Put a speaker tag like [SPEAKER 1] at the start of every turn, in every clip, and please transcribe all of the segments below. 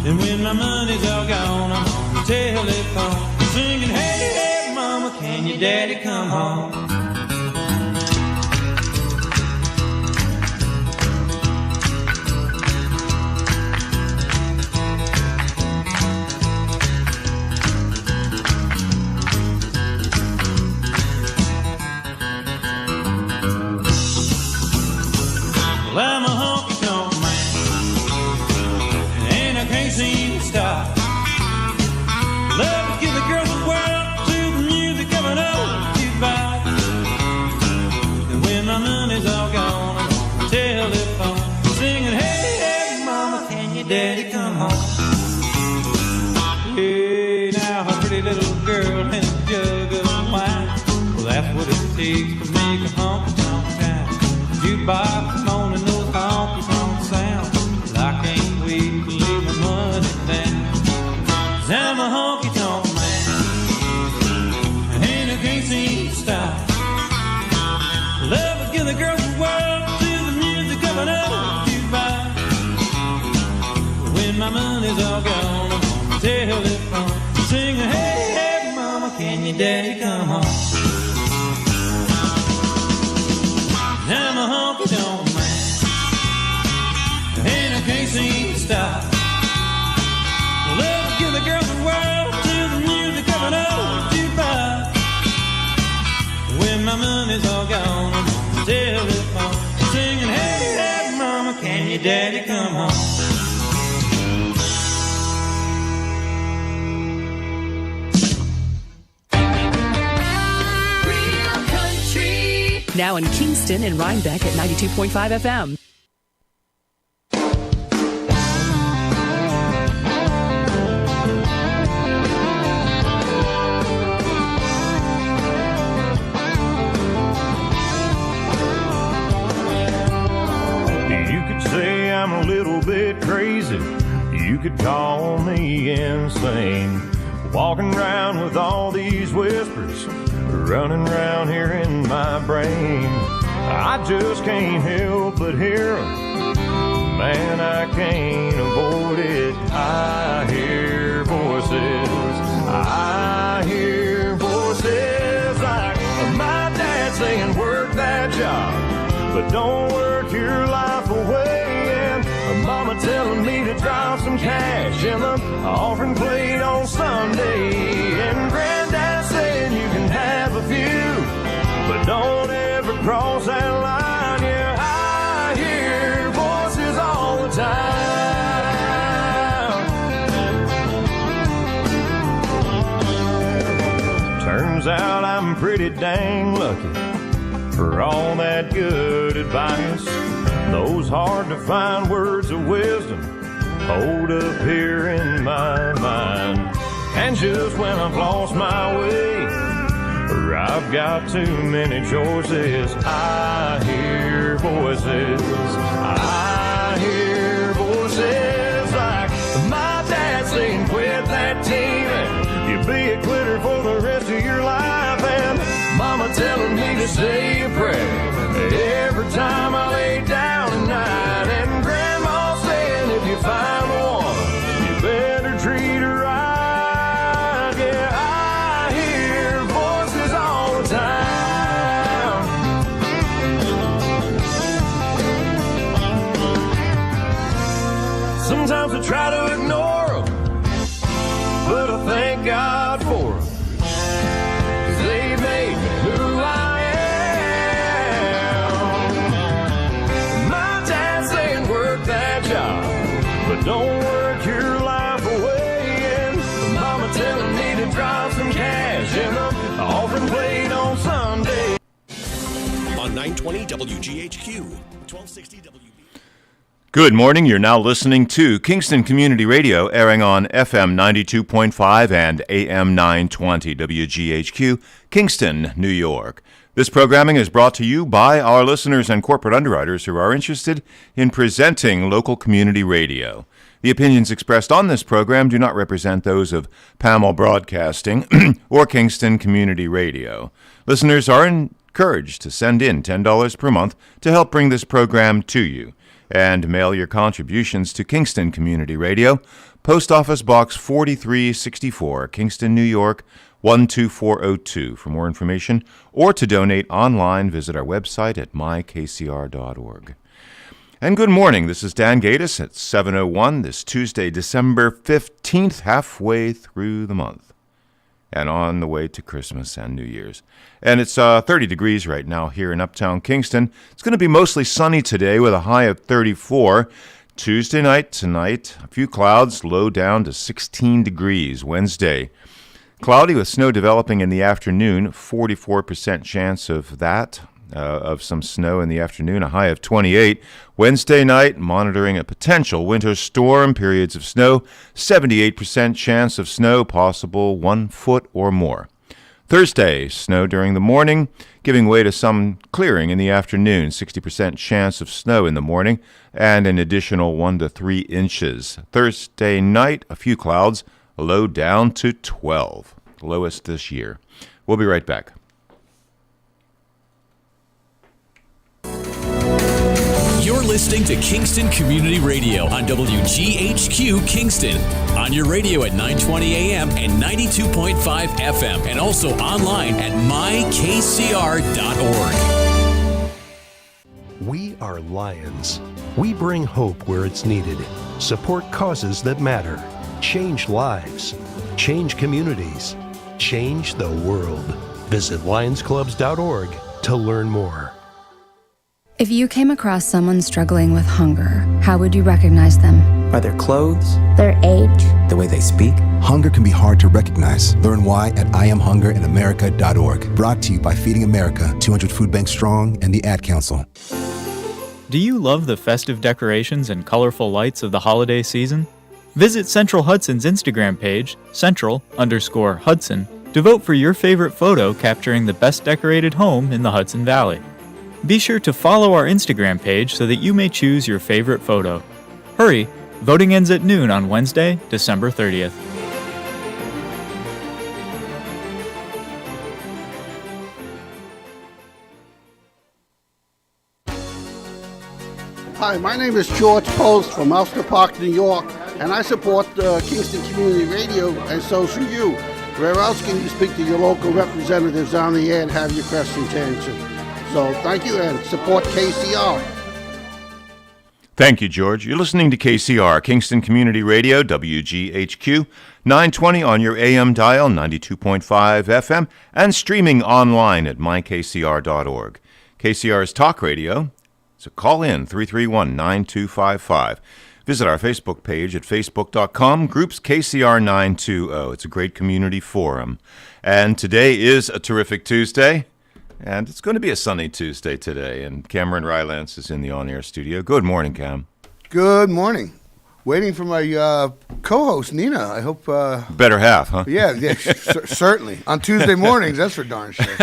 [SPEAKER 1] And when my money's all gone, I'm on the telephone singing, hey, hey, mama, can your daddy come home? Well, I'm a honky-tonk man, and I can't seem to stop. Love to give the girls the world to the music of an old jukebox. And when my money's all gone, I'm on the telephone singing, hey, hey, mama, can your daddy come home? Hey, now a pretty little girl and a jug of wine. Well, that's what it takes to make a honky-tonk town. Jukebox moaning those honky-tonk sounds. Well, I can't wait to lay my money down. 'Cause I'm a honky-tonk man, and I can't seem to stop. Love to give the girls the world to the music of an old jukebox. When my money's all gone, I'm on the telephone singing, hey, hey, mama, can your daddy come home? I'm a honky-tonk man, and I can't seem to stop. Love to give the girls the world to the music of an old jukebox. When my money's all gone, I'm on the telephone singing, hey, hey, mama, can your daddy come home?
[SPEAKER 2] Now in Kingston and Rhinebeck at 92.5 FM.
[SPEAKER 3] You could say I'm a little bit crazy. You could call me insane. Walking around with all these whispers running around here in my brain. I just can't help but hear 'em. Man, I can't avoid it. I hear voices. I hear voices like my dad saying, work that job, but don't work your life away. And mama telling me to drop some cash in the offering plate on Sunday. And granddad saying you can have a few, but don't ever cross that line. Yeah, I hear voices all the time. Turns out I'm pretty dang lucky for all that good advice. Those hard to find words of wisdom hold up here in my mind. And just when I've lost my way, or I've got too many choices, I hear voices. I hear voices like my dad saying, quit that team and you'll be a quitter for the rest of your life. And mama telling me to say a prayer every time I lay down at night. And grandma saying if you find one, you better treat her right. Yeah, I hear voices all the time. Sometimes I try to ignore them, but I thank God for them. They made me who I am. My dad's saying work that job, but don't work your life away. And mama telling me to drop some cash in the offering plate on Sunday.
[SPEAKER 4] On 920 WGHQ, 1260 WB.
[SPEAKER 5] Good morning. You're now listening to Kingston Community Radio, airing on FM 92.5 and AM 920 WGHQ, Kingston, New York. This programming is brought to you by our listeners and corporate underwriters who are interested in presenting local community radio. The opinions expressed on this program do not represent those of Pamal Broadcasting or Kingston Community Radio. Listeners are encouraged to send in $10 per month to help bring this program to you. and mail your contributions to Kingston Community Radio, Post Office Box 4364, Kingston, New York 12402. For more information or to donate online, visit our website at mykcr.org. And good morning. This is Dan Gatis at 7:01 this Tuesday, December 15th, halfway through the month and on the way to Christmas and New Year's. And it's 30 degrees right now here in uptown Kingston. It's going to be mostly sunny today with a high of 34. Tuesday night tonight, a few clouds, low down to 16 degrees. Wednesday, cloudy with snow developing in the afternoon, 44% chance of that. Of some snow in the afternoon, a high of 28. Wednesday night, monitoring a potential winter storm, periods of snow, 78% chance of snow, possible 1 foot or more. Thursday, snow during the morning, giving way to some clearing in the afternoon, 60% chance of snow in the morning, and an additional 1 to 3 inches. Thursday night, a few clouds, a low down to 12, lowest this year. We'll be right back.
[SPEAKER 6] You're listening to Kingston Community Radio on WGHQ Kingston. On your radio at 920 AM and 92.5 FM. And also online at mykcr.org.
[SPEAKER 7] We are Lions. We bring hope where it's needed. Support causes that matter. Change lives. Change communities. Change the world. Visit lionsclubs.org to learn more.
[SPEAKER 8] If you came across someone struggling with hunger, how would you recognize them?
[SPEAKER 9] By their clothes,
[SPEAKER 10] their age,
[SPEAKER 9] the way they speak.
[SPEAKER 11] Hunger can be hard to recognize. Learn why at IamHungerInAmerica.org. Brought to you by Feeding America, 200 Food Banks Strong, and the Ad Council.
[SPEAKER 12] Do you love the festive decorations and colorful lights of the holiday season? Visit Central Hudson's Instagram page, Central_Hudson, to vote for your favorite photo capturing the best decorated home in the Hudson Valley. Be sure to follow our Instagram page so that you may choose your favorite photo. Hurry! Voting ends at noon on Wednesday, December 30th.
[SPEAKER 13] Hi, my name is George Post from Ulster Park, New York, and I support Kingston Community Radio, and so should you. Where else can you speak to your local representatives on the air and have your questions answered? So thank you and support KCR.
[SPEAKER 5] Thank you, George. You're listening to KCR, Kingston Community Radio, WGHQ, 920 on your AM dial, 92.5 FM, and streaming online at mykcr.org. KCR's talk radio, so call in 331-9255. Visit our Facebook page at facebook.com, groups KCR920. It's a great community forum. And today is a terrific Tuesday. And it's going to be a sunny Tuesday today, and Cameron Rylance is in the on-air studio. Good morning, Cam.
[SPEAKER 13] Good morning. Waiting for my co-host, Nina. I hope...
[SPEAKER 5] Better half, huh?
[SPEAKER 13] Yeah, certainly. On Tuesday mornings, that's for darn sure.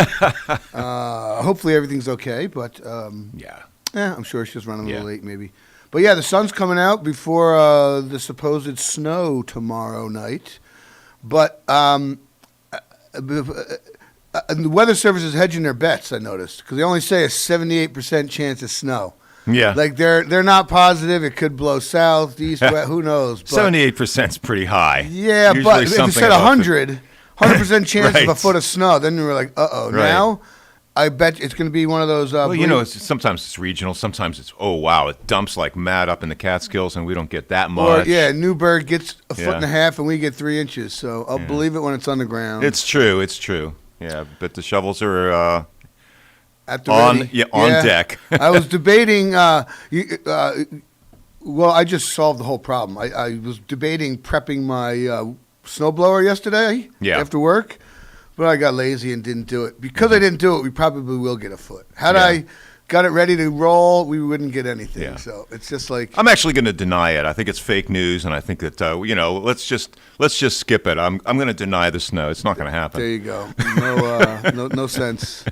[SPEAKER 13] Hopefully everything's okay, but... Yeah, I'm sure she's running a little late, maybe. But yeah, the sun's coming out before the supposed snow tomorrow night. But... the Weather Service is hedging their bets, I noticed, because they only say a 78% chance of snow.
[SPEAKER 5] Yeah.
[SPEAKER 13] Like, they're not positive. It could blow south, east, west, who knows. But
[SPEAKER 5] 78% is pretty high.
[SPEAKER 13] Yeah, usually but if you said 100% chance
[SPEAKER 5] right.
[SPEAKER 13] of a foot of snow, then you were like, uh-oh. Right. Now, I bet it's going to be one of those...
[SPEAKER 5] well, sometimes it's regional. Sometimes it's, oh, wow, it dumps like mad up in the Catskills, and we don't get that much.
[SPEAKER 13] Or, Newburgh gets a foot and a half, and we get 3 inches. So I'll believe it when it's on the ground.
[SPEAKER 5] It's true. Yeah, but the shovels are
[SPEAKER 13] at the on
[SPEAKER 5] deck.
[SPEAKER 13] I was debating. Well, I just solved the whole problem. I was debating prepping my snowblower yesterday after work, but I got lazy and didn't do it. Because I didn't do it, we probably will get a foot. Had I got it ready to roll, we wouldn't get anything. Yeah. So it's just like
[SPEAKER 5] I'm actually going to deny it. I think it's fake news, and I think that let's just skip it. I'm going to deny the snow. It's not going to happen.
[SPEAKER 13] There you go. No sense.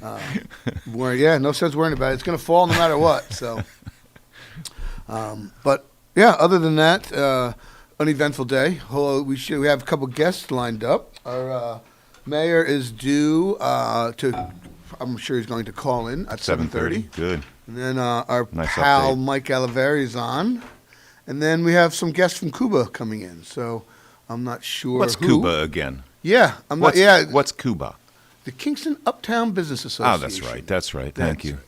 [SPEAKER 13] No sense worrying about it. It's going to fall no matter what. So, but yeah, other than that, uneventful day. We have a couple guests lined up. Our mayor is due to. I'm sure he's going to call in at 7:30.
[SPEAKER 5] Good.
[SPEAKER 13] And then our
[SPEAKER 5] Nice
[SPEAKER 13] pal
[SPEAKER 5] update.
[SPEAKER 13] Mike Oliveri is on. And then we have some guests from Cuba coming in. So I'm not sure
[SPEAKER 5] What's
[SPEAKER 13] who.
[SPEAKER 5] Cuba again?
[SPEAKER 13] Yeah.
[SPEAKER 5] What's Cuba?
[SPEAKER 13] The Kingston Uptown Business Association.
[SPEAKER 5] Oh, that's right. That's right. Thank you.
[SPEAKER 13] Right.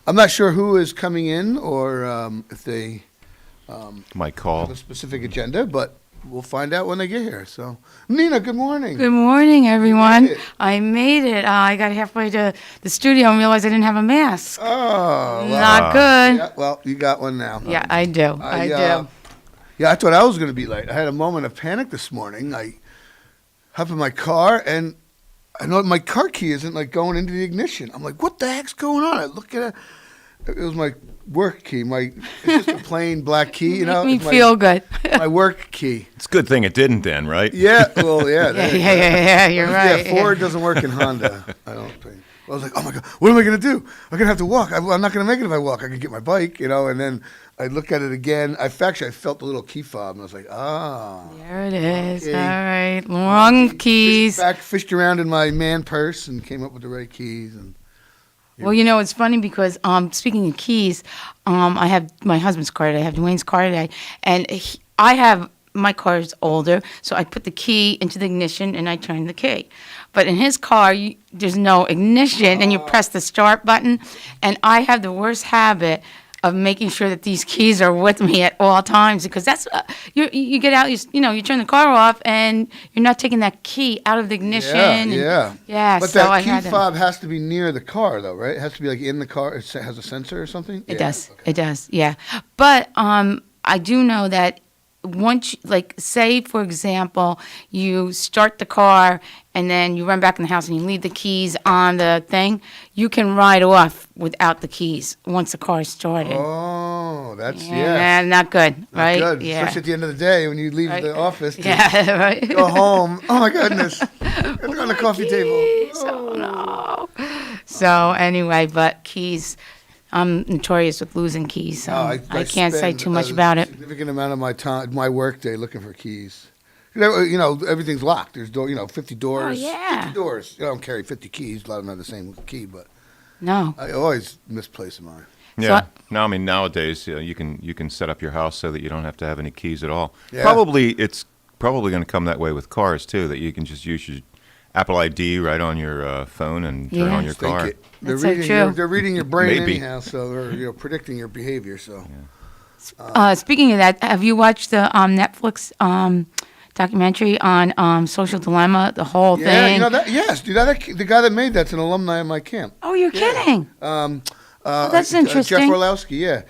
[SPEAKER 13] I'm not sure who is coming in or if they
[SPEAKER 5] Might call.
[SPEAKER 13] have a specific agenda, but we'll find out when they get here. So, Nina, good morning.
[SPEAKER 10] Good morning, everyone.
[SPEAKER 13] made it.
[SPEAKER 10] I made it. I got halfway to the studio and realized I didn't have a mask.
[SPEAKER 13] Oh,
[SPEAKER 10] Not good.
[SPEAKER 13] Yeah, well, you got one now.
[SPEAKER 10] Yeah, I do. I do.
[SPEAKER 13] Yeah, I thought I was going to be late. I had a moment of panic this morning. I hop in my car, and I know my car key isn't like going into the ignition. I'm like, what the heck's going on? I look at it. It was my work key. It's just a plain black key, you know.
[SPEAKER 10] Make
[SPEAKER 13] It's
[SPEAKER 10] me feel good.
[SPEAKER 13] my work key.
[SPEAKER 5] It's a good thing it didn't then, right?
[SPEAKER 13] Yeah, well, yeah.
[SPEAKER 10] Yeah, you're right.
[SPEAKER 13] Yeah, Ford doesn't work in Honda. I don't think. I was like, oh my God, what am I going to do? I'm going to have to walk. I'm not going to make it if I walk. I could get my bike, you know, and then I look at it again. I felt the little key fob, and I was like,
[SPEAKER 10] There it is.
[SPEAKER 13] Okay.
[SPEAKER 10] All right. Wrong keys.
[SPEAKER 13] Fished around in my man purse and came up with the right keys. And
[SPEAKER 10] Well, you know, it's funny because speaking of keys, I have my husband's car today. I have Dwayne's car today. And my car is older, so I put the key into the ignition and I turn the key. But in his car, there's no ignition, and you press the start button. And I have the worst habit of making sure that these keys are with me at all times, because that's you get out, you turn the car off, and you're not taking that key out of the ignition. Yeah.
[SPEAKER 13] But
[SPEAKER 10] so I
[SPEAKER 13] that key
[SPEAKER 10] had to-
[SPEAKER 13] fob has to be near the car, though, right? It has to be like in the car. It has a sensor or something.
[SPEAKER 10] It does. It does. Yeah. But I do know that once, say, for example, you start the car and then you run back in the house and you leave the keys on the thing, you can ride off without the keys once the car is started.
[SPEAKER 13] Oh, that's
[SPEAKER 10] not good, right?
[SPEAKER 13] Not good,
[SPEAKER 10] Yeah.
[SPEAKER 13] especially at the end of the day when you leave the office. To
[SPEAKER 10] right.
[SPEAKER 13] Go home. Oh my goodness, it's on the coffee table.
[SPEAKER 10] Oh no. So anyway, but keys. I'm notorious with losing keys, so I can't say too much about it.
[SPEAKER 13] Significant amount of my time, my work day, looking for keys. You know, everything's locked. There's 50 doors.
[SPEAKER 10] Oh, yeah.
[SPEAKER 13] 50 doors. I don't carry 50 keys. A lot of them have the same key, but
[SPEAKER 10] no.
[SPEAKER 13] I always misplace mine.
[SPEAKER 5] Yeah. No, I mean nowadays you can set up your house so that you don't have to have any keys at all.
[SPEAKER 13] Yeah.
[SPEAKER 5] It's probably going to come that way with cars too. That you can just use your Apple ID right on your phone and turn on your car.
[SPEAKER 13] They're
[SPEAKER 10] That's so
[SPEAKER 13] reading
[SPEAKER 10] true.
[SPEAKER 13] They're reading your brain
[SPEAKER 5] Maybe.
[SPEAKER 13] anyhow, so they're predicting your behavior. So.
[SPEAKER 10] Speaking of that, have you watched the Netflix documentary on Social Dilemma, the whole
[SPEAKER 13] Yeah,
[SPEAKER 10] thing?
[SPEAKER 13] you know that. Yes, dude. The guy that made that's an alumni of my camp.
[SPEAKER 10] Oh, you're kidding. That's interesting.
[SPEAKER 13] Jeff Orlowski, yeah.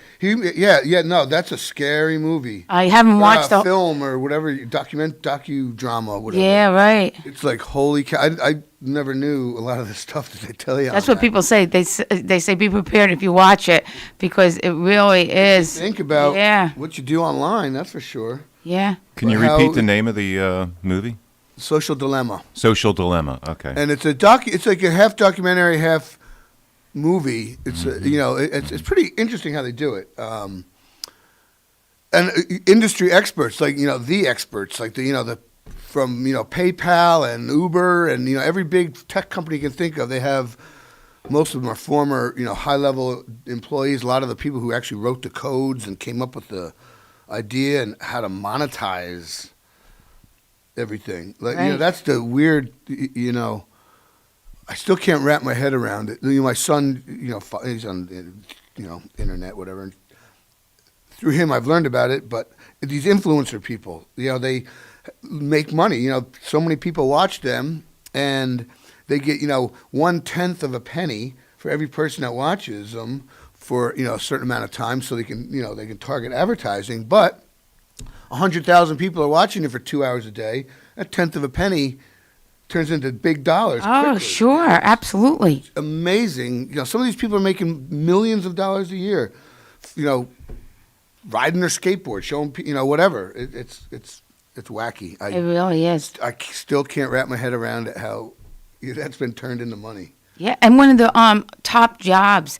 [SPEAKER 13] No, that's a scary movie.
[SPEAKER 10] I haven't watched the
[SPEAKER 13] film or whatever docudrama, whatever.
[SPEAKER 10] Yeah, right.
[SPEAKER 13] It's like holy cow. I never knew a lot of the stuff that they tell you.
[SPEAKER 10] That's what people say. They say be prepared if you watch it, because it really is.
[SPEAKER 13] Think about
[SPEAKER 10] Yeah.
[SPEAKER 13] what you do online. That's for sure.
[SPEAKER 10] Yeah.
[SPEAKER 5] Can you repeat the name of the movie?
[SPEAKER 13] Social Dilemma.
[SPEAKER 5] Social Dilemma. Okay.
[SPEAKER 13] And it's It's like a half documentary, half movie. It's it's pretty interesting how they do it. And industry experts, like the experts, like the from PayPal and Uber and every big tech company you can think of. They have, most of them are former high level employees. A lot of the people who actually wrote the codes and came up with the idea and how to monetize everything. Like
[SPEAKER 10] Right.
[SPEAKER 13] that's the weird I still can't wrap my head around it. My son, he's on, internet, whatever. And through him, I've learned about it. But these influencer people, they make money. So many people watch them, and they get, 1/10 of a penny for every person that watches them for, a certain amount of time, so they can, they can target advertising. But 100,000 people are watching it for 2 hours a day. A tenth of a penny turns into big dollars.
[SPEAKER 10] Oh,
[SPEAKER 13] quickly.
[SPEAKER 10] sure, absolutely.
[SPEAKER 13] Amazing. Some of these people are making millions of dollars a year, riding their skateboard, showing, whatever. It's wacky.
[SPEAKER 10] It really is.
[SPEAKER 13] I still can't wrap my head around it, how that's been turned into money.
[SPEAKER 10] Yeah, and one of the top jobs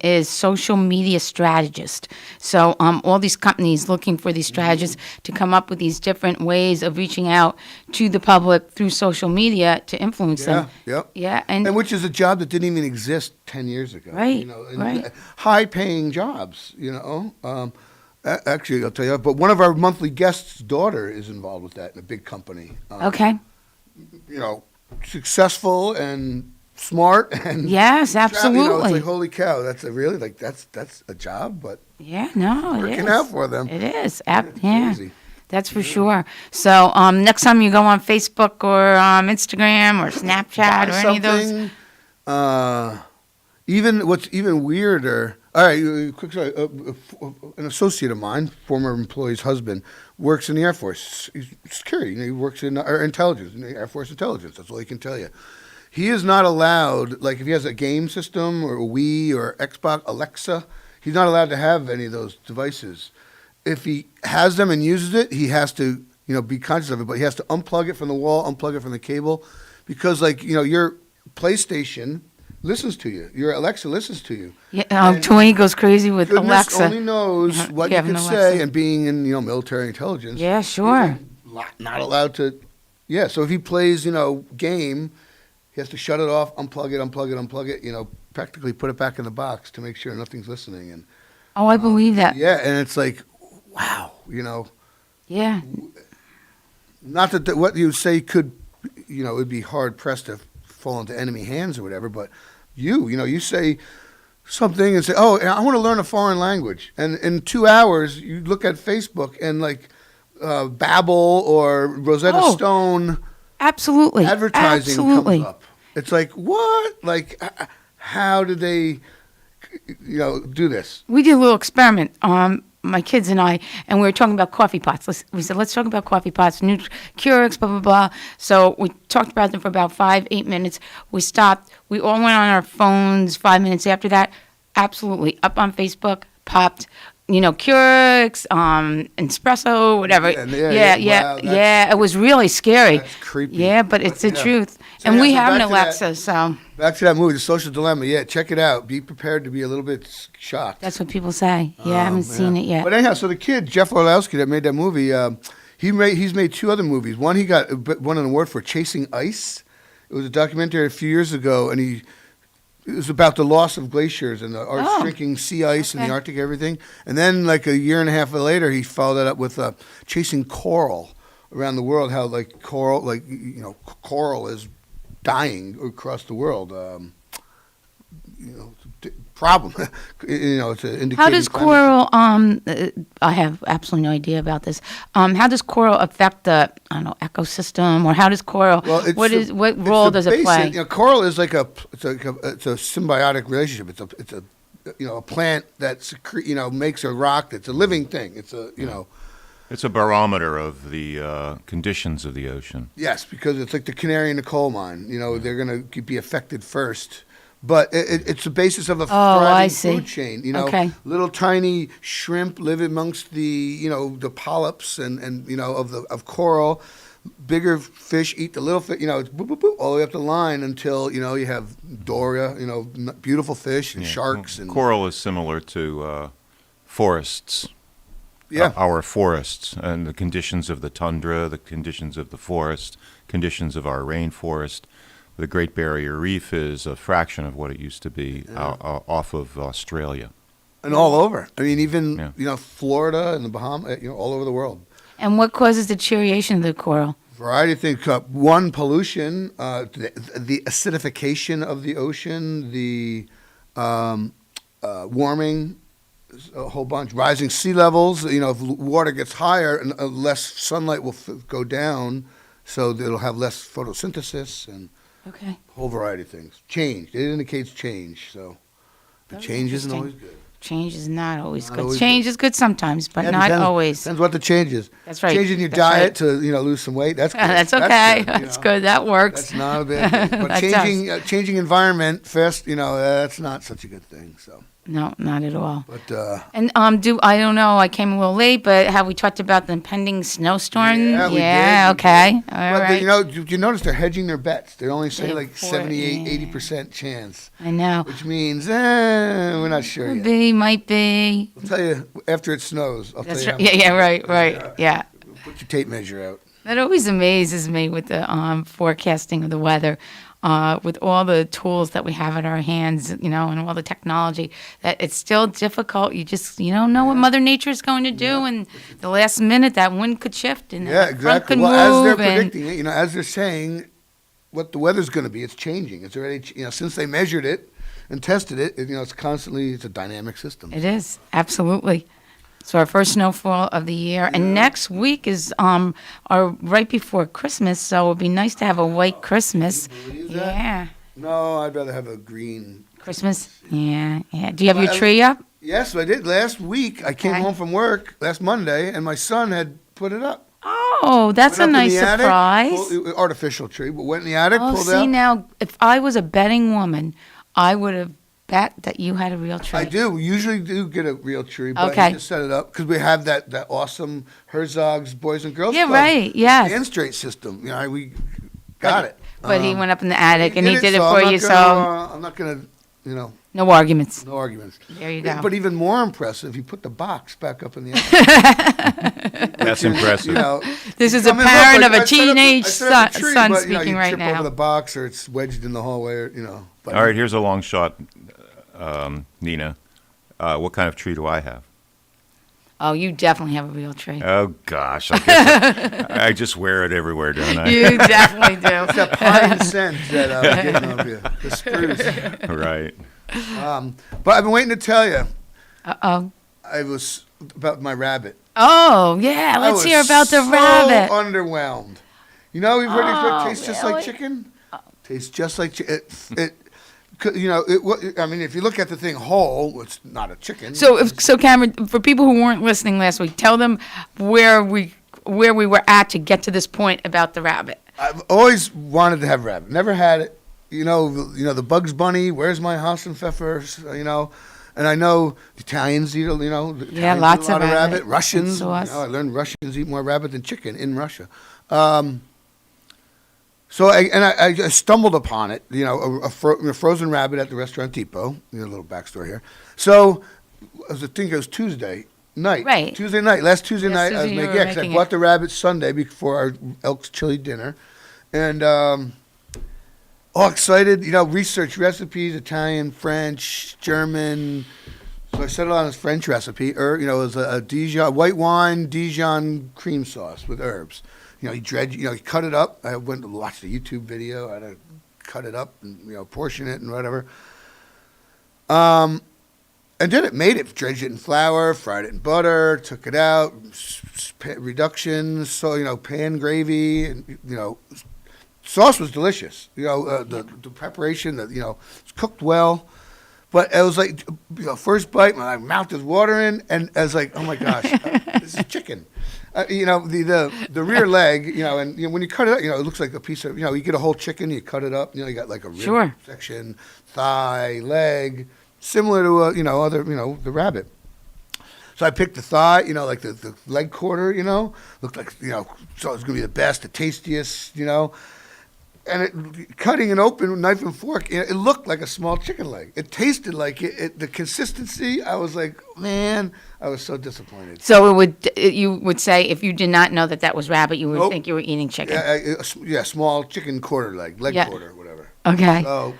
[SPEAKER 10] is social media strategist. So all these companies looking for these strategists to come up with these different ways of reaching out to the public through social media to influence them.
[SPEAKER 13] Yep.
[SPEAKER 10] Yeah, and
[SPEAKER 13] which is a job that didn't even exist 10 years ago.
[SPEAKER 10] Right,
[SPEAKER 13] right. High-paying jobs, Actually, I'll tell you, but one of our monthly guests' daughter is involved with that in a big company.
[SPEAKER 10] Okay.
[SPEAKER 13] Successful and smart and
[SPEAKER 10] yes, absolutely.
[SPEAKER 13] It's like holy cow, that's a job, but working out for them.
[SPEAKER 10] It is. Crazy. That's for sure. So next time you go on Facebook or Instagram or Snapchat or any of those,
[SPEAKER 13] even what's even weirder. All right, quick story. An associate of mine, former employee's husband, works in the Air Force. He's security. He works in intelligence, in the Air Force intelligence. That's all he can tell you. He is not allowed, like if he has a game system or a Wii or Xbox, Alexa, he's not allowed to have any of those devices. If he has them and uses it, he has to, be conscious of it, but he has to unplug it from the wall, unplug it from the cable, because your PlayStation listens to you. Your Alexa listens to you.
[SPEAKER 10] Yeah, Tony goes crazy with Alexa.
[SPEAKER 13] Only knows what you can say, and being in military intelligence.
[SPEAKER 10] Yeah, sure.
[SPEAKER 13] Not allowed to. Yeah, so if he plays game, he has to shut it off, unplug it. Practically put it back in the box to make sure nothing's listening. And
[SPEAKER 10] I believe that.
[SPEAKER 13] Yeah, and it's like, wow,
[SPEAKER 10] Yeah.
[SPEAKER 13] Not that what you say could, it'd be hard pressed to fall into enemy hands or whatever, but you say something and say, oh, I want to learn a foreign language. And in 2 hours, you look at Facebook and Babbel or Rosetta Stone.
[SPEAKER 10] Absolutely.
[SPEAKER 13] Advertising comes up. It's like, what? How did they, do this?
[SPEAKER 10] We did a little experiment, my kids and I, and we were talking about coffee pots. We said, let's talk about coffee pots, new Keurigs, blah, blah, blah. So we talked about them for about 5-8 minutes. We stopped. We all went on our phones 5 minutes after that. Absolutely. Up on Facebook, popped, Keurigs, espresso, whatever. Yeah. It was really scary.
[SPEAKER 13] That's creepy.
[SPEAKER 10] Yeah, but it's the truth. So and we have an Alexa, so.
[SPEAKER 13] Back to that movie, The Social Dilemma. Yeah, check it out. Be prepared to be a little bit shocked.
[SPEAKER 10] That's what people say. Yeah, I haven't seen it yet.
[SPEAKER 13] But anyhow, so the kid, Jeff Orlowski, that made that movie, he's made 2 other movies. One, he won an award for Chasing Ice. It was a documentary a few years ago, and it was about the loss of glaciers and the shrinking sea ice in the Arctic, everything. And then, a year and a half later, he followed that up with Chasing Coral around the world. How coral is dying across the world. Problem. It's an indicator.
[SPEAKER 10] How does coral? I have absolutely no idea about this. How does coral affect the ecosystem, or how does coral? Well, what role does it play?
[SPEAKER 13] Coral is it's a symbiotic relationship. It's a plant that makes a rock that's a living thing. It's
[SPEAKER 5] It's a barometer of the conditions of the ocean.
[SPEAKER 13] Yes, because it's like the canary in the coal mine. They're going to be affected first. But it's the basis of a thriving food chain. Little tiny shrimp live amongst the polyps and of coral. Bigger fish eat the little fish. It's boop, boop, boop, all the way up the line until you have Doria. Beautiful fish and sharks. And
[SPEAKER 5] coral is similar to forests.
[SPEAKER 13] Yeah,
[SPEAKER 5] our forests and the conditions of the tundra, the conditions of the forest, conditions of our rainforest. The Great Barrier Reef is a fraction of what it used to be off of Australia.
[SPEAKER 13] And all over. I mean, even, Florida and the Bahamas, all over the world.
[SPEAKER 10] And what causes the deterioration of the coral?
[SPEAKER 13] Variety of things. One, pollution, the acidification of the ocean, the warming, a whole bunch. Rising sea levels. If water gets higher, less sunlight will go down, so it'll have less photosynthesis and...
[SPEAKER 10] Okay.
[SPEAKER 13] A whole variety of things. Change. It indicates change. So, the change isn't always good.
[SPEAKER 10] Change is not always good. Change is good sometimes, but not always.
[SPEAKER 13] Depends what the change is.
[SPEAKER 10] That's right.
[SPEAKER 13] Changing your diet to lose some weight. That's good.
[SPEAKER 10] That's okay. That's good. That works.
[SPEAKER 13] That's not a bad thing. But changing environment first, that's not such a good thing. So.
[SPEAKER 10] No, not at all.
[SPEAKER 13] But
[SPEAKER 10] And I don't know. I came a little late, but have we talked about the impending snowstorm?
[SPEAKER 13] Yeah, we
[SPEAKER 10] yeah.
[SPEAKER 13] did.
[SPEAKER 10] Okay. All
[SPEAKER 13] but
[SPEAKER 10] right.
[SPEAKER 13] did you notice they're hedging their bets? They only say like 78, 80% chance.
[SPEAKER 10] I know.
[SPEAKER 13] Which means we're not sure
[SPEAKER 10] Could
[SPEAKER 13] yet.
[SPEAKER 10] be, might be.
[SPEAKER 13] I'll tell you after it snows. I'll
[SPEAKER 10] That's
[SPEAKER 13] tell
[SPEAKER 10] right.
[SPEAKER 13] you.
[SPEAKER 10] Yeah. Right. Yeah.
[SPEAKER 13] Put your tape measure out.
[SPEAKER 10] That always amazes me with the forecasting of the weather. With all the tools that we have at our hands, and all the technology, that it's still difficult. You just don't know what Mother Nature is going to do, and the last minute that wind could shift and
[SPEAKER 13] Yeah,
[SPEAKER 10] the front
[SPEAKER 13] exactly.
[SPEAKER 10] could
[SPEAKER 13] Well,
[SPEAKER 10] move.
[SPEAKER 13] as they're predicting it, as they're saying what the weather's going to be, it's changing. It's already, since they measured it and tested it, it's a dynamic system.
[SPEAKER 10] It is absolutely. So our first snowfall of the year, and next week is right before Christmas. So it'd be nice to have a white Christmas. Yeah.
[SPEAKER 13] No, I'd rather have a green
[SPEAKER 10] Christmas. Yeah. Do you have your tree up?
[SPEAKER 13] Yes, I did. Last week, I came home from work last Monday, and my son had put it up.
[SPEAKER 10] Oh, that's a
[SPEAKER 13] Went up in
[SPEAKER 10] nice
[SPEAKER 13] the attic,
[SPEAKER 10] surprise.
[SPEAKER 13] artificial tree, but went in the attic, pulled
[SPEAKER 10] see
[SPEAKER 13] out.
[SPEAKER 10] now, if I was a betting woman, I would have bet that you had a real tree.
[SPEAKER 13] I do. We usually do get a real tree, but
[SPEAKER 10] Okay.
[SPEAKER 13] I just set it up because we have that awesome Herzog's Boys and Girls
[SPEAKER 10] Yeah,
[SPEAKER 13] Club
[SPEAKER 10] right, yes.
[SPEAKER 13] stand straight system. We got it.
[SPEAKER 10] But he went up in the attic and he did it
[SPEAKER 13] so
[SPEAKER 10] for
[SPEAKER 13] I'm not
[SPEAKER 10] you,
[SPEAKER 13] gonna,
[SPEAKER 10] so
[SPEAKER 13] I'm not going to,
[SPEAKER 10] no arguments.
[SPEAKER 13] No arguments.
[SPEAKER 10] There you go.
[SPEAKER 13] But even more impressive, he put the box back up in the attic.
[SPEAKER 5] That's impressive.
[SPEAKER 10] This is a parent of a teenage son speaking right
[SPEAKER 13] trip
[SPEAKER 10] now.
[SPEAKER 13] over the box, or it's wedged in the hallway, or. But
[SPEAKER 5] All right, here's a long shot, Nina. What kind of tree do I have?
[SPEAKER 10] Oh, you definitely have a real tree.
[SPEAKER 5] Oh, gosh. I guess I just wear it everywhere, don't I?
[SPEAKER 10] You definitely do.
[SPEAKER 13] It's that pine scent that I'm getting off you. The spruce.
[SPEAKER 5] Right.
[SPEAKER 13] But I've been waiting to tell you.
[SPEAKER 10] Uh-oh.
[SPEAKER 13] I was about my rabbit.
[SPEAKER 10] Oh, yeah. Let's hear about the
[SPEAKER 13] so
[SPEAKER 10] rabbit.
[SPEAKER 13] Underwhelmed. We've heard it tastes just like chicken. Tastes just like chicken. If you look at the thing whole, it's not a chicken.
[SPEAKER 10] So Cameron, for people who weren't listening last week, tell them where we were at to get to this point about the rabbit.
[SPEAKER 13] I've always wanted to have rabbit. Never had it. The Bugs Bunny. Where's my Hassenpfeffers? And I know the Italians eat. The Italians eat
[SPEAKER 10] lots
[SPEAKER 13] a lot
[SPEAKER 10] of
[SPEAKER 13] of
[SPEAKER 10] rabbit.
[SPEAKER 13] Russians.
[SPEAKER 10] Sauce.
[SPEAKER 13] I learned Russians eat more rabbit than chicken in Russia. So I stumbled upon it, a frozen rabbit at the Restaurant Depot. A little backstory here. So I think it was Tuesday night.
[SPEAKER 10] Right.
[SPEAKER 13] Tuesday night. Last Tuesday
[SPEAKER 10] Yes,
[SPEAKER 13] night, I was
[SPEAKER 10] Tuesday you
[SPEAKER 13] making.
[SPEAKER 10] were
[SPEAKER 13] Because I
[SPEAKER 10] making
[SPEAKER 13] bought
[SPEAKER 10] it.
[SPEAKER 13] the rabbit Sunday before our Elks chili dinner, and all excited. Research recipes: Italian, French, German. So I settled on this French recipe. It was a Dijon white wine Dijon cream sauce with herbs. He cut it up. I went to watch the YouTube video. I had to cut it up and, portion it and whatever. And did it, made it, dredged it in flour, fried it in butter, took it out, reductions, so, pan gravy, and, sauce was delicious. The preparation, it's cooked well. But it was like, first bite, my mouth is watering, and I was like, oh my gosh, this is chicken. The rear leg, and when you cut it up, it looks like a piece of, you get a whole chicken, you cut it up, you got like a rib section, thigh, leg, similar to, other, the rabbit. So I picked the thigh, like the leg quarter, looked like, so it was going to be the best, the tastiest, and cutting it open with knife and fork, it looked like a small chicken leg. It tasted like it. The consistency, I was like, man, I was so disappointed.
[SPEAKER 10] So you would say if you did not know that was rabbit, you would think you were eating chicken.
[SPEAKER 13] Yeah, small chicken quarter leg quarter, whatever.
[SPEAKER 10] Okay.
[SPEAKER 13] So,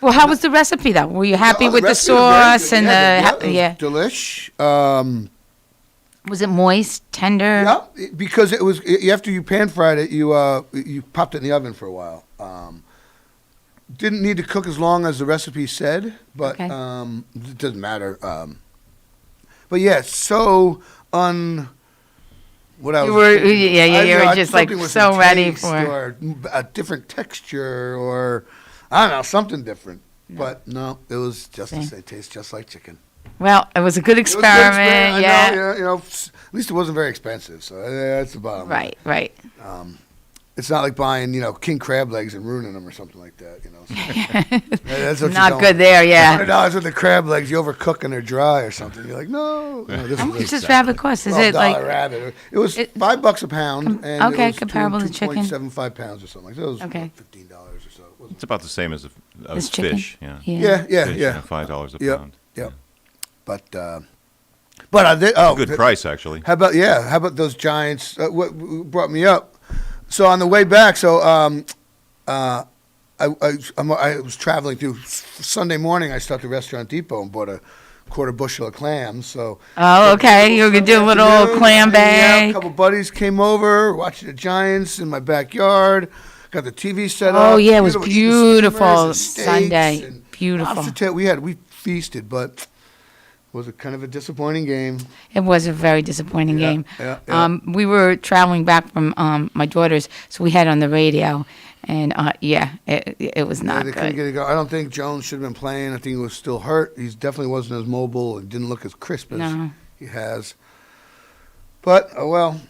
[SPEAKER 10] well, how was the recipe though? Were you happy with the sauce and
[SPEAKER 13] it was delish.
[SPEAKER 10] Was it moist, tender?
[SPEAKER 13] Yeah, because it was after you pan fried it, you popped it in the oven for a while. Didn't need to cook as long as the recipe said, but it doesn't matter. But yeah, so what else?
[SPEAKER 10] You were just like so ready for
[SPEAKER 13] or a different texture, or I don't know, something different. No. But no, it was just to say, tastes just like chicken.
[SPEAKER 10] Well, it was a good experiment.
[SPEAKER 13] Yeah. At least it wasn't very expensive, so that's the bottom line.
[SPEAKER 10] Right.
[SPEAKER 13] It's not like buying, king crab legs and ruining them or something like that, So, that's what
[SPEAKER 10] Not good there, yeah.
[SPEAKER 13] $100 with the crab legs, you overcook and they're dry or something. You're like, no.
[SPEAKER 10] How much does rabbit cost? Is it like
[SPEAKER 13] rabbit? It was $5 a pound, and
[SPEAKER 10] okay,
[SPEAKER 13] it was
[SPEAKER 10] comparable to chicken.
[SPEAKER 13] 2.75 pounds or something like that. It was
[SPEAKER 10] Okay.
[SPEAKER 13] $15 or so.
[SPEAKER 5] It's about the same as
[SPEAKER 10] As chicken?
[SPEAKER 5] fish. Yeah.
[SPEAKER 10] Yeah.
[SPEAKER 5] Fish,
[SPEAKER 13] Yeah.
[SPEAKER 5] $5 a
[SPEAKER 13] Yep.
[SPEAKER 5] pound.
[SPEAKER 13] Yep. But I did. Oh,
[SPEAKER 5] Good price, actually.
[SPEAKER 13] How about those Giants? What brought me up? So on the way back, I was traveling through Sunday morning. I stopped at Restaurant Depot and bought a quarter bushel of clams. So
[SPEAKER 10] okay, you could do a little clam bag.
[SPEAKER 13] A couple buddies came over, watching the Giants in my backyard. Got the TV set up.
[SPEAKER 10] Oh yeah, it was beautiful Sunday. Beautiful.
[SPEAKER 13] We feasted, but was it kind of a disappointing game?
[SPEAKER 10] It was a very disappointing game.
[SPEAKER 13] Yeah.
[SPEAKER 10] We were traveling back from my daughter's, so we had on the radio, and it was not
[SPEAKER 13] they
[SPEAKER 10] good.
[SPEAKER 13] couldn't get it going. I don't think Jones should have been playing. I think he was still hurt. He definitely wasn't as mobile and didn't look as crisp as he has. But well.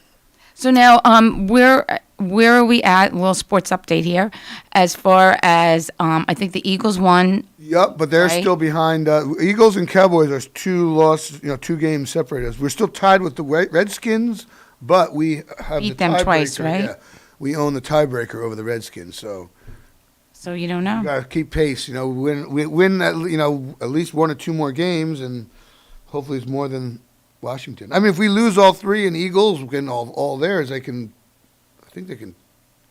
[SPEAKER 10] So now, where are we at? A little sports update here. As far as I think the Eagles won.
[SPEAKER 13] Yep, but they're still behind. Eagles and Cowboys are 2 losses, 2 games separate us. We're still tied with the Redskins, but we have
[SPEAKER 10] beat them twice, right?
[SPEAKER 13] Yeah, we own the tiebreaker over the Redskins, so.
[SPEAKER 10] So you don't know.
[SPEAKER 13] We gotta keep pace, win at least 1 or 2 more games, and hopefully it's more than Washington. I mean, if we lose all 3 and Eagles getting all theirs, I think they can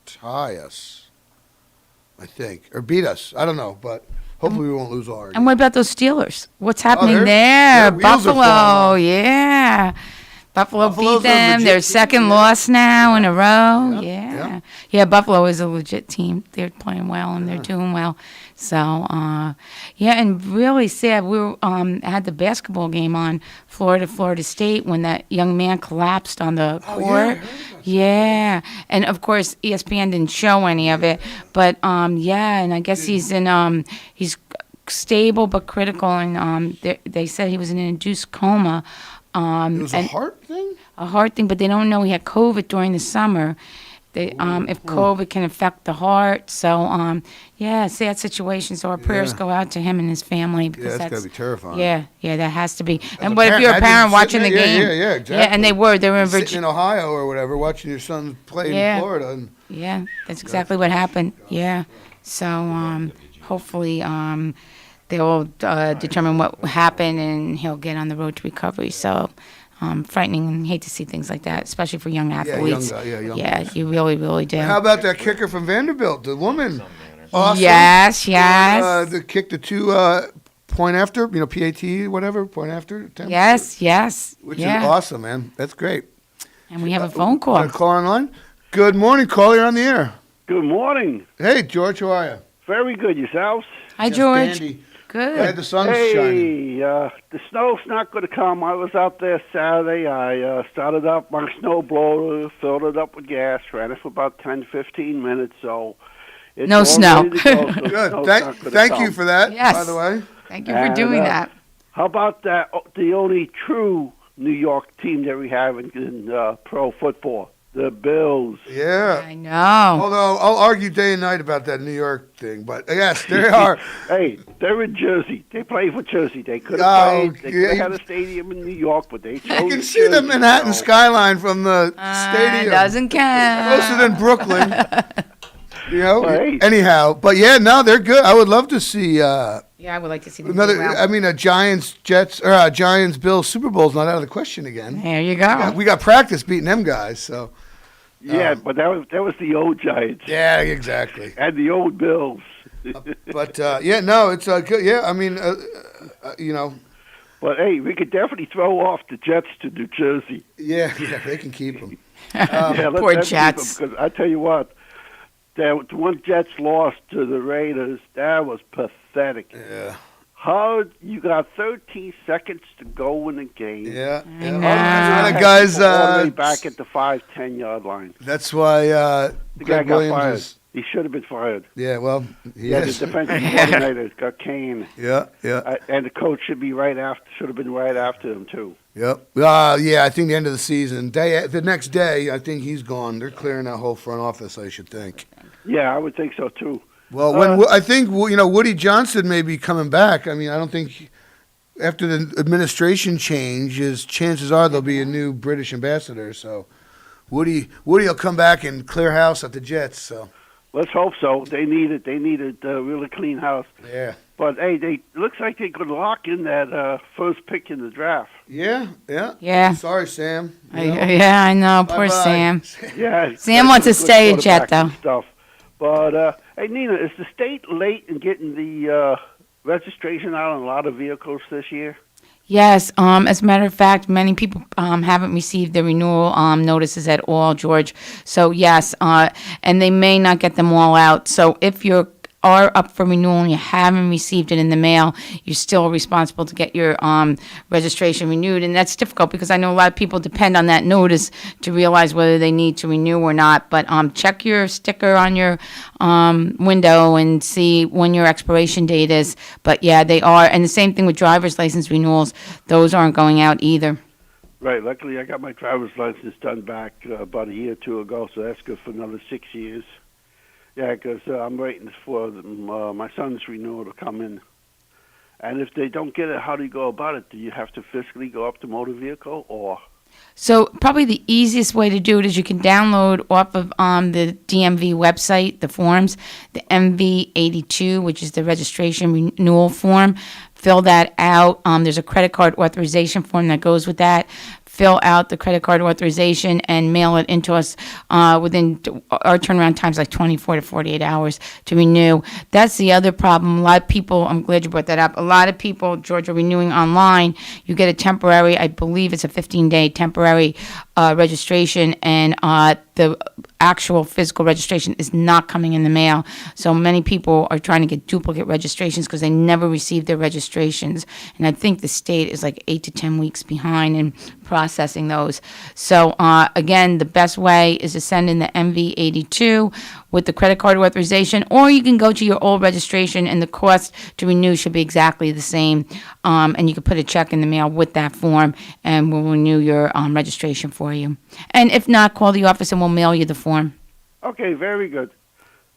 [SPEAKER 13] tie us. I think, or beat us. I don't know, but hopefully we won't lose all our games.
[SPEAKER 10] And what about those Steelers? What's happening there?
[SPEAKER 13] their wheels are falling
[SPEAKER 10] Buffalo,
[SPEAKER 13] off.
[SPEAKER 10] yeah. Buffalo
[SPEAKER 13] Buffalo's
[SPEAKER 10] beat
[SPEAKER 13] a
[SPEAKER 10] them.
[SPEAKER 13] legit
[SPEAKER 10] Their
[SPEAKER 13] team,
[SPEAKER 10] second loss now in a row.
[SPEAKER 13] Yep.
[SPEAKER 10] Yeah, Buffalo is a legit team. They're playing well and they're doing well. So, and really sad. We had the basketball game on Florida State when that young man collapsed on the court. Yeah, and of course ESPN didn't show any of it, but and I guess he's stable but critical, and they said he was in an induced coma.
[SPEAKER 13] It was a heart thing?
[SPEAKER 10] A heart thing, but they don't know he had COVID during the summer. If COVID can affect the heart. So, sad situation. So our prayers go out to him and his family. Because
[SPEAKER 13] that's got to be terrifying.
[SPEAKER 10] Yeah, that has to be. And what if you're a parent watching the game?
[SPEAKER 13] Yeah, exactly.
[SPEAKER 10] Yeah, and they were in
[SPEAKER 13] Virginia.
[SPEAKER 10] Virginia.
[SPEAKER 13] In Ohio or whatever, watching your son play in Florida. And
[SPEAKER 10] yeah, that's exactly what happened. Yeah. So, hopefully, they'll determine what happened and he'll get on the road to recovery. So, frightening, and hate to see things like that, especially for young athletes.
[SPEAKER 13] Young
[SPEAKER 10] guys. You really, really do.
[SPEAKER 13] How about that kicker from Vanderbilt, the woman? Awesome.
[SPEAKER 10] Yes.
[SPEAKER 13] The kick the 2 point after, PAT, whatever, point after.
[SPEAKER 10] Attempts. Yes.
[SPEAKER 13] Which is awesome, man. That's great.
[SPEAKER 10] And we have a phone call.
[SPEAKER 13] A caller online? Good morning, caller. You're on the air.
[SPEAKER 14] Good morning.
[SPEAKER 13] Hey, George, how are you?
[SPEAKER 14] Very good. Yourselves?
[SPEAKER 10] Hi, George.
[SPEAKER 13] Dandy.
[SPEAKER 10] Good.
[SPEAKER 13] Glad the sun's shining.
[SPEAKER 14] The snow's not going to come. I was out there Saturday. I started up my snow blower, filled it up with gas, ran it for about 10, 15 minutes. So it's
[SPEAKER 10] no
[SPEAKER 14] all
[SPEAKER 10] snow.
[SPEAKER 14] ready to go, so
[SPEAKER 13] Good. Thank you for that, by the way.
[SPEAKER 10] Thank you for doing that.
[SPEAKER 14] How about that? The only true New York team that we have in pro football, the Bills.
[SPEAKER 13] Yeah.
[SPEAKER 10] I know.
[SPEAKER 13] Although I'll argue day and night about that New York thing, but yes, they are.
[SPEAKER 14] Hey, they're in Jersey. They play for Jersey. They could have played. They could have had a stadium in New York, but they chose.
[SPEAKER 13] I can see the Manhattan skyline from the stadium.
[SPEAKER 10] Doesn't count.
[SPEAKER 13] Closer than Brooklyn.
[SPEAKER 14] Hey.
[SPEAKER 13] Anyhow, but they're good. I would love to see.
[SPEAKER 10] I would like to see them
[SPEAKER 13] another.
[SPEAKER 10] do well.
[SPEAKER 13] I mean, a Giants Bills Super Bowl is not out of the question again.
[SPEAKER 10] There you go.
[SPEAKER 13] We got practice beating them guys, so.
[SPEAKER 14] Yeah, but that was the old Giants.
[SPEAKER 13] Yeah, exactly.
[SPEAKER 14] And the old Bills.
[SPEAKER 13] But it's good. Yeah, I mean,
[SPEAKER 14] But hey, we could definitely throw off the Jets to New Jersey.
[SPEAKER 13] Yeah, they can keep them.
[SPEAKER 10] Poor Jets.
[SPEAKER 14] Because I tell you what, that one Jets loss to the Raiders, that was pathetic.
[SPEAKER 13] Yeah.
[SPEAKER 14] How you got 13 seconds to go in the game?
[SPEAKER 13] Yeah.
[SPEAKER 10] The
[SPEAKER 14] guys all the way back at the 5-10 yard line.
[SPEAKER 13] That's why
[SPEAKER 14] The guy
[SPEAKER 13] Greg
[SPEAKER 14] got
[SPEAKER 13] Williams
[SPEAKER 14] fired.
[SPEAKER 13] is.
[SPEAKER 14] He should have been fired.
[SPEAKER 13] Yeah, well,
[SPEAKER 14] Yeah, the defensive coordinator got Kane.
[SPEAKER 13] Yeah.
[SPEAKER 14] And the coach should have been right after him too.
[SPEAKER 13] Yep. Yeah, I think the end of the season. The next day, I think he's gone. They're clearing that whole front office, I should think.
[SPEAKER 14] Yeah, I would think so too.
[SPEAKER 13] Well, I think Woody Johnson may be coming back. I mean, I don't think after the administration changes, chances are there'll be a new British ambassador. So Woody will come back and clear house at the Jets. So
[SPEAKER 14] let's hope so. They need it. They need a really clean house.
[SPEAKER 13] Yeah.
[SPEAKER 14] But hey, looks like they could lock in that first pick in the draft.
[SPEAKER 13] Yeah. Sorry, Sam.
[SPEAKER 10] Yeah, I know. Poor
[SPEAKER 13] Bye-bye.
[SPEAKER 10] Sam.
[SPEAKER 14] Yeah.
[SPEAKER 10] Sam wants to stay a Jet, though.
[SPEAKER 14] Stuff. But hey, Nina, is the state late in getting the registration out on a lot of vehicles this year?
[SPEAKER 10] Yes. As a matter of fact, many people haven't received their renewal notices at all, George. So yes, and they may not get them all out. So if you are up for renewal and you haven't received it in the mail, you're still responsible to get your registration renewed. And that's difficult because I know a lot of people depend on that notice to realize whether they need to renew or not. But check your sticker on your window and see when your expiration date is. But yeah, they are. And the same thing with driver's license renewals. Those aren't going out either.
[SPEAKER 14] Right. Luckily, I got my driver's license done back about a year or two ago, so that's good for another 6 years. Yeah, because I'm waiting for my son's renewal to come in. And if they don't get it, how do you go about it? Do you have to physically go up to motor vehicle or?
[SPEAKER 10] So probably the easiest way to do it is you can download off of the DMV website, the forms, the MV82, which is the registration renewal form. Fill that out. There's a credit card authorization form that goes with that. Fill out the credit card authorization and mail it into us within our turnaround times like 24 to 48 hours to renew. That's the other problem. A lot of people, I'm glad you brought that up. A lot of people, George, are renewing online. You get a temporary, I believe it's a 15-day temporary registration, and the actual physical registration is not coming in the mail. So many people are trying to get duplicate registrations because they never received their registrations. And I think the state is like 8 to 10 weeks behind in processing those. So again, the best way is to send in the MV82 with the credit card authorization, or you can go to your old registration and the cost to renew should be exactly the same. And you can put a check in the mail with that form and we'll renew your registration for you. And if not, call the office and we'll mail you the form.
[SPEAKER 14] Okay, very good.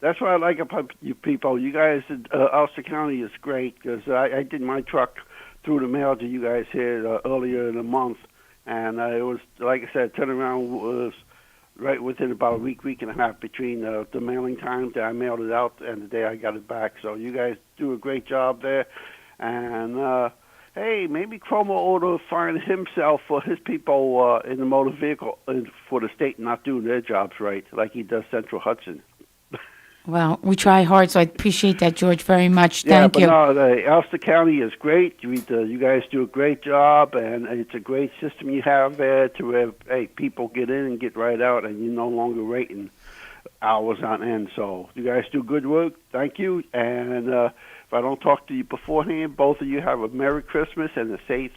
[SPEAKER 14] That's what I like about you people. You guys in Ulster County is great because I did my truck through the mail to you guys here earlier in the month. And it was, like I said, turnaround was right within about a week and a half between the mailing time that I mailed it out and the day I got it back. So you guys do a great job there. And, hey, maybe Cuomo ought to find himself for his people in the motor vehicle for the state not doing their jobs right, like he does Central Hudson.
[SPEAKER 10] Well, we try hard, so I appreciate that, George, very much. Thank you.
[SPEAKER 14] Yeah, but no, the Ulster County is great. You guys do a great job, and it's a great system you have there to have, hey, people get in and get right out, and you're no longer waiting hours on end. So you guys do good work. Thank you. And if I don't talk to you beforehand, both of you have a Merry Christmas and a safe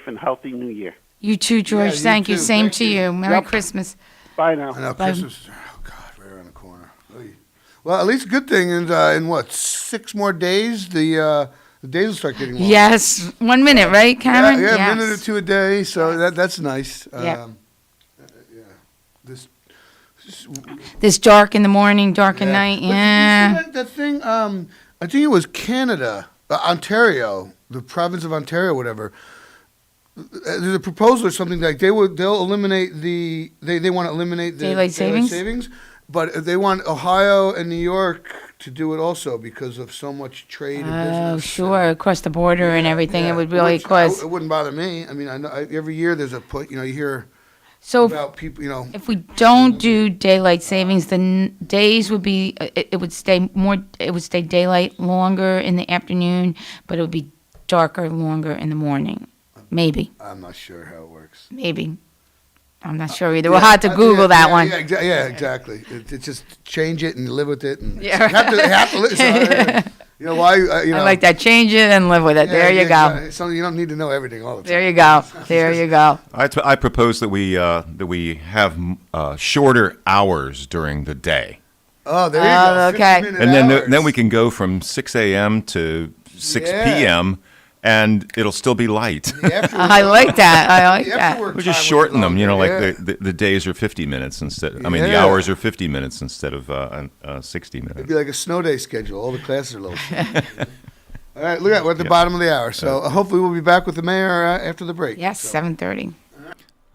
[SPEAKER 14] and healthy New Year.
[SPEAKER 10] You too, George.
[SPEAKER 13] Yeah, you
[SPEAKER 10] Thank you.
[SPEAKER 13] too.
[SPEAKER 10] Same
[SPEAKER 13] Thank
[SPEAKER 10] to
[SPEAKER 13] you.
[SPEAKER 10] you. Merry
[SPEAKER 14] Yep.
[SPEAKER 10] Christmas.
[SPEAKER 14] Bye now.
[SPEAKER 13] I know
[SPEAKER 10] Bye.
[SPEAKER 13] Christmas. Oh God, right around the corner. Oy. Well, at least a good thing is in what 6 more days the days will start getting longer.
[SPEAKER 10] Yes. 1 minute, right, Cameron?
[SPEAKER 13] Yeah,
[SPEAKER 10] Yes.
[SPEAKER 13] a minute or two a day. So that's nice.
[SPEAKER 10] Yeah.
[SPEAKER 13] This.
[SPEAKER 10] This dark in the morning, dark at
[SPEAKER 13] Yeah.
[SPEAKER 10] night.
[SPEAKER 13] But
[SPEAKER 10] Yeah.
[SPEAKER 13] did you see that thing? I think it was Canada, Ontario, the province of Ontario, whatever. There's a proposal or something like they'll eliminate they want to eliminate the
[SPEAKER 10] Daylight savings?
[SPEAKER 13] But they want Ohio and New York to do it also because of so much trade and business.
[SPEAKER 10] Oh, sure. Across the border and everything, it would really
[SPEAKER 13] Which
[SPEAKER 10] cause.
[SPEAKER 13] it wouldn't bother me. I mean, I know every year there's a put. You hear
[SPEAKER 10] So
[SPEAKER 13] about people.
[SPEAKER 10] if we don't do daylight savings, the days would be it would stay more. It would stay daylight longer in the afternoon, but it would be darker longer in the morning. Maybe.
[SPEAKER 13] I'm not sure how it works.
[SPEAKER 10] Maybe. I'm not sure either. We'll have to Google that one.
[SPEAKER 13] Yeah, exactly. It just change it and live with it. And
[SPEAKER 10] Yeah.
[SPEAKER 13] you have to listen. Why?
[SPEAKER 10] I like that. Change it and live with it. There you go.
[SPEAKER 13] Exactly. So you don't need to know everything all the time.
[SPEAKER 10] There you go. There you go.
[SPEAKER 5] I propose that we have shorter hours during the day,
[SPEAKER 13] Oh, there you go.
[SPEAKER 10] Okay.
[SPEAKER 13] 50-minute
[SPEAKER 5] and
[SPEAKER 13] hours.
[SPEAKER 5] then we can go from 6 a.m. to 6
[SPEAKER 13] Yeah.
[SPEAKER 5] p.m. and it'll still be light.
[SPEAKER 10] I like that. I like that.
[SPEAKER 5] We just shorten them, like the days are 50 minutes instead. The hours are 50 minutes instead of 60 minutes.
[SPEAKER 13] It'd be like a snow day schedule. All the classes are low. All right, look at we're at the bottom of the hour. So hopefully we'll be back with the mayor after the break.
[SPEAKER 10] Yes, 7:30.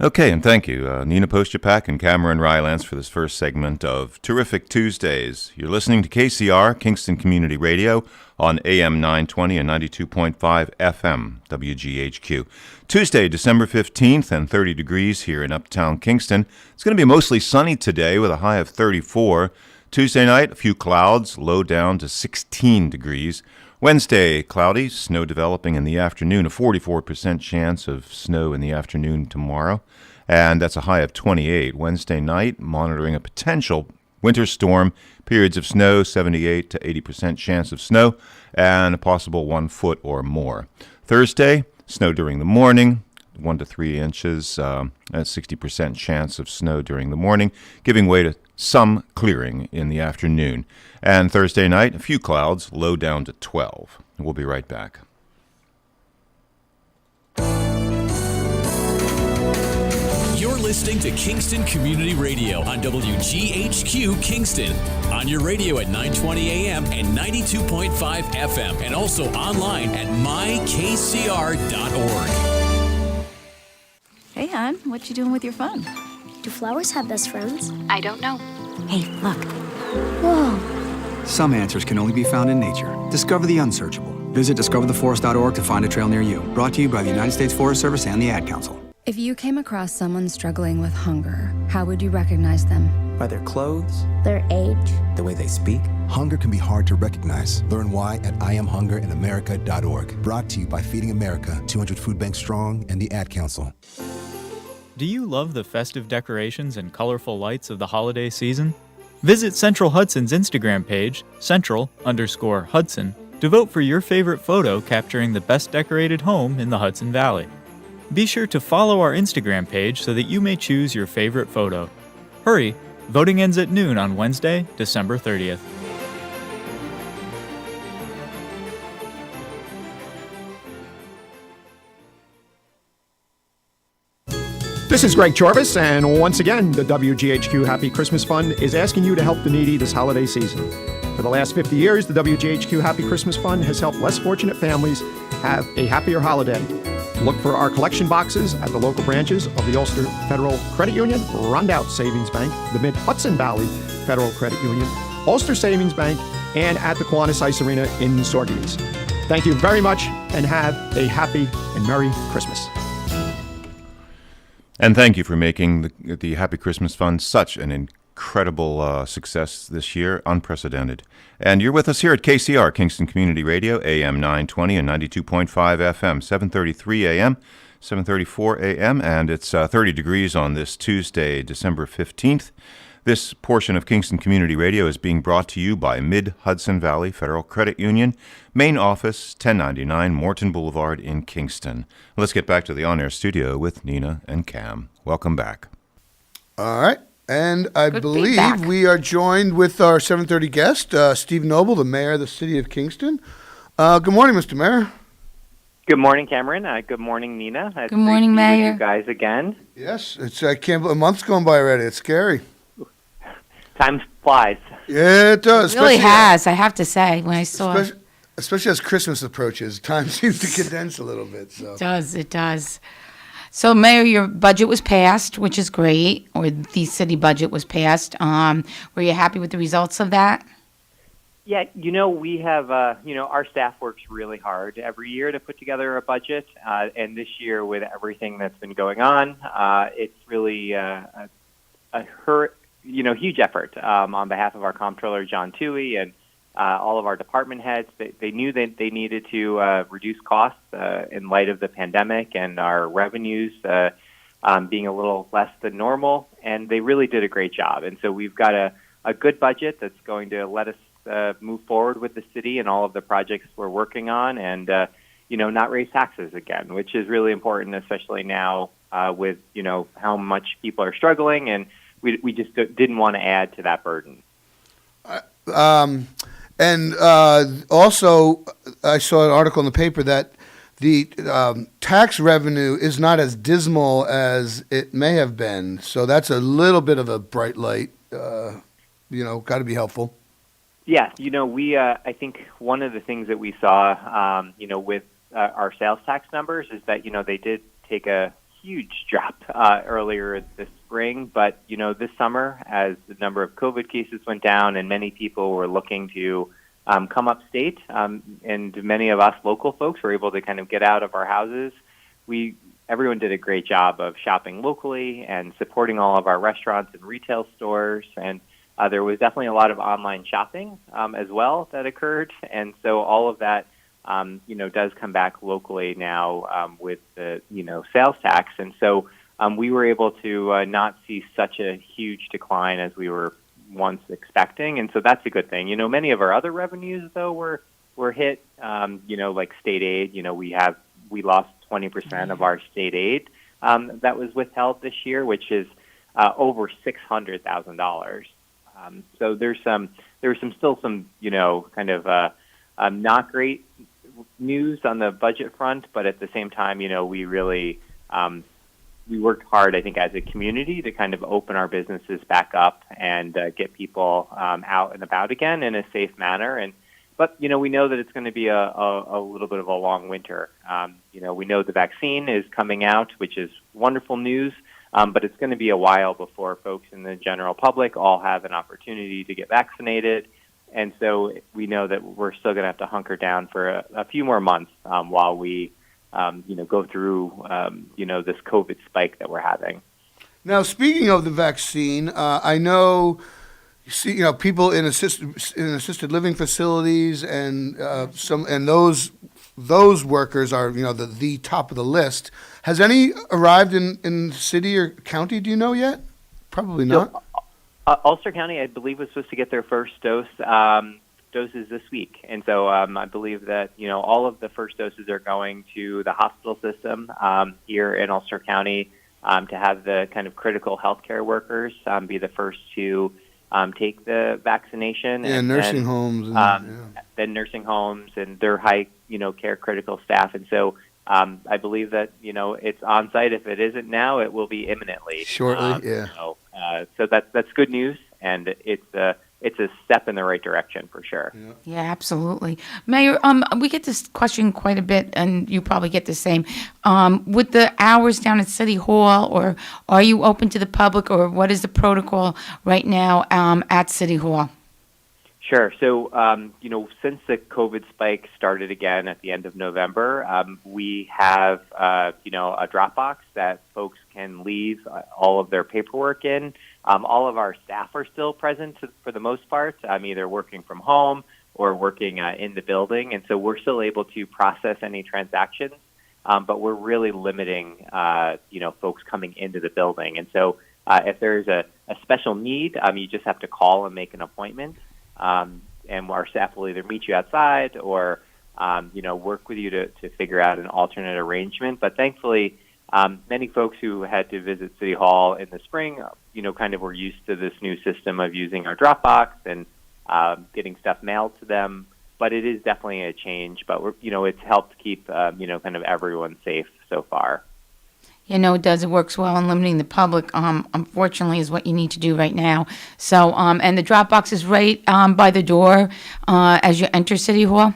[SPEAKER 5] Okay, and thank you, Nina Postyapak and Cameron Rylance for this first segment of Terrific Tuesdays. You're listening to KCR, Kingston Community Radio, on AM 920 and 92.5 FM, WGHQ. Tuesday, December 15th, and 30 degrees here in uptown Kingston. It's going to be mostly sunny today with a high of 34. Tuesday night, a few clouds, low down to 16 degrees. Wednesday, cloudy, snow developing in the afternoon, a 44% chance of snow in the afternoon tomorrow, and that's a high of 28. Wednesday night, monitoring a potential winter storm, periods of snow, 78 to 80% chance of snow, and a possible 1 foot or more. Thursday, snow during the morning, 1 to 3 inches, a 60% chance of snow during the morning, giving way to some clearing in the afternoon. And Thursday night, a few clouds, low down to 12. We'll be right back.
[SPEAKER 6] You're listening to Kingston Community Radio on WGHQ Kingston. On your radio at 920 AM and 92.5 FM, and also online at mykcr.org.
[SPEAKER 15] Hey, hon, what you doing with your phone?
[SPEAKER 16] Do flowers have best friends?
[SPEAKER 15] I don't know. Hey, look.
[SPEAKER 16] Whoa.
[SPEAKER 11] Some answers can only be found in nature. Discover the unsearchable. Visit discovertheforest.org to find a trail near you. Brought to you by the United States Forest Service and the Ad Council.
[SPEAKER 8] If you came across someone struggling with hunger, how would you recognize them?
[SPEAKER 9] By their clothes,
[SPEAKER 16] Their age?
[SPEAKER 9] the way they speak.
[SPEAKER 11] Hunger can be hard to recognize. Learn why at IamHungerInAmerica.org. Brought to you by Feeding America, 200 Food Banks Strong, and the Ad Council.
[SPEAKER 12] Do you love the festive decorations and colorful lights of the holiday season? Visit Central Hudson's Instagram page, Central_Hudson, to vote for your favorite photo capturing the best decorated home in the Hudson Valley. Be sure to follow our Instagram page so that you may choose your favorite photo. Hurry, voting ends at noon on Wednesday, December 30th.
[SPEAKER 17] This is Greg Chorvis, and once again, the WGHQ Happy Christmas Fund is asking you to help the needy this holiday season. For the last 50 years, the WGHQ Happy Christmas Fund has helped less fortunate families have a happier holiday. Look for our collection boxes at the local branches of the Ulster Federal Credit Union, Rondout Savings Bank, the Mid-Hudson Valley Federal Credit Union, Ulster Savings Bank, and at the Kiwanis Ice Arena in Sorges. Thank you very much, and have a happy and Merry Christmas.
[SPEAKER 5] And thank you for making the Happy Christmas Fund such an incredible success this year, unprecedented. And you're with us here at KCR, Kingston Community Radio, AM 920 and 92.5 FM, 7:33 a.m., 7:34 a.m., and it's 30 degrees on this Tuesday, December 15th. This portion of Kingston Community Radio is being brought to you by Mid-Hudson Valley Federal Credit Union, main office, 1099 Morton Boulevard in Kingston. Let's get back to the on-air studio with Nina and Cam. Welcome back.
[SPEAKER 13] All right. And I believe we are joined with our 7:30 guest, Steve Noble, the mayor of the city of Kingston. Good morning, Mr. Mayor.
[SPEAKER 18] Good morning, Cameron. Good morning, Nina. It's
[SPEAKER 10] Good morning,
[SPEAKER 18] great to be with
[SPEAKER 10] Mayor.
[SPEAKER 18] you guys again.
[SPEAKER 13] Yes, I can't believe a month's gone by already. It's scary.
[SPEAKER 18] Time flies.
[SPEAKER 13] Yeah, it does.
[SPEAKER 10] It really
[SPEAKER 13] especially-
[SPEAKER 10] has, I have to say, when I saw it.
[SPEAKER 13] Especially as Christmas approaches, time seems to condense a little bit. So.
[SPEAKER 10] It does. So, Mayor, your budget was passed, which is great, or the city budget was passed. Were you happy with the results of that?
[SPEAKER 18] Yeah, we have, our staff works really hard every year to put together a budget. And this year, with everything that's been going on, it's really huge effort on behalf of our comptroller, John Toohey, and all of our department heads. They knew that they needed to reduce costs in light of the pandemic and our revenues being a little less than normal, and they really did a great job. And so we've got a good budget that's going to let us move forward with the city and all of the projects we're working on, and not raise taxes again, which is really important, especially now with how much people are struggling, and we just didn't want to add to that burden. And
[SPEAKER 13] also, I saw an article in the paper that the tax revenue is not as dismal as it may have been. So that's a little bit of a bright light. Got to be helpful.
[SPEAKER 18] Yeah, I think one of the things that we saw, with our sales tax numbers is that, they did take a huge drop earlier this spring. But, this summer, as the number of COVID cases went down and many people were looking to come upstate, and many of us local folks were able to kind of get out of our houses, everyone did a great job of shopping locally and supporting all of our restaurants and retail stores. And there was definitely a lot of online shopping as well that occurred. And so all of that, does come back locally now with the, sales tax. And so we were able to not see such a huge decline as we were once expecting. And so that's a good thing. Many of our other revenues, though, were hit, like state aid. We lost 20% of our state aid that was withheld this year, which is over $600,000. So there's still some kind of not great news on the budget front, but at the same time, we really we worked hard, I think, as a community to kind of open our businesses back up and get people out and about again in a safe manner. But we know that it's going to be a little bit of a long winter. We know the vaccine is coming out, which is wonderful news. But it's going to be a while before folks in the general public all have an opportunity to get vaccinated. And so we know that we're still going to have to hunker down for a few more months while we, go through, this COVID spike that we're having.
[SPEAKER 13] Now, speaking of the vaccine, I know, people in assisted living facilities and those workers are, the top of the list. Has any arrived in city or county? Do you know yet? Probably not.
[SPEAKER 18] So, Ulster County, I believe, was supposed to get their first doses this week, and so I believe that all of the first doses are going to the hospital system here in Ulster County to have the kind of critical healthcare workers be the first to take the vaccination.
[SPEAKER 13] Yeah,
[SPEAKER 18] and
[SPEAKER 13] nursing homes.
[SPEAKER 18] Then nursing homes and their high care critical staff, and so. I believe that it's on site. If it isn't now, it will be imminently.
[SPEAKER 13] Shortly, yeah.
[SPEAKER 18] So that's good news, and it's a step in the right direction for sure.
[SPEAKER 10] Yeah, absolutely. Mayor, we get this question quite a bit, and you probably get the same. With the hours down at City Hall, or are you open to the public, or what is the protocol right now at City Hall?
[SPEAKER 18] Sure. So, since the COVID spike started again at the end of November, we have, a Dropbox that folks can leave all of their paperwork in. All of our staff are still present for the most part, either working from home or working in the building. And so we're still able to process any transactions, but we're really limiting, folks coming into the building. And so if there's a special need, you just have to call and make an appointment. And our staff will either meet you outside or, work with you to figure out an alternate arrangement. But thankfully, many folks who had to visit City Hall in the spring, kind of were used to this new system of using our Dropbox and getting stuff mailed to them. But it is definitely a change. But it's helped keep kind of everyone safe so far.
[SPEAKER 10] It does. It works well in limiting the public, unfortunately, is what you need to do right now. So, and the Dropbox is right by the door as you enter City Hall?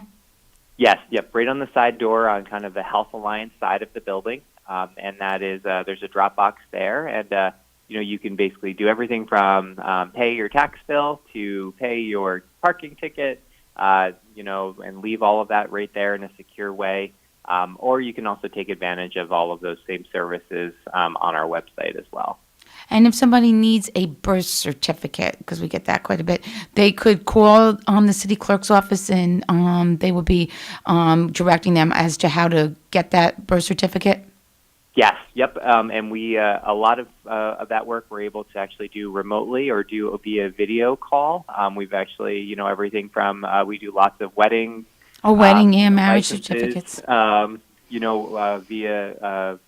[SPEAKER 18] Yes, yep, right on the side door on kind of the Health Alliance side of the building. And that is, there's a Dropbox there. And, you can basically do everything from pay your tax bill to pay your parking ticket, and leave all of that right there in a secure way. Or you can also take advantage of all of those same services on our website as well.
[SPEAKER 10] And if somebody needs a birth certificate, because we get that quite a bit, they could call the city clerk's office, and they will be directing them as to how to get that birth certificate?
[SPEAKER 18] Yes, yep. And we a lot of that work we're able to actually do remotely or do via video call. We've actually, everything from we do lots of weddings.
[SPEAKER 10] Marriage certificates.
[SPEAKER 18] Via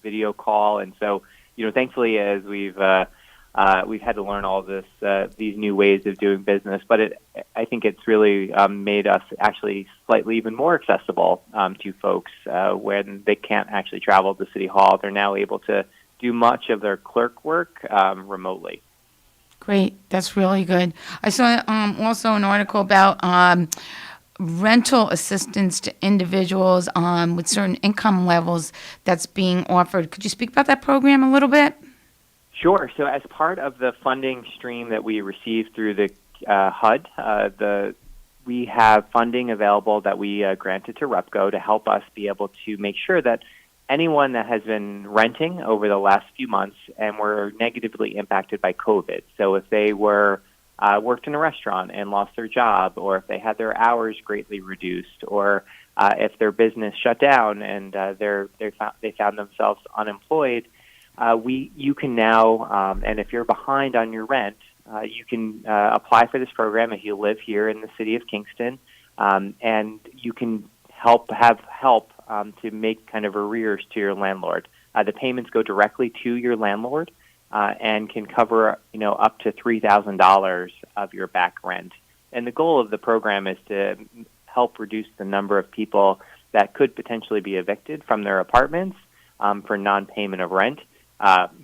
[SPEAKER 18] video call. And so, thankfully, as we've we've had to learn all this, these new ways of doing business. But I think it's really made us actually slightly even more accessible to folks when they can't actually travel to City Hall. They're now able to do much of their clerk work remotely.
[SPEAKER 10] Great, that's really good. I saw also an article about rental assistance to individuals with certain income levels that's being offered. Could you speak about that program a little bit?
[SPEAKER 18] Sure. So as part of the funding stream that we received through the HUD, we have funding available that we granted to REPCO to help us be able to make sure that anyone that has been renting over the last few months and were negatively impacted by COVID. So if they were worked in a restaurant and lost their job, or if they had their hours greatly reduced, or if their business shut down and they found themselves unemployed, you can now, and if you're behind on your rent, you can apply for this program if you live here in the city of Kingston, and you can have help to make kind of arrears to your landlord. The payments go directly to your landlord and can cover up to $3,000 of your back rent. And the goal of the program is to help reduce the number of people that could potentially be evicted from their apartments for non-payment of rent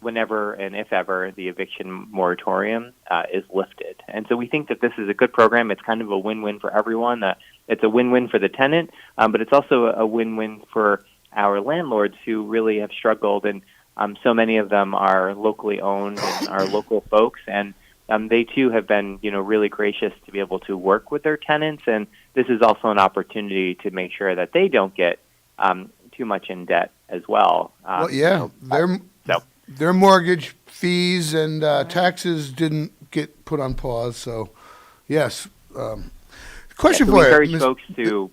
[SPEAKER 18] whenever and if ever the eviction moratorium is lifted. And so we think that this is a good program. It's kind of a win-win for everyone. It's a win-win for the tenant, but it's also a win-win for our landlords who really have struggled. And so many of them are locally owned and are local folks, and they too have been, really gracious to be able to work with their tenants. And this is also an opportunity to make sure that they don't get too much in debt as well.
[SPEAKER 13] Their mortgage fees and taxes didn't get put on pause. So, yes. Question for you.
[SPEAKER 18] We encourage folks to,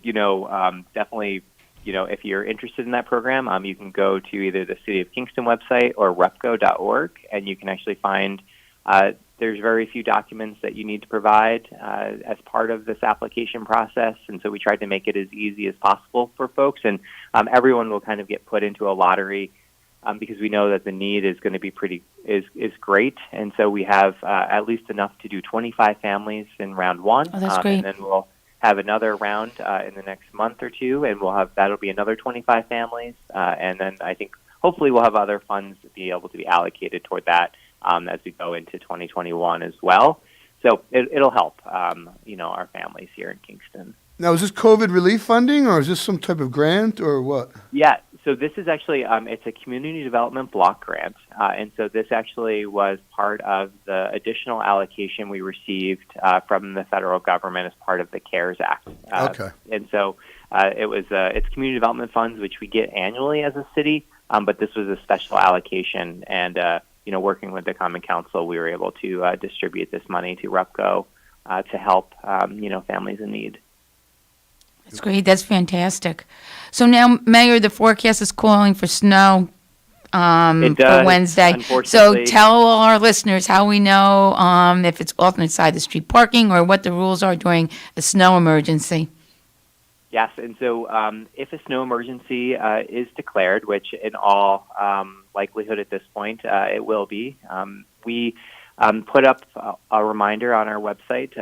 [SPEAKER 18] definitely, if you're interested in that program, you can go to either the City of Kingston website or repco.org, and you can actually find there's very few documents that you need to provide as part of this application process, and so we tried to make it as easy as possible for folks, and everyone will kind of get put into a lottery because we know that the need is going to be is great, and so we have at least enough to do 25 families in round one.
[SPEAKER 10] Oh, that's great.
[SPEAKER 18] And then we'll have another round in the next month or two, and that'll be another 25 families, and then I think hopefully we'll have other funds be able to be allocated toward that as we go into 2021 as well. So it'll help, our families here in Kingston.
[SPEAKER 13] Now, is this COVID relief funding, or is this some type of grant, or what?
[SPEAKER 18] Yeah, so this is actually, it's a community development block grant, and so this actually was part of the additional allocation we received from the federal government as part of the CARES Act.
[SPEAKER 13] Okay.
[SPEAKER 18] And so it's community development funds, which we get annually as a city, but this was a special allocation, and working with the Common Council, we were able to distribute this money to REPCO to help, families in need.
[SPEAKER 10] That's great. That's fantastic. So now, Mayor, the forecast is calling for snow for Wednesday. So tell our listeners how we know if it's alternate side of the street parking or what the rules are during a snow emergency.
[SPEAKER 18] Yes, and so if a snow emergency is declared, which in all likelihood at this point it will be, we put up a reminder on our website,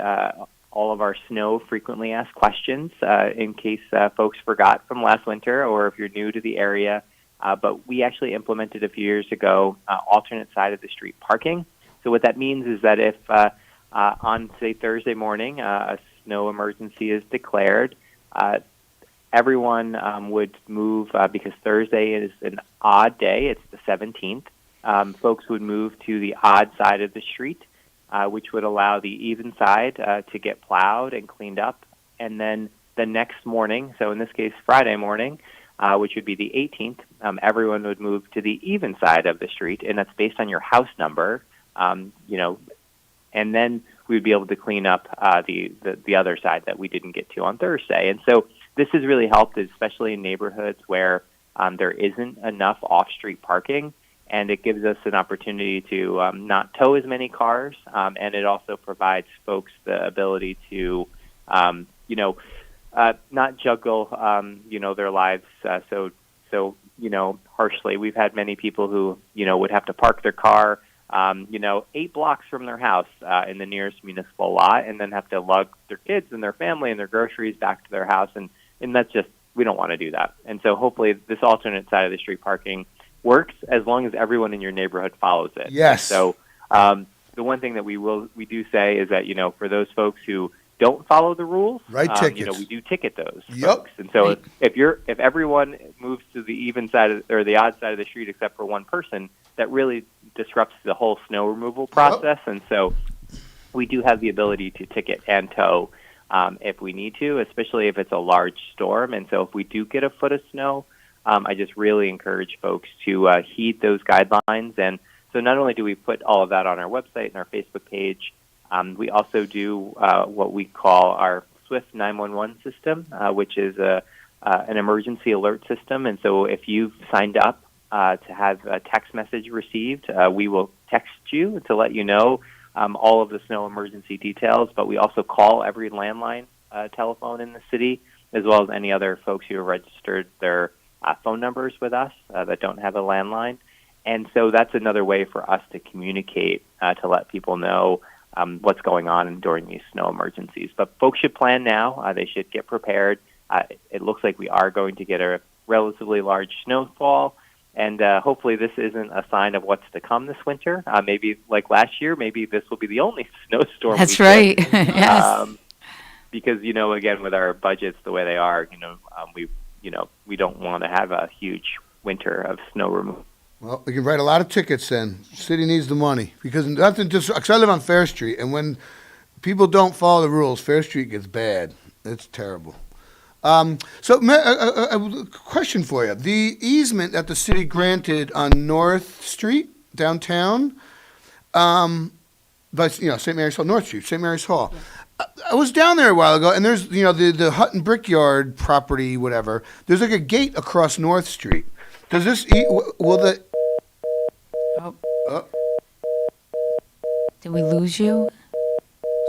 [SPEAKER 18] all of our snow frequently asked questions in case folks forgot from last winter or if you're new to the area. But we actually implemented a few years ago alternate side of the street parking. So what that means is that if on, say, Thursday morning a snow emergency is declared, everyone would move because Thursday is an odd day. It's the 17th. Folks would move to the odd side of the street, which would allow the even side to get plowed and cleaned up. And then the next morning, so in this case Friday morning, which would be the 18th, everyone would move to the even side of the street, and that's based on your house number, and then we would be able to clean up the other side that we didn't get to on Thursday. And so this has really helped, especially in neighborhoods where there isn't enough off-street parking, and it gives us an opportunity to not tow as many cars, and it also provides folks the ability to, not juggle, their lives so harshly. We've had many people who, would have to park their car 8 blocks from their house in the nearest municipal lot, and then have to lug their kids and their family and their groceries back to their house. And that's just, we don't want to do that. And so hopefully this alternate side of the street parking works as long as everyone in your neighborhood follows it.
[SPEAKER 13] Yes.
[SPEAKER 18] And so the one thing that we do say is that, for those folks who don't follow the rules,
[SPEAKER 13] tickets.
[SPEAKER 18] we do ticket those folks. And so if everyone moves to the even side or the odd side of the street except for one person, that really disrupts the whole snow removal process. And so we do have the ability to ticket and tow if we need to, especially if it's a large storm. And so if we do get a foot of snow, I just really encourage folks to heed those guidelines. And so not only do we put all of that on our website and our Facebook page, we also do what we call our Swift 911 system, which is an emergency alert system. And so if you've signed up to have a text message received, we will text you to let you know all of the snow emergency details. But we also call every landline telephone in the city, as well as any other folks who have registered their phone numbers with us that don't have a landline. And so that's another way for us to communicate to let people know what's going on during these snow emergencies. But folks should plan now. They should get prepared. It looks like we are going to get a relatively large snowfall, and hopefully this isn't a sign of what's to come this winter. Maybe like last year, maybe this will be the only snowstorm.
[SPEAKER 10] That's right. Yes.
[SPEAKER 18] Because, again, with our budgets the way they are, we don't want to have a huge winter of snow removal.
[SPEAKER 13] Well, we can write a lot of tickets then. City needs the money because nothing. Just because I live on Fair Street, and when people don't follow the rules, Fair Street gets bad. It's terrible. So, a question for you: the easement that the city granted on North Street downtown, but St. Mary's Hall, North Street, St. Mary's Hall. Yeah. I was down there a while ago, and there's the Hutton Brickyard property, whatever. There's like a gate across North Street. Does this will the?
[SPEAKER 10] Did we lose you?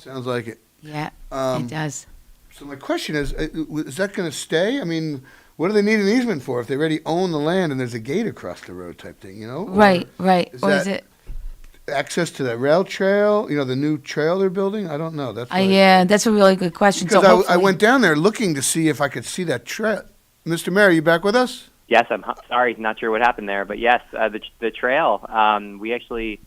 [SPEAKER 13] Sounds like it.
[SPEAKER 10] Yeah, it does.
[SPEAKER 13] So my question is that going to stay? I mean, what do they need an easement for if they already own the land and there's a gate across the road type thing,
[SPEAKER 10] Right.
[SPEAKER 13] Is it access to the rail trail, the new trail they're building? I don't know. That's
[SPEAKER 10] that's a really good question.
[SPEAKER 13] Because I went down there looking to see if I could see that trail. Mr. Mayor, are you back with us?
[SPEAKER 18] Yes, I'm sorry, not sure what happened there, but yes, the trail. We actually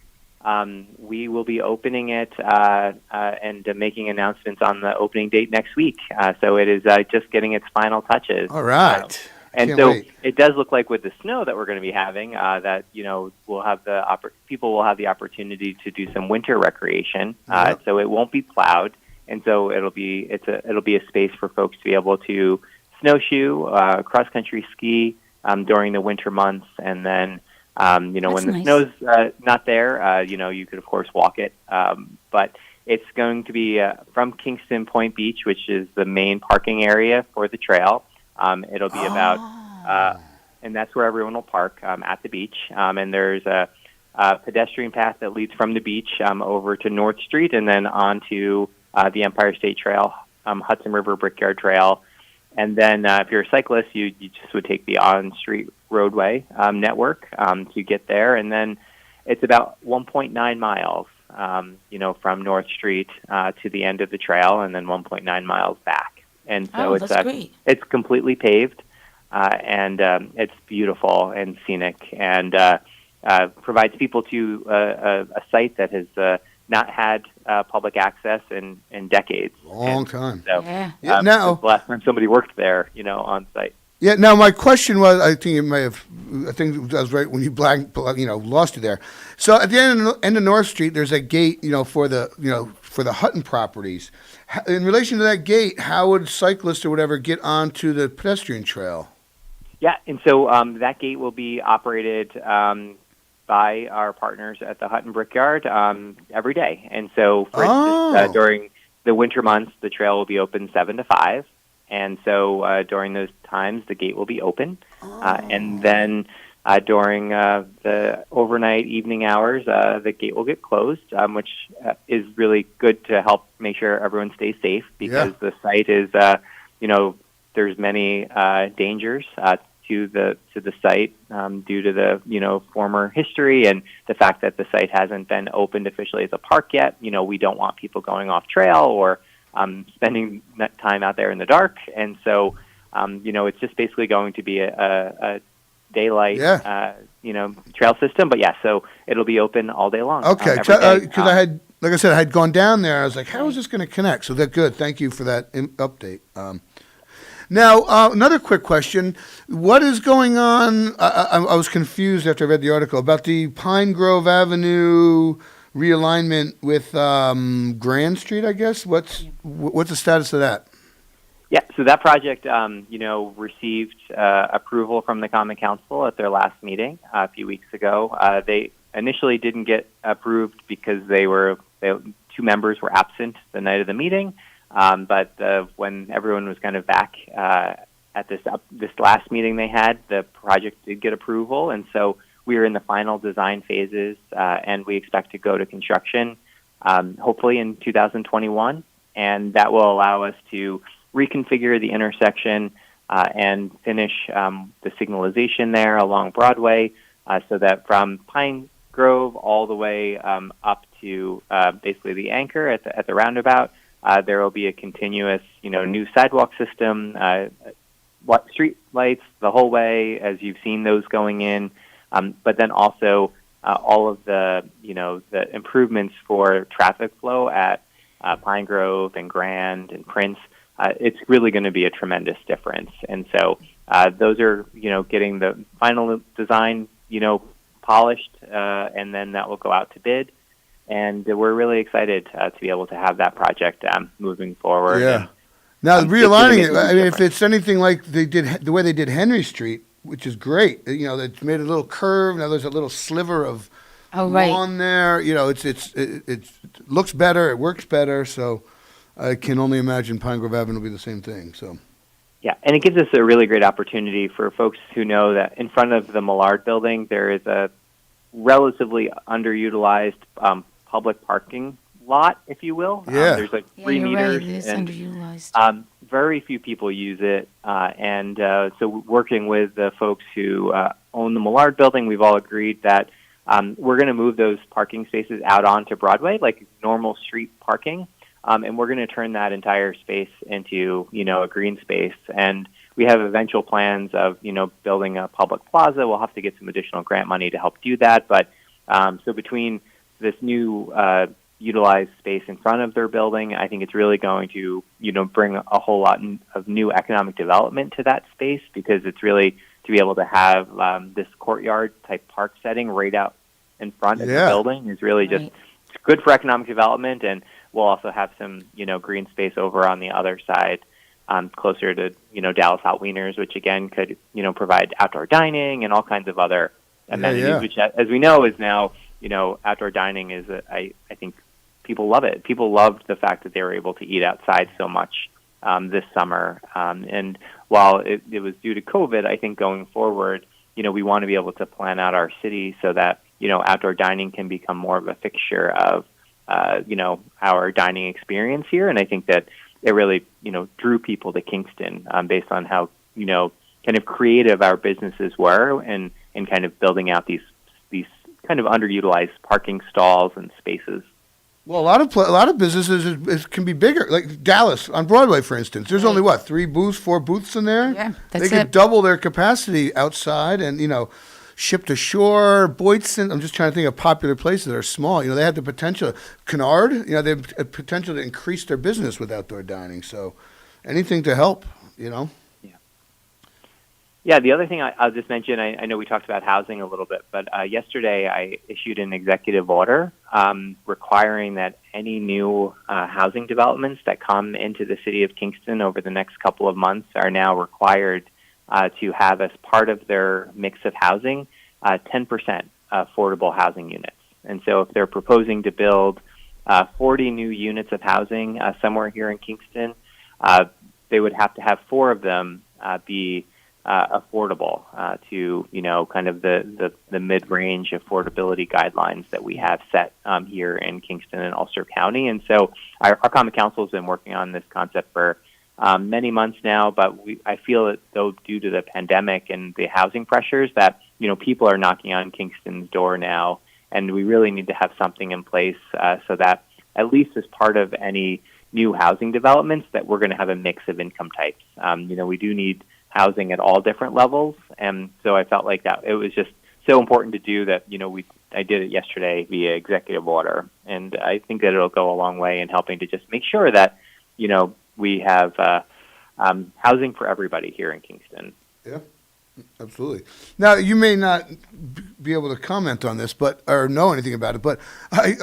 [SPEAKER 18] we will be opening it and making announcements on the opening date next week. So it is just getting its final touches.
[SPEAKER 13] All right.
[SPEAKER 18] And so it does look like with the snow that we're going to be having, that we'll have people will have the opportunity to do some winter recreation. So it won't be plowed, and so it'll be a space for folks to be able to snowshoe, cross country ski during the winter months, and then when the snow's not there, you could of course walk it. But it's going to be from Kingston Point Beach, which is the main parking area for the trail. It'll be about, and that's where everyone will park at the beach. And there's a pedestrian path that leads from the beach over to North Street and then onto the Empire State Trail, Hudson River Brickyard Trail. And then if you're a cyclist, you just would take the on-street roadway network to get there. And then it's about 1.9 miles, from North Street to the end of the trail, and then 1.9 miles back. And so it's completely paved, and it's beautiful and scenic, and provides people to a site that has not had public access in decades.
[SPEAKER 13] Long time.
[SPEAKER 18] So,
[SPEAKER 13] now,
[SPEAKER 18] the last time somebody worked there, on site.
[SPEAKER 13] Yeah. Now, my question was, I think I was right when you lost you there. So at the end of North Street, there's a gate, for the Hutton properties. In relation to that gate, how would cyclists or whatever get onto the pedestrian trail?
[SPEAKER 18] Yeah, and so that gate will be operated by our partners at the Hutton Brickyard every day. And so, for instance, during the winter months, the trail will be open 7 to 5. And so during those times, the gate will be open. And then during the overnight evening hours, the gate will get closed, which is really good to help make sure everyone stays safe because the site is, there's many dangers to the site due to the former history and the fact that the site hasn't been opened officially as a park yet. We don't want people going off trail or spending that time out there in the dark, and so it's just basically going to be a daylight trail system. But so it'll be open all day long.
[SPEAKER 13] Okay, because I had, like I said, I had gone down there. I was like, how is this going to connect? So that's good. Thank you for that update. Now, another quick question. What is going on? I was confused after I read the article about the Pine Grove Avenue realignment with Grand Street, I guess. What's the status of that?
[SPEAKER 18] Yeah, so that project, received approval from the Common Council at their last meeting a few weeks ago. They initially didn't get approved because two members were absent the night of the meeting. But when everyone was kind of back at this last meeting they had, the project did get approval, and so we are in the final design phases, and we expect to go to construction hopefully in 2021, and that will allow us to reconfigure the intersection and finish the signalization there along Broadway, so that from Pine Grove all the way up to basically the anchor at the roundabout. There will be a continuous, new sidewalk system, street lights the whole way, as you've seen those going in. But then also all of the, the improvements for traffic flow at Pine Grove and Grand and Prince. It's really going to be a tremendous difference. And so those are, getting the final design, polished, and then that will go out to bid. And we're really excited to be able to have that project moving forward.
[SPEAKER 13] Yeah. Now, realigning it, I mean, if it's anything like the way they did Henry Street, which is great, they made a little curve. Now there's a little sliver of lawn there. It looks better. It works better. So I can only imagine Pine Grove Avenue will be the same thing. So.
[SPEAKER 18] Yeah, and it gives us a really great opportunity for folks who know that in front of the Millard building, there is a relatively underutilized public parking lot, if you will.
[SPEAKER 13] Yeah.
[SPEAKER 18] There's like 3 meters.
[SPEAKER 10] Right. It is
[SPEAKER 18] and,
[SPEAKER 10] underutilized.
[SPEAKER 18] very few people use it. And so working with the folks who own the Millard building, we've all agreed that we're going to move those parking spaces out onto Broadway, like normal street parking. And we're going to turn that entire space into, a green space. And we have eventual plans of, building a public plaza. We'll have to get some additional grant money to help do that. But so between this new utilized space in front of their building, I think it's really going to, bring a whole lot of new economic development to that space, because it's really to be able to have this courtyard type park setting right out in front of the building is really just it's good for economic development. And we'll also have some, green space over on the other side, closer to, Dallas Hot Wieners, which again could, provide outdoor dining and all kinds of other amenities, which, as we know, is now, outdoor dining is, I think people love it. People loved the fact that they were able to eat outside so much this summer. And while it was due to COVID, I think going forward, we want to be able to plan out our city so that, outdoor dining can become more of a fixture of, our dining experience here. And I think that it really, drew people to Kingston based on how, kind of creative our businesses were and kind of building out these kind of underutilized parking stalls and spaces.
[SPEAKER 13] Well, a lot of businesses can be bigger. Like Dallas on Broadway, for instance. There's only 4 booths in there.
[SPEAKER 10] Yeah,
[SPEAKER 13] they could double their capacity outside, and ship to shore. Boydson. I'm just trying to think of popular places that are small. They have the potential. Kennard. They have a potential to increase their business with outdoor dining. So, anything to help.
[SPEAKER 18] Yeah, the other thing I'll just mention, I know we talked about housing a little bit, but yesterday I issued an executive order requiring that any new housing developments that come into the city of Kingston over the next couple of months are now required to have as part of their mix of housing 10% affordable housing units. And so if they're proposing to build 40 new units of housing somewhere here in Kingston, they would have to have 4 of them be affordable to, kind of the mid-range affordability guidelines that we have set here in Kingston and Ulster County. And so our Common Council has been working on this concept for many months now, but I feel that though due to the pandemic and the housing pressures that, people are knocking on Kingston's door now, and we really need to have something in place so that at least as part of any new housing developments that we're going to have a mix of income types. We do need housing at all different levels, and so I felt like that it was just so important to do that. I did it yesterday via executive order, and I think that it'll go a long way in helping to just make sure that we have housing for everybody here in Kingston.
[SPEAKER 13] Yeah, absolutely. Now, you may not be able to comment on this, or know anything about it, but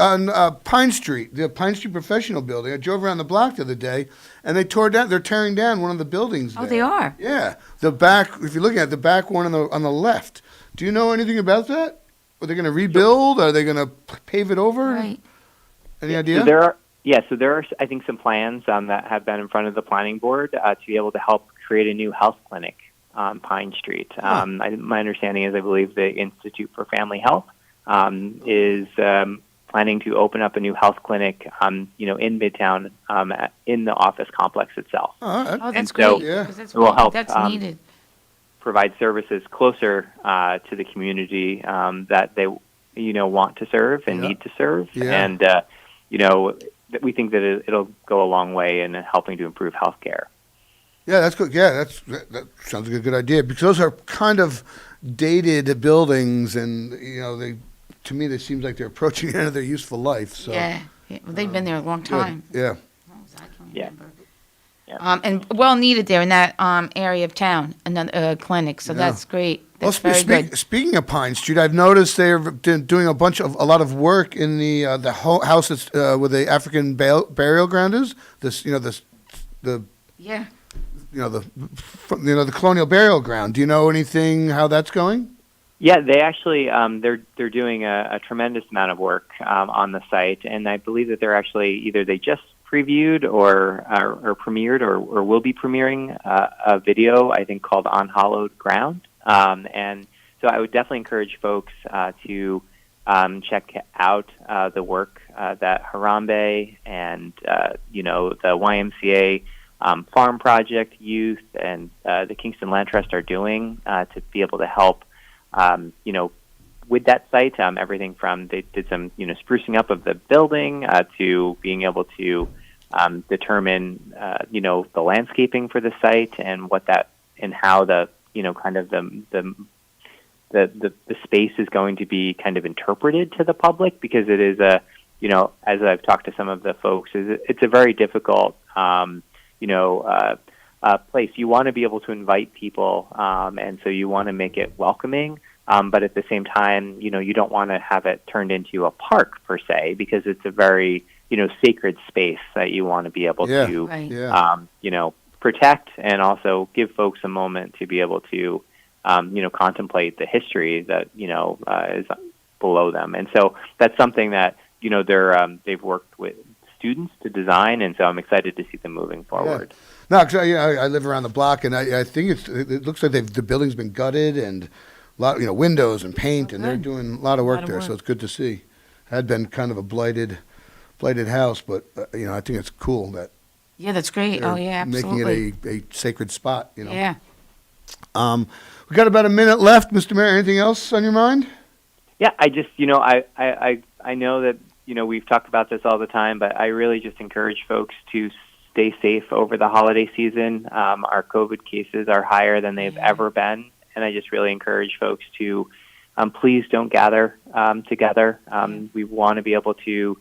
[SPEAKER 13] on Pine Street, the Pine Street Professional Building, I drove around the block the other day, and they're tearing down one of the buildings there.
[SPEAKER 10] Oh, they are?
[SPEAKER 13] Yeah. The back, if you're looking at the back one on the left. Do you know anything about that? Are they going to rebuild? Are they going to pave it over?
[SPEAKER 10] Right.
[SPEAKER 13] Any idea?
[SPEAKER 18] So there are, I think, some plans that have been in front of the planning board to be able to help create a new health clinic on Pine Street. My understanding is I believe the Institute for Family Health is planning to open up a new health clinic, in Midtown, in the office complex itself.
[SPEAKER 10] Oh, that's great.
[SPEAKER 18] So
[SPEAKER 10] Yeah.
[SPEAKER 18] it will help.
[SPEAKER 10] That's needed.
[SPEAKER 18] Provide services closer to the community that they want to serve and need to serve, and we think that it'll go a long way in helping to improve healthcare.
[SPEAKER 13] Yeah, that's good. Yeah, that sounds like a good idea, because those are kind of dated buildings, and to me they seems like they're approaching the end of their useful life. So
[SPEAKER 10] Yeah. Well, they've been there a long time.
[SPEAKER 13] Yeah.
[SPEAKER 18] Yeah.
[SPEAKER 10] And well needed there in that area of town, another clinic. So that's great. That's very good.
[SPEAKER 13] Speaking of Pine Street, I've noticed they're doing a lot of work in the house that's where the African burial ground is. The colonial burial ground. Do you know anything how that's going?
[SPEAKER 18] Yeah, they actually they're doing a tremendous amount of work on the site, and I believe that they're actually either they just previewed or premiered or will be premiering a video, I think, called On Hallowed Ground. And so I would definitely encourage folks to check out the work that Harambe and, the YMCA Farm Project Youth and the Kingston Land Trust are doing to be able to help, with that site, everything from they did some, sprucing up of the building to being able to determine, the landscaping for the site and what that and how the, kind of the space is going to be kind of interpreted to the public, because it is as I've talked to some of the folks, it's a very difficult, place. You want to be able to invite people, and so you want to make it welcoming. But at the same time, you don't want to have it turned into a park per se, because it's a very, sacred space that you want to be able to, protect, and also give folks a moment to be able to, contemplate the history that, is below them. And so that's something that, they've worked with students to design, and so I'm excited to see them moving forward.
[SPEAKER 13] Yeah. No, because I live around the block, and I think it looks like the building's been gutted and a lot, windows and paint, and they're doing a lot of work there. So it's good to see. Had been kind of a blighted house, but I think it's cool that.
[SPEAKER 10] Yeah, that's great. Oh yeah, absolutely.
[SPEAKER 13] Making it a sacred spot.
[SPEAKER 10] Yeah.
[SPEAKER 13] We got about a minute left, Mr. Mayor. Anything else on your mind?
[SPEAKER 18] Yeah, I just I know that we've talked about this all the time, but I really just encourage folks to stay safe over the holiday season. Our COVID cases are higher than they've ever been, and I just really encourage folks to please don't gather together. We want to be able to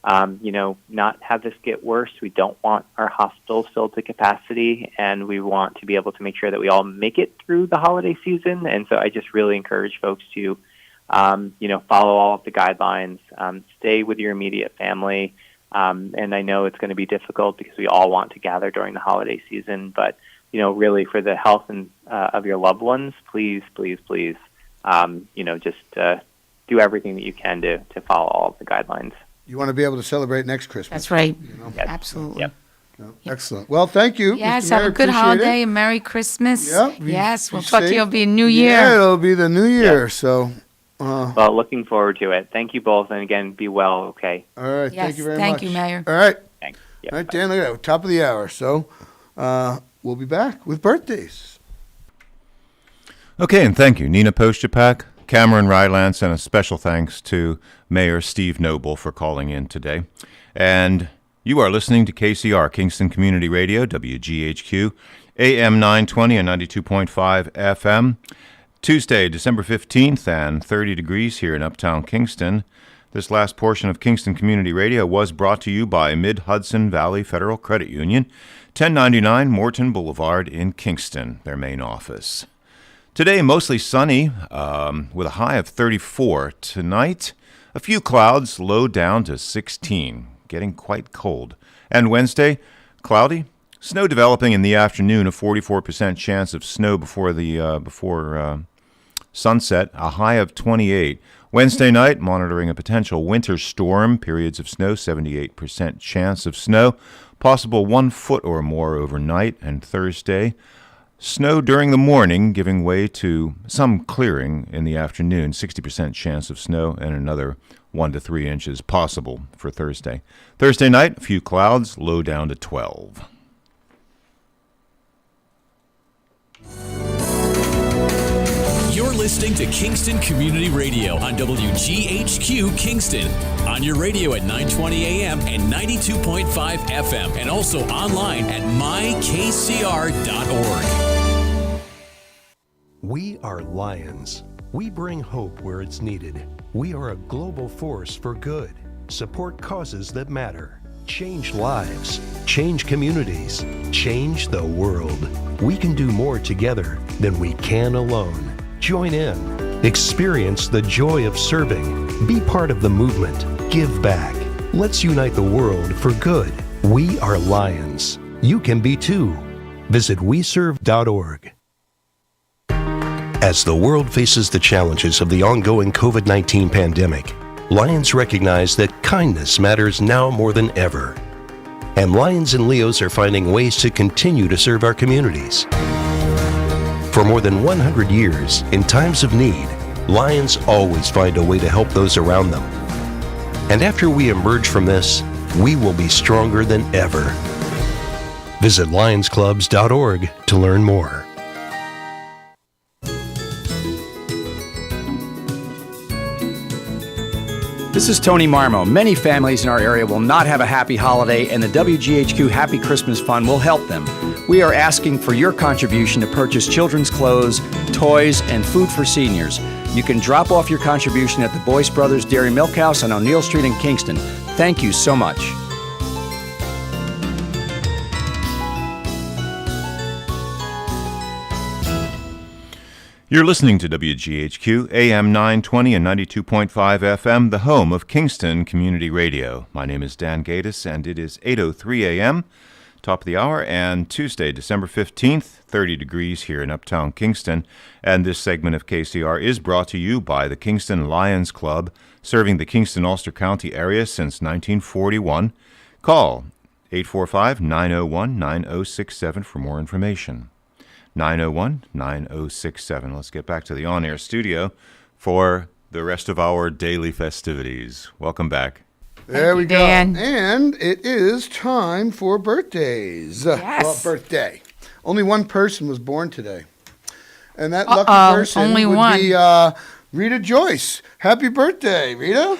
[SPEAKER 18] not have this get worse. We don't want our hospitals filled to capacity, and we want to be able to make sure that we all make it through the holiday season. And so I just really encourage folks to, follow all of the guidelines, stay with your immediate family. And I know it's going to be difficult because we all want to gather during the holiday season, but, really for the health and of your loved ones, please, please, please, just do everything that you can to follow all of the guidelines.
[SPEAKER 13] You want to be able to celebrate next Christmas.
[SPEAKER 10] That's right.
[SPEAKER 18] Yes.
[SPEAKER 10] Absolutely.
[SPEAKER 18] Yep.
[SPEAKER 13] Excellent. Well, thank you.
[SPEAKER 10] Yes,
[SPEAKER 13] Mr.
[SPEAKER 10] have
[SPEAKER 13] Mayor,
[SPEAKER 10] a good
[SPEAKER 13] appreciate
[SPEAKER 10] holiday
[SPEAKER 13] it.
[SPEAKER 10] and Merry Christmas.
[SPEAKER 13] Yep.
[SPEAKER 10] Yes, we'll
[SPEAKER 13] Be
[SPEAKER 10] talk to you.
[SPEAKER 13] safe.
[SPEAKER 10] It'll be a new year.
[SPEAKER 13] Yeah, it'll be the new year.
[SPEAKER 18] Yep.
[SPEAKER 13] So.
[SPEAKER 18] Well, looking forward to it. Thank you both, and again, be well. Okay.
[SPEAKER 13] All right.
[SPEAKER 10] Yes,
[SPEAKER 13] thank you very much.
[SPEAKER 10] thank you, Mayor.
[SPEAKER 13] All right.
[SPEAKER 18] Thanks. Yep.
[SPEAKER 13] All right, Dan. Look at that. Top of the hour. So, We'll be back with birthdays.
[SPEAKER 5] Okay, and thank you, Nina Postupak, Cameron Rylance, and a special thanks to Mayor Steve Noble for calling in today. And you are listening to KCR, Kingston Community Radio, WGHQ, AM 920 and 92.5 FM. Tuesday, December 15th, and 30 degrees here in Uptown Kingston. This last portion of Kingston Community Radio was brought to you by Mid-Hudson Valley Federal Credit Union, 1099 Morton Boulevard in Kingston, their main office. Today, mostly sunny, with a high of 34. Tonight, a few clouds, low down to 16, getting quite cold. And Wednesday, cloudy, snow developing in the afternoon, a 44% chance of snow before sunset, a high of 28. Wednesday night, monitoring a potential winter storm, periods of snow, 78% chance of snow, possible 1 foot or more overnight. And Thursday, snow during the morning, giving way to some clearing in the afternoon, 60% chance of snow, and another 1 to 3 inches possible for Thursday. Thursday night, a few clouds, low down to 12.
[SPEAKER 6] You're listening to Kingston Community Radio on WGHQ Kingston. On your radio at 920 AM and 92.5 FM, and also online at mykcr.org.
[SPEAKER 7] We are Lions. We bring hope where it's needed. We are a global force for good. Support causes that matter. Change lives. Change communities. Change the world. We can do more together than we can alone. Join in. Experience the joy of serving. Be part of the movement. Give back. Let's unite the world for good. We are Lions. You can be too. Visit weserve.org. As the world faces the challenges of the ongoing COVID-19 pandemic, Lions recognize that kindness matters now more than ever. And Lions and Leos are finding ways to continue to serve our communities. For more than 100 years, in times of need, Lions always find a way to help those around them. And after we emerge from this, we will be stronger than ever. Visit lionsclubs.org to learn more.
[SPEAKER 19] This is Tony Marmo. Many families in our area will not have a happy holiday, and the WGHQ Happy Christmas Fund will help them. We are asking for your contribution to purchase children's clothes, toys, and food for seniors. You can drop off your contribution at the Boyce Brothers Dairy Milk House on O'Neill Street in Kingston. Thank you so much.
[SPEAKER 5] You're listening to WGHQ, AM 920 and 92.5 FM, the home of Kingston Community Radio. My name is Dan Gatis, and it is 8:03 a.m., top of the hour, and Tuesday, December 15th, 30 degrees here in Uptown Kingston. And this segment of KCR is brought to you by the Kingston Lions Club, serving the Kingston-Ulster County area since 1941. Call 845-901-9067 for more information. 901-9067. Let's get back to the on-air studio for the rest of our daily festivities. Welcome back.
[SPEAKER 13] There we go.
[SPEAKER 10] Dan.
[SPEAKER 13] And it is time for birthdays.
[SPEAKER 10] Yes.
[SPEAKER 13] Well, birthday. Only one person was born today. And that lucky person
[SPEAKER 10] only
[SPEAKER 13] would
[SPEAKER 10] one.
[SPEAKER 13] be Rita Joyce. Happy birthday, Rita.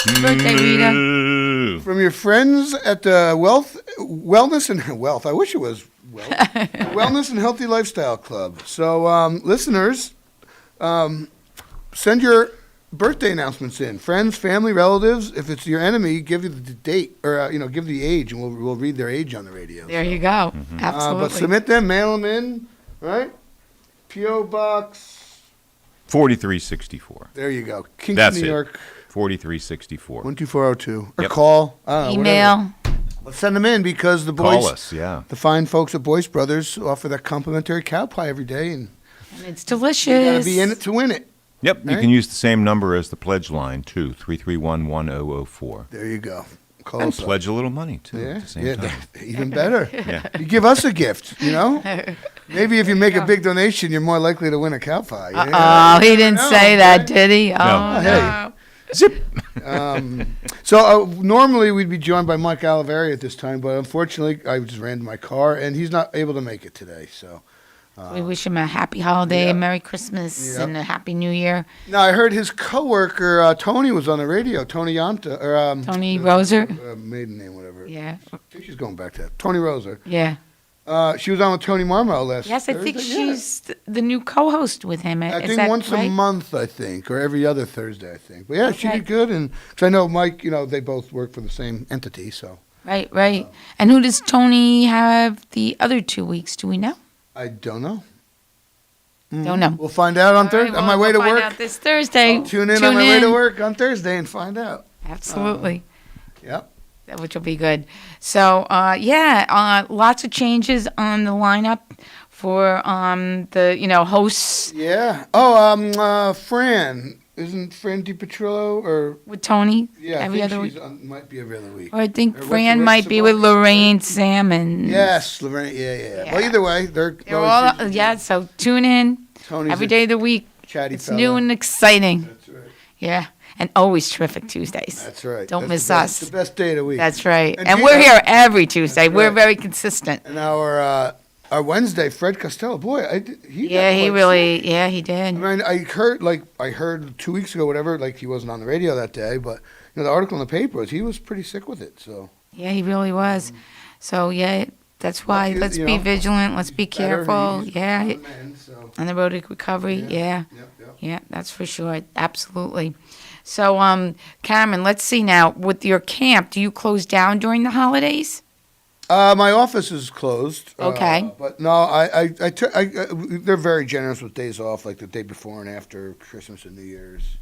[SPEAKER 10] Happy birthday, Rita.
[SPEAKER 13] From your friends at the Wellness and Wealth. I wish it was Wealth. Wellness and Healthy Lifestyle Club. So, listeners, send your birthday announcements in. Friends, family, relatives. If it's your enemy, give you the date or give the age, and we'll read their age on the radio.
[SPEAKER 10] There you go. Absolutely.
[SPEAKER 13] But submit them, mail them in, right? P.O. Box
[SPEAKER 5] 4364.
[SPEAKER 13] There you go. Kingston,
[SPEAKER 5] That's
[SPEAKER 13] New
[SPEAKER 5] it.
[SPEAKER 13] York.
[SPEAKER 5] 4364.
[SPEAKER 13] 12402. Or
[SPEAKER 5] Yep.
[SPEAKER 13] call.
[SPEAKER 10] Email.
[SPEAKER 13] Whatever. Let's send them in because the boys,
[SPEAKER 5] Call us, yeah.
[SPEAKER 13] the fine folks at Boyce Brothers, offer that complimentary cow pie every day, and
[SPEAKER 10] It's delicious.
[SPEAKER 13] you got to be in it to win it.
[SPEAKER 5] Yep, you
[SPEAKER 13] Right?
[SPEAKER 5] can use the same number as the pledge line, too, 331-1004.
[SPEAKER 13] There you go. Call
[SPEAKER 5] And
[SPEAKER 13] us up.
[SPEAKER 5] pledge a little money, too,
[SPEAKER 13] Yeah,
[SPEAKER 5] at the same
[SPEAKER 13] yeah,
[SPEAKER 5] time.
[SPEAKER 13] even better.
[SPEAKER 5] Yeah.
[SPEAKER 13] You give us a gift, Maybe if you make a big donation, you're more likely to win a cow pie.
[SPEAKER 10] Oh, he didn't say that, did he? Oh,
[SPEAKER 13] No.
[SPEAKER 10] no.
[SPEAKER 13] Hey.
[SPEAKER 5] Zip.
[SPEAKER 13] So normally we'd be joined by Mike Oliveri at this time, but unfortunately I just ran to my car, and he's not able to make it today. So
[SPEAKER 10] we wish him a happy holiday, a Merry Christmas, and a Happy New Year.
[SPEAKER 13] Now I heard his coworker Tony was on the radio. Tony Yanta or
[SPEAKER 10] Tony Roser,
[SPEAKER 13] maiden name, whatever.
[SPEAKER 10] Yeah,
[SPEAKER 13] I think she's going back to that. Tony Roser.
[SPEAKER 10] Yeah.
[SPEAKER 13] She was on with Tony Marmo last.
[SPEAKER 10] Yes, I
[SPEAKER 13] Thursday.
[SPEAKER 10] think she's the new co-host with him.
[SPEAKER 13] I
[SPEAKER 10] Is
[SPEAKER 13] think
[SPEAKER 10] that
[SPEAKER 13] once
[SPEAKER 10] right?
[SPEAKER 13] a month, I think, or every other Thursday, I think. But yeah, she
[SPEAKER 10] Okay.
[SPEAKER 13] did good, and because I know Mike, they both work for the same entity, so
[SPEAKER 10] Right, right. And who does Tony have the other 2 weeks? Do we know?
[SPEAKER 13] I don't know.
[SPEAKER 10] Don't know.
[SPEAKER 13] We'll find out on
[SPEAKER 10] All
[SPEAKER 13] Thursday.
[SPEAKER 10] right,
[SPEAKER 13] On my
[SPEAKER 10] well,
[SPEAKER 13] way to
[SPEAKER 10] we'll
[SPEAKER 13] work.
[SPEAKER 10] find out this Thursday.
[SPEAKER 13] I'll tune in on my way to work on Thursday and find out.
[SPEAKER 10] Absolutely.
[SPEAKER 13] Yep.
[SPEAKER 10] Which will be good. So, lots of changes on the lineup for the hosts.
[SPEAKER 13] Yeah. Oh, Fran. Isn't Fran DiPetrillo or
[SPEAKER 10] with Tony?
[SPEAKER 13] Yeah,
[SPEAKER 10] every
[SPEAKER 13] I
[SPEAKER 10] other
[SPEAKER 13] think
[SPEAKER 10] week.
[SPEAKER 13] might be every other week.
[SPEAKER 10] Or I think
[SPEAKER 13] Or what's
[SPEAKER 10] Fran
[SPEAKER 13] the
[SPEAKER 10] might
[SPEAKER 13] rest
[SPEAKER 10] be
[SPEAKER 13] of
[SPEAKER 10] with
[SPEAKER 13] all-
[SPEAKER 10] Lorraine Salmon.
[SPEAKER 13] Yes, Lorraine. Yeah. Well, either way, they're
[SPEAKER 10] all so tune in
[SPEAKER 13] Tony's
[SPEAKER 10] every
[SPEAKER 13] a
[SPEAKER 10] day of the week.
[SPEAKER 13] chatty
[SPEAKER 10] It's
[SPEAKER 13] fella.
[SPEAKER 10] new and exciting. That's right. Yeah, and always terrific Tuesdays.
[SPEAKER 13] That's right.
[SPEAKER 10] Don't
[SPEAKER 13] That's
[SPEAKER 10] miss
[SPEAKER 13] the best,
[SPEAKER 10] us.
[SPEAKER 13] The best day of the week.
[SPEAKER 10] That's right.
[SPEAKER 13] And
[SPEAKER 10] And
[SPEAKER 13] Gina-
[SPEAKER 10] we're here every Tuesday. We're
[SPEAKER 13] right.
[SPEAKER 10] very consistent.
[SPEAKER 13] And our Wednesday, Fred Costello. Boy, he
[SPEAKER 10] Yeah,
[SPEAKER 13] got
[SPEAKER 10] he
[SPEAKER 13] quite
[SPEAKER 10] really.
[SPEAKER 13] sick.
[SPEAKER 10] Yeah, he did.
[SPEAKER 13] I mean, I heard 2 weeks ago, whatever. Like he wasn't on the radio that day, but the article in the paper was he was pretty sick with it. So
[SPEAKER 10] Yeah, he really was. So yeah, that's why
[SPEAKER 13] Lucky,
[SPEAKER 10] let's
[SPEAKER 13] you
[SPEAKER 10] be
[SPEAKER 13] know,
[SPEAKER 10] vigilant. Let's be
[SPEAKER 13] better.
[SPEAKER 10] careful.
[SPEAKER 13] He's
[SPEAKER 10] Yeah,
[SPEAKER 13] on the mend, so.
[SPEAKER 10] on the road to recovery. Yeah, yeah, that's for sure. Absolutely. So, Cameron, let's see now. With your camp, do you close down during the holidays?
[SPEAKER 13] My office is closed.
[SPEAKER 10] Okay.
[SPEAKER 13] But no, they're very generous with days off, like the day before and after Christmas and New Year's.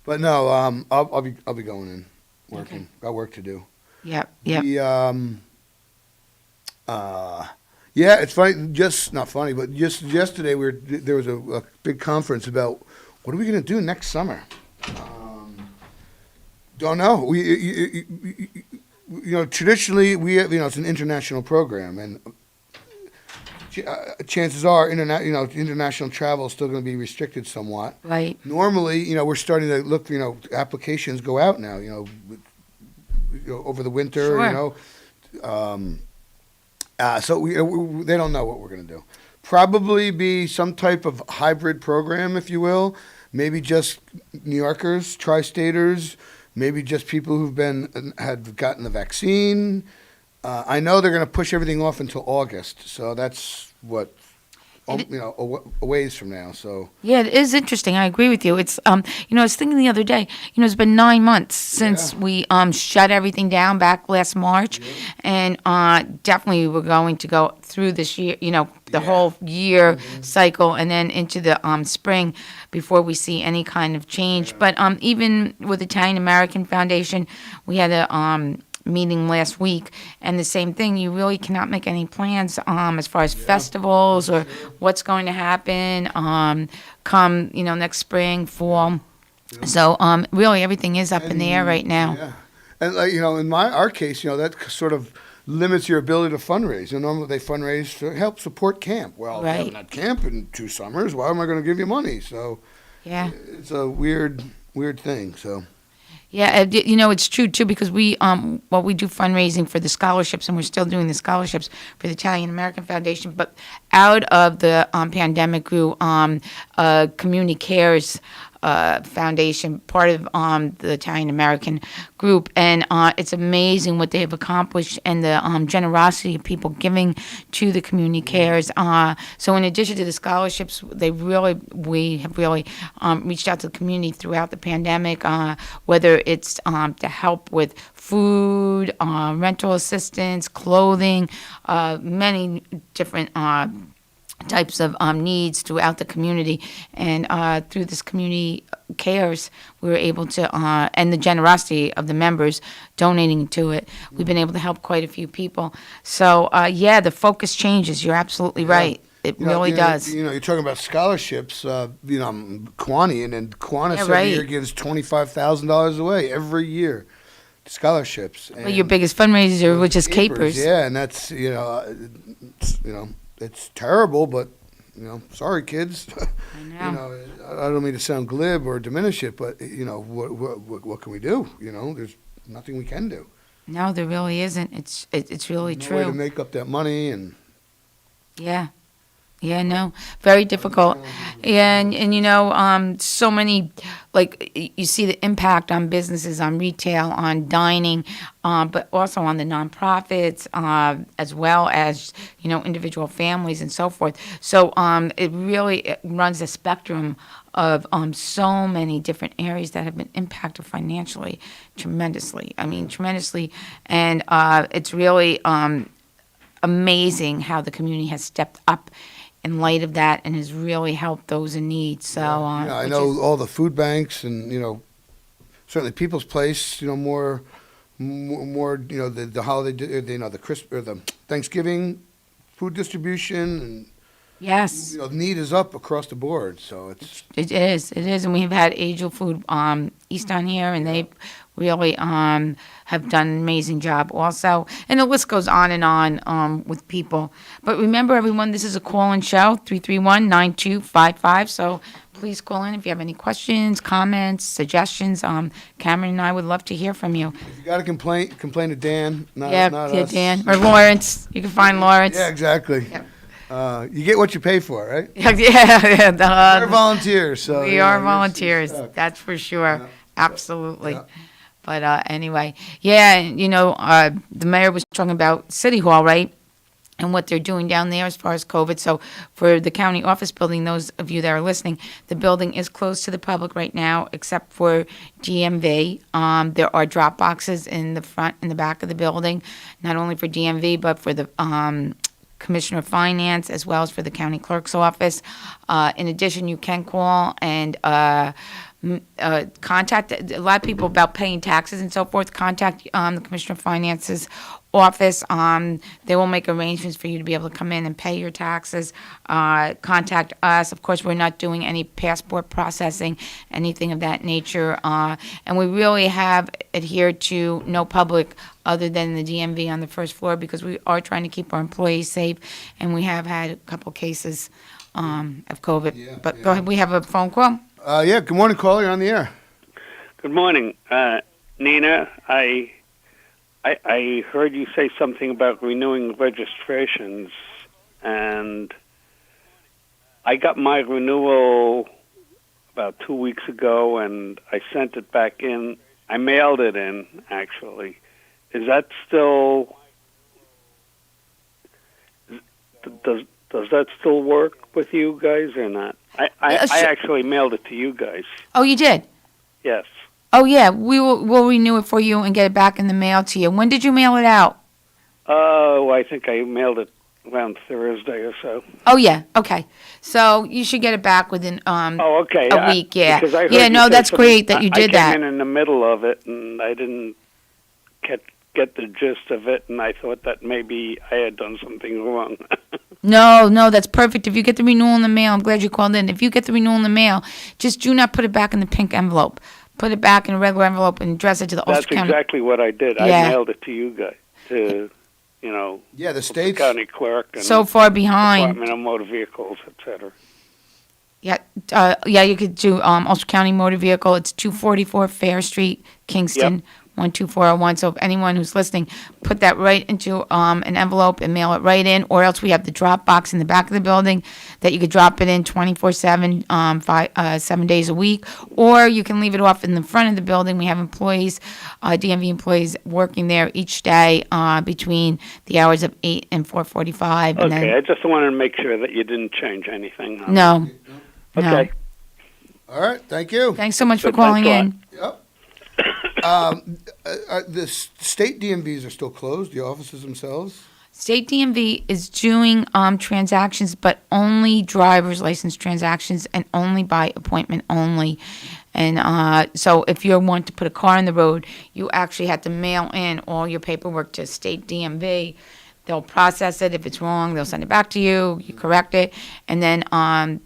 [SPEAKER 13] But no, I'll be going in, working. Got work to do.
[SPEAKER 10] Yep.
[SPEAKER 13] Yeah, it's funny. Just not funny, but just yesterday there was a big conference about what are we going to do next summer. Don't know. Traditionally we have, it's an international program, and chances are, international travel is still going to be restricted somewhat.
[SPEAKER 10] Right.
[SPEAKER 13] Normally, we're starting to look. Applications go out now. Over the winter.
[SPEAKER 10] Sure.
[SPEAKER 13] So they don't know what we're going to do. Probably be some type of hybrid program, if you will. Maybe just New Yorkers, tri-staters. Maybe just people who've had gotten the vaccine. I know they're going to push everything off until August, so that's a ways from now. So
[SPEAKER 10] Yeah, it is interesting. I agree with you. It's I was thinking the other day, it's been 9 months since we shut everything down back last March, and definitely we're going to go through this year, the whole year cycle, and then into the spring before we see any kind of change. But even with Italian American Foundation, we had a meeting last week, and the same thing. You really cannot make any plans as far as festivals or what's going to happen come next spring, fall. So really everything is up in the air right now.
[SPEAKER 13] Yeah, and in our case, that sort of limits your ability to fundraise. Normally they fundraise to help support camp. Well, if you haven't had camp in 2 summers, why am I going to give you money? So
[SPEAKER 10] yeah,
[SPEAKER 13] it's a weird thing. So.
[SPEAKER 10] Yeah, it's true too, because we do fundraising for the scholarships, and we're still doing the scholarships for the Italian American Foundation. But out of the pandemic grew Community Cares Foundation, part of the Italian American group, and it's amazing what they have accomplished and the generosity of people giving to the Community Cares. So in addition to the scholarships, we have really reached out to the community throughout the pandemic, whether it's to help with food, rental assistance, clothing, many different types of needs throughout the community, and through this Community Cares, we were able to, and the generosity of the members donating to it, we've been able to help quite a few people. So the focus changes. You're absolutely right. It really does.
[SPEAKER 13] You're talking about scholarships. I'm Kiwanis, and Kiwanis every year gives $25,000 away every year. Scholarships.
[SPEAKER 10] Well, your biggest fundraiser, which is Capers.
[SPEAKER 13] Yeah, and that's it's terrible, but Sorry, kids.
[SPEAKER 10] I know.
[SPEAKER 13] I don't mean to sound glib or diminish it, but what can we do? There's nothing we can do.
[SPEAKER 10] No, there really isn't. It's really
[SPEAKER 13] No
[SPEAKER 10] true.
[SPEAKER 13] way to make up that money and.
[SPEAKER 10] Yeah. Yeah, no, very difficult. Yeah, and so many, like, you see the impact on businesses, on retail, on dining, but also on the nonprofits, as well as, individual families and so forth. So it really runs a spectrum of so many different areas that have been impacted financially tremendously. I mean, tremendously. And it's really amazing how the community has stepped up in light of that and has really helped those in need. So
[SPEAKER 13] I know all the food banks and certainly People's Place. More. The holiday. The Christmas or the Thanksgiving food distribution and.
[SPEAKER 10] Yes.
[SPEAKER 13] Need is up across the board. So
[SPEAKER 10] it is, and we've had Angel Food East on here, and they really have done an amazing job also. And the list goes on and on with people. But remember, everyone, this is a call-in show, 331-9255. So please call in if you have any questions, comments, suggestions. Cameron and I would love to hear from you.
[SPEAKER 13] If you got a complaint to Dan, not
[SPEAKER 10] yeah,
[SPEAKER 13] us.
[SPEAKER 10] Dan. Or Lawrence. You can find Lawrence.
[SPEAKER 13] Yeah, exactly.
[SPEAKER 10] Yep.
[SPEAKER 13] You get what you pay for, right?
[SPEAKER 10] Yeah.
[SPEAKER 13] We're volunteers, so
[SPEAKER 10] we are volunteers. That's for sure.
[SPEAKER 13] Yeah.
[SPEAKER 10] Absolutely.
[SPEAKER 13] Yeah.
[SPEAKER 10] But anyway, the mayor was talking about City Hall, right? And what they're doing down there as far as COVID. So for the county office building, those of you that are listening, the building is closed to the public right now, except for DMV. There are drop boxes in the front and the back of the building, not only for DMV, but for the Commissioner of Finance, as well as for the county clerk's office. In addition, you can call and contact a lot of people about paying taxes and so forth. Contact the Commissioner of Finance's office. They will make arrangements for you to be able to come in and pay your taxes. Contact us. Of course, we're not doing any passport processing, anything of that nature. And we really have adhered to no public other than the DMV on the first floor, because we are trying to keep our employees safe, and we have had a couple cases of COVID. But go ahead, we have a phone call.
[SPEAKER 13] Good morning, caller. You're on the air.
[SPEAKER 14] Good morning, Nina. I heard you say something about renewing registrations, and I got my renewal about 2 weeks ago, and I sent it back in. I mailed it in, actually. Is that still? Does that still work with you guys or not? I actually mailed it to you guys.
[SPEAKER 10] Oh, you did?
[SPEAKER 14] Yes.
[SPEAKER 10] Oh, yeah. We'll renew it for you and get it back in the mail to you. When did you mail it out?
[SPEAKER 14] Oh, I think I mailed it around Thursday or so.
[SPEAKER 10] Oh, yeah. Okay. So you should get it back within
[SPEAKER 14] okay.
[SPEAKER 10] a week, yeah.
[SPEAKER 14] Because I heard
[SPEAKER 10] yeah,
[SPEAKER 14] you
[SPEAKER 10] no,
[SPEAKER 14] say
[SPEAKER 10] that's
[SPEAKER 14] something.
[SPEAKER 10] great that you did that.
[SPEAKER 14] I came in the middle of it, and I didn't get the gist of it, and I thought that maybe I had done something wrong.
[SPEAKER 10] No, that's perfect. If you get the renewal in the mail, I'm glad you called in. If you get the renewal in the mail, just do not put it back in the pink envelope. Put it back in a regular envelope and address it to the Ulster County.
[SPEAKER 14] That's exactly what I did.
[SPEAKER 10] Yeah.
[SPEAKER 14] I mailed it to you guys, the
[SPEAKER 13] state's
[SPEAKER 14] county clerk and
[SPEAKER 10] so far behind.
[SPEAKER 14] Department of Motor Vehicles, etc.
[SPEAKER 10] Yeah, you could do Ulster County Motor Vehicle. It's 244 Fair Street, Kingston, 12401. So if anyone who's listening, put that right into an envelope and mail it right in, or else we have the drop box in the back of the building that you could drop it in 24/7, 7 days a week, or you can leave it off in the front of the building. We have employees, DMV employees, working there each day between the hours of 8 and 4:45.
[SPEAKER 14] Okay, I just wanted to make sure that you didn't change anything.
[SPEAKER 10] No.
[SPEAKER 14] Okay.
[SPEAKER 13] All right, thank you.
[SPEAKER 10] Thanks so much for calling in.
[SPEAKER 13] Yep. The state DMVs are still closed, the offices themselves?
[SPEAKER 10] State DMV is doing transactions, but only driver's license transactions and only by appointment only. And so if you want to put a car on the road, you actually have to mail in all your paperwork to state DMV. They'll process it. If it's wrong, they'll send it back to you. You correct it, and then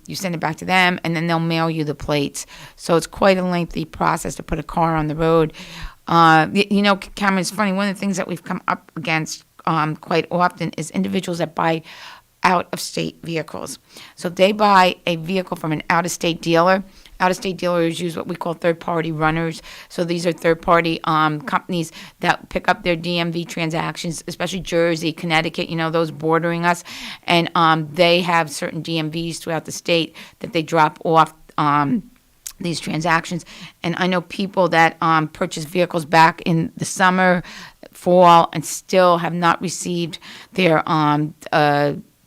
[SPEAKER 10] you send it back to them, and then they'll mail you the plates. So it's quite a lengthy process to put a car on the road. Cameron, it's funny. One of the things that we've come up against quite often is individuals that buy out-of-state vehicles. So if they buy a vehicle from an out-of-state dealer. Out-of-state dealers use what we call third-party runners. So these are third-party companies that pick up their DMV transactions, especially Jersey, Connecticut, those bordering us. And they have certain DMVs throughout the state that they drop off these transactions. And I know people that purchase vehicles back in the summer, fall, and still have not received their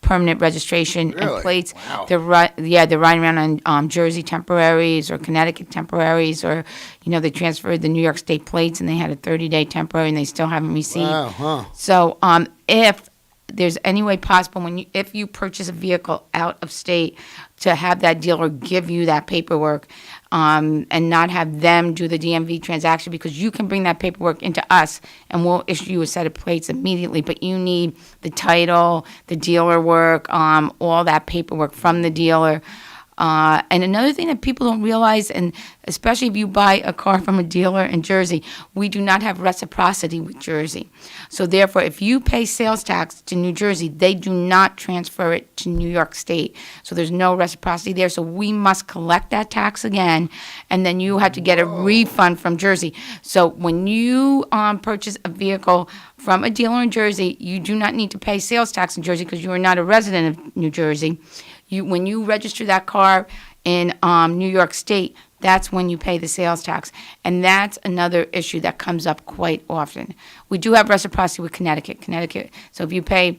[SPEAKER 10] permanent registration and plates.
[SPEAKER 13] Wow.
[SPEAKER 10] They're riding around on Jersey temporaries or Connecticut temporaries, or they transferred the New York State plates and they had a 30-day temporary and they still haven't received.
[SPEAKER 13] Wow, huh.
[SPEAKER 10] So if there's any way possible if you purchase a vehicle out of state, to have that dealer give you that paperwork and not have them do the DMV transaction, because you can bring that paperwork into us and we'll issue you a set of plates immediately, but you need the title, the dealer work, all that paperwork from the dealer. And another thing that people don't realize, and especially if you buy a car from a dealer in Jersey, we do not have reciprocity with Jersey. So therefore, if you pay sales tax to New Jersey, they do not transfer it to New York State. So there's no reciprocity there. So we must collect that tax again, and then you have to get a refund from Jersey. So when you purchase a vehicle from a dealer in Jersey, you do not need to pay sales tax in Jersey because you are not a resident of New Jersey. When you register that car in New York State, that's when you pay the sales tax. And that's another issue that comes up quite often. We do have reciprocity with Connecticut. So if you pay,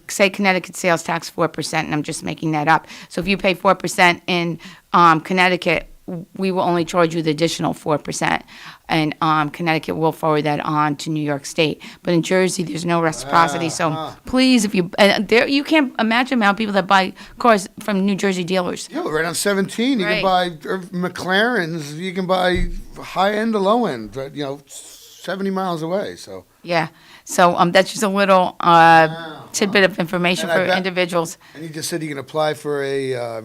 [SPEAKER 10] say Connecticut sales tax 4%, and I'm just making that up. So if you pay 4% in Connecticut, we will only charge you the additional 4%. And Connecticut will forward that on to New York State. But in Jersey, there's no reciprocity. So please, if you you can't imagine how people that buy cars from New Jersey dealers.
[SPEAKER 13] Yeah, right on 17, you
[SPEAKER 10] Right.
[SPEAKER 13] can buy McLarens. You can buy high end to low end. 70 miles away. So
[SPEAKER 10] Yeah. So that's just a little tidbit of information
[SPEAKER 13] And I
[SPEAKER 10] for
[SPEAKER 13] bet-
[SPEAKER 10] individuals.
[SPEAKER 13] And you just said you can apply for a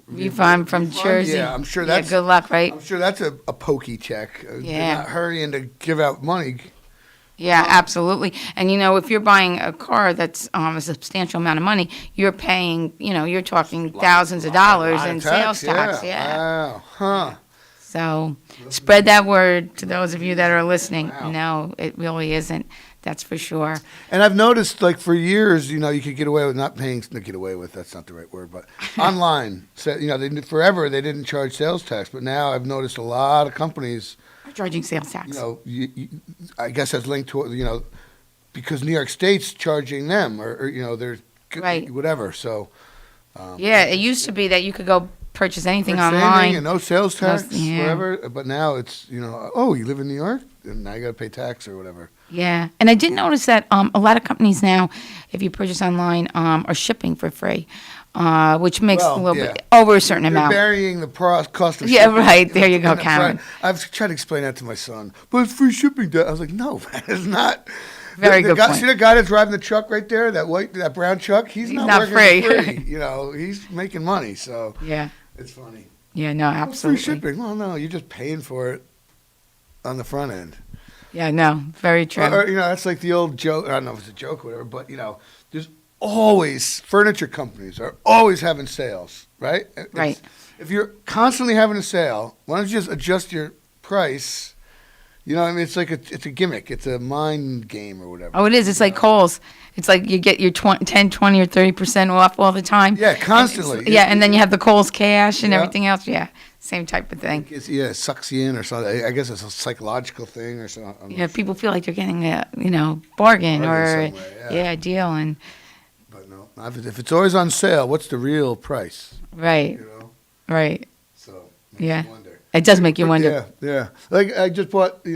[SPEAKER 10] Refund from Jersey.
[SPEAKER 13] Yeah, I'm sure
[SPEAKER 10] Yeah,
[SPEAKER 13] that's
[SPEAKER 10] good luck, right?
[SPEAKER 13] I'm sure that's a pokey check. They're
[SPEAKER 10] Yeah.
[SPEAKER 13] not hurrying to give out money.
[SPEAKER 10] Yeah, absolutely. And if you're buying a car that's a substantial amount of money, you're paying, you're talking thousands of dollars
[SPEAKER 13] lot of
[SPEAKER 10] in
[SPEAKER 13] tax,
[SPEAKER 10] sales tax.
[SPEAKER 13] yeah.
[SPEAKER 10] Yeah.
[SPEAKER 13] Wow. Huh.
[SPEAKER 10] So spread that word to those of you that are listening. No, it really isn't. That's for sure.
[SPEAKER 13] And I've noticed, like, for years, you could get away with not paying. Not get away with, that's not the right word, but online. So, forever they didn't charge sales tax, but now I've noticed a lot of companies
[SPEAKER 10] Charging sales tax.
[SPEAKER 13] I guess that's linked to because New York State's charging them, or they're
[SPEAKER 10] Right.
[SPEAKER 13] whatever. So
[SPEAKER 10] Yeah, it used to be that you could go purchase anything
[SPEAKER 13] Same thing,
[SPEAKER 10] online.
[SPEAKER 13] and no sales tax,
[SPEAKER 10] yeah.
[SPEAKER 13] whatever. But now it's oh, you live in New York, and now you got to pay tax or whatever.
[SPEAKER 10] Yeah, and I did notice that a lot of companies now, if you purchase online, are shipping for free, which makes a little bit over a certain
[SPEAKER 13] You're
[SPEAKER 10] amount.
[SPEAKER 13] burying the cost of
[SPEAKER 10] Yeah,
[SPEAKER 13] shipping.
[SPEAKER 10] right. There you go,
[SPEAKER 13] in the front.
[SPEAKER 10] Karen.
[SPEAKER 13] I've tried to explain that to my son, but it's free shipping. Dad. I was like, no, man, it's not.
[SPEAKER 10] Very
[SPEAKER 13] the
[SPEAKER 10] good
[SPEAKER 13] guy,
[SPEAKER 10] point.
[SPEAKER 13] See the guy that's driving the truck right there, that brown truck? He's not
[SPEAKER 10] not
[SPEAKER 13] working for
[SPEAKER 10] free.
[SPEAKER 13] free. He's making money, so
[SPEAKER 10] Yeah.
[SPEAKER 13] it's funny.
[SPEAKER 10] Yeah, no,
[SPEAKER 13] Free
[SPEAKER 10] absolutely.
[SPEAKER 13] shipping? Well, no, you're just paying for it on the front end.
[SPEAKER 10] Yeah, no, very true.
[SPEAKER 13] Or, that's like the old joke. I don't know if it's a joke or whatever, but there's always furniture companies are always having sales, right?
[SPEAKER 10] Right.
[SPEAKER 13] If you're constantly having a sale, why don't you just adjust your price? It's like it's a gimmick. It's a mind game or whatever.
[SPEAKER 10] Oh, it is. It's like Kohl's. It's like you get your 10, 20, or 30% off all the time.
[SPEAKER 13] Yeah, constantly.
[SPEAKER 10] And then you have the Kohl's cash and
[SPEAKER 13] Yeah.
[SPEAKER 10] everything else. Yeah, same type of thing.
[SPEAKER 13] It sucks you in or something. I guess it's a psychological thing or something.
[SPEAKER 10] Yeah, people feel like they're getting a bargain or
[SPEAKER 13] some way,
[SPEAKER 10] a deal, and
[SPEAKER 13] But no, if it's always on sale, what's the real price?
[SPEAKER 10] right, right.
[SPEAKER 13] So
[SPEAKER 10] Yeah, it does make you wonder.
[SPEAKER 13] Yeah. Like I just bought,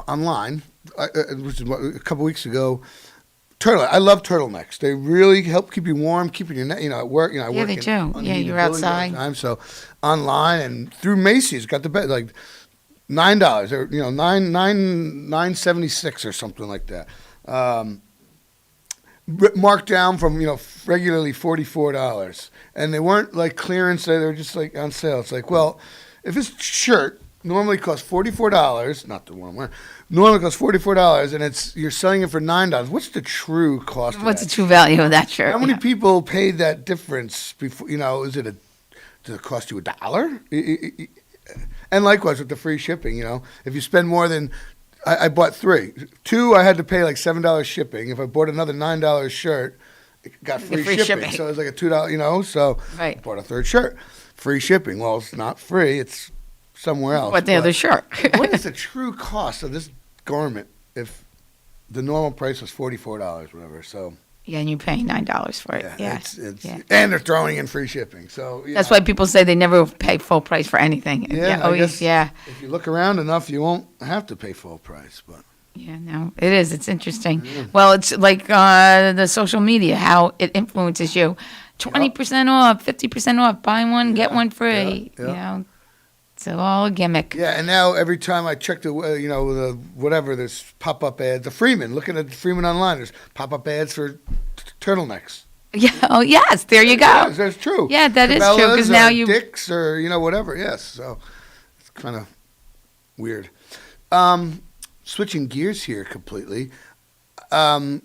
[SPEAKER 13] online, which is a couple weeks ago. I love turtlenecks. They really help keep you warm, keeping your neck. At work. I
[SPEAKER 10] Yeah,
[SPEAKER 13] work
[SPEAKER 10] they
[SPEAKER 13] in
[SPEAKER 10] do.
[SPEAKER 13] unheated
[SPEAKER 10] Yeah, you're
[SPEAKER 13] buildings all the
[SPEAKER 10] outside.
[SPEAKER 13] time, so online and through Macy's, got the best, like $9 or $9.76 or something like that. Marked down from regularly $44, and they weren't like clearance. They were just like on sale. It's like, well, if it's shirt normally costs $44. Not the one I'm wearing. Normally costs $44, and you're selling it for $9. What's the true cost?
[SPEAKER 10] What's the true value of that shirt?
[SPEAKER 13] How many people paid that difference before? Does it cost you $1? And likewise with the free shipping, if you spend more than, I bought 3. 2, I had to pay like $7 shipping. If I bought another $9 shirt, it got free shipping. So it was like a $2, so I bought a third shirt. Free shipping. Well, it's not free. It's somewhere else.
[SPEAKER 10] What the other shirt?
[SPEAKER 13] What is the true cost of this garment if the normal price was $44, whatever? So
[SPEAKER 10] yeah, and you're paying $9 for it. Yeah,
[SPEAKER 13] and they're throwing in free shipping. So
[SPEAKER 10] that's why people say they never pay full price for anything.
[SPEAKER 13] Yeah,
[SPEAKER 10] always. Yeah.
[SPEAKER 13] If you look around enough, you won't have to pay full price. But
[SPEAKER 10] yeah, no, it is. It's interesting. Well, it's like the social media, how it influences you. 20% off, 50% off, buy one, get one free. It's all a gimmick.
[SPEAKER 13] Yeah, and now every time I check the whatever, there's pop-up ads. The Freeman, looking at the Freeman online, there's pop-up ads for turtlenecks.
[SPEAKER 10] Yeah. Oh, yes. There you go.
[SPEAKER 13] Yes, that's true.
[SPEAKER 10] Yeah, that is true. Because now you
[SPEAKER 13] Dicks or whatever. Yes. So it's kind of weird. Switching gears here completely. I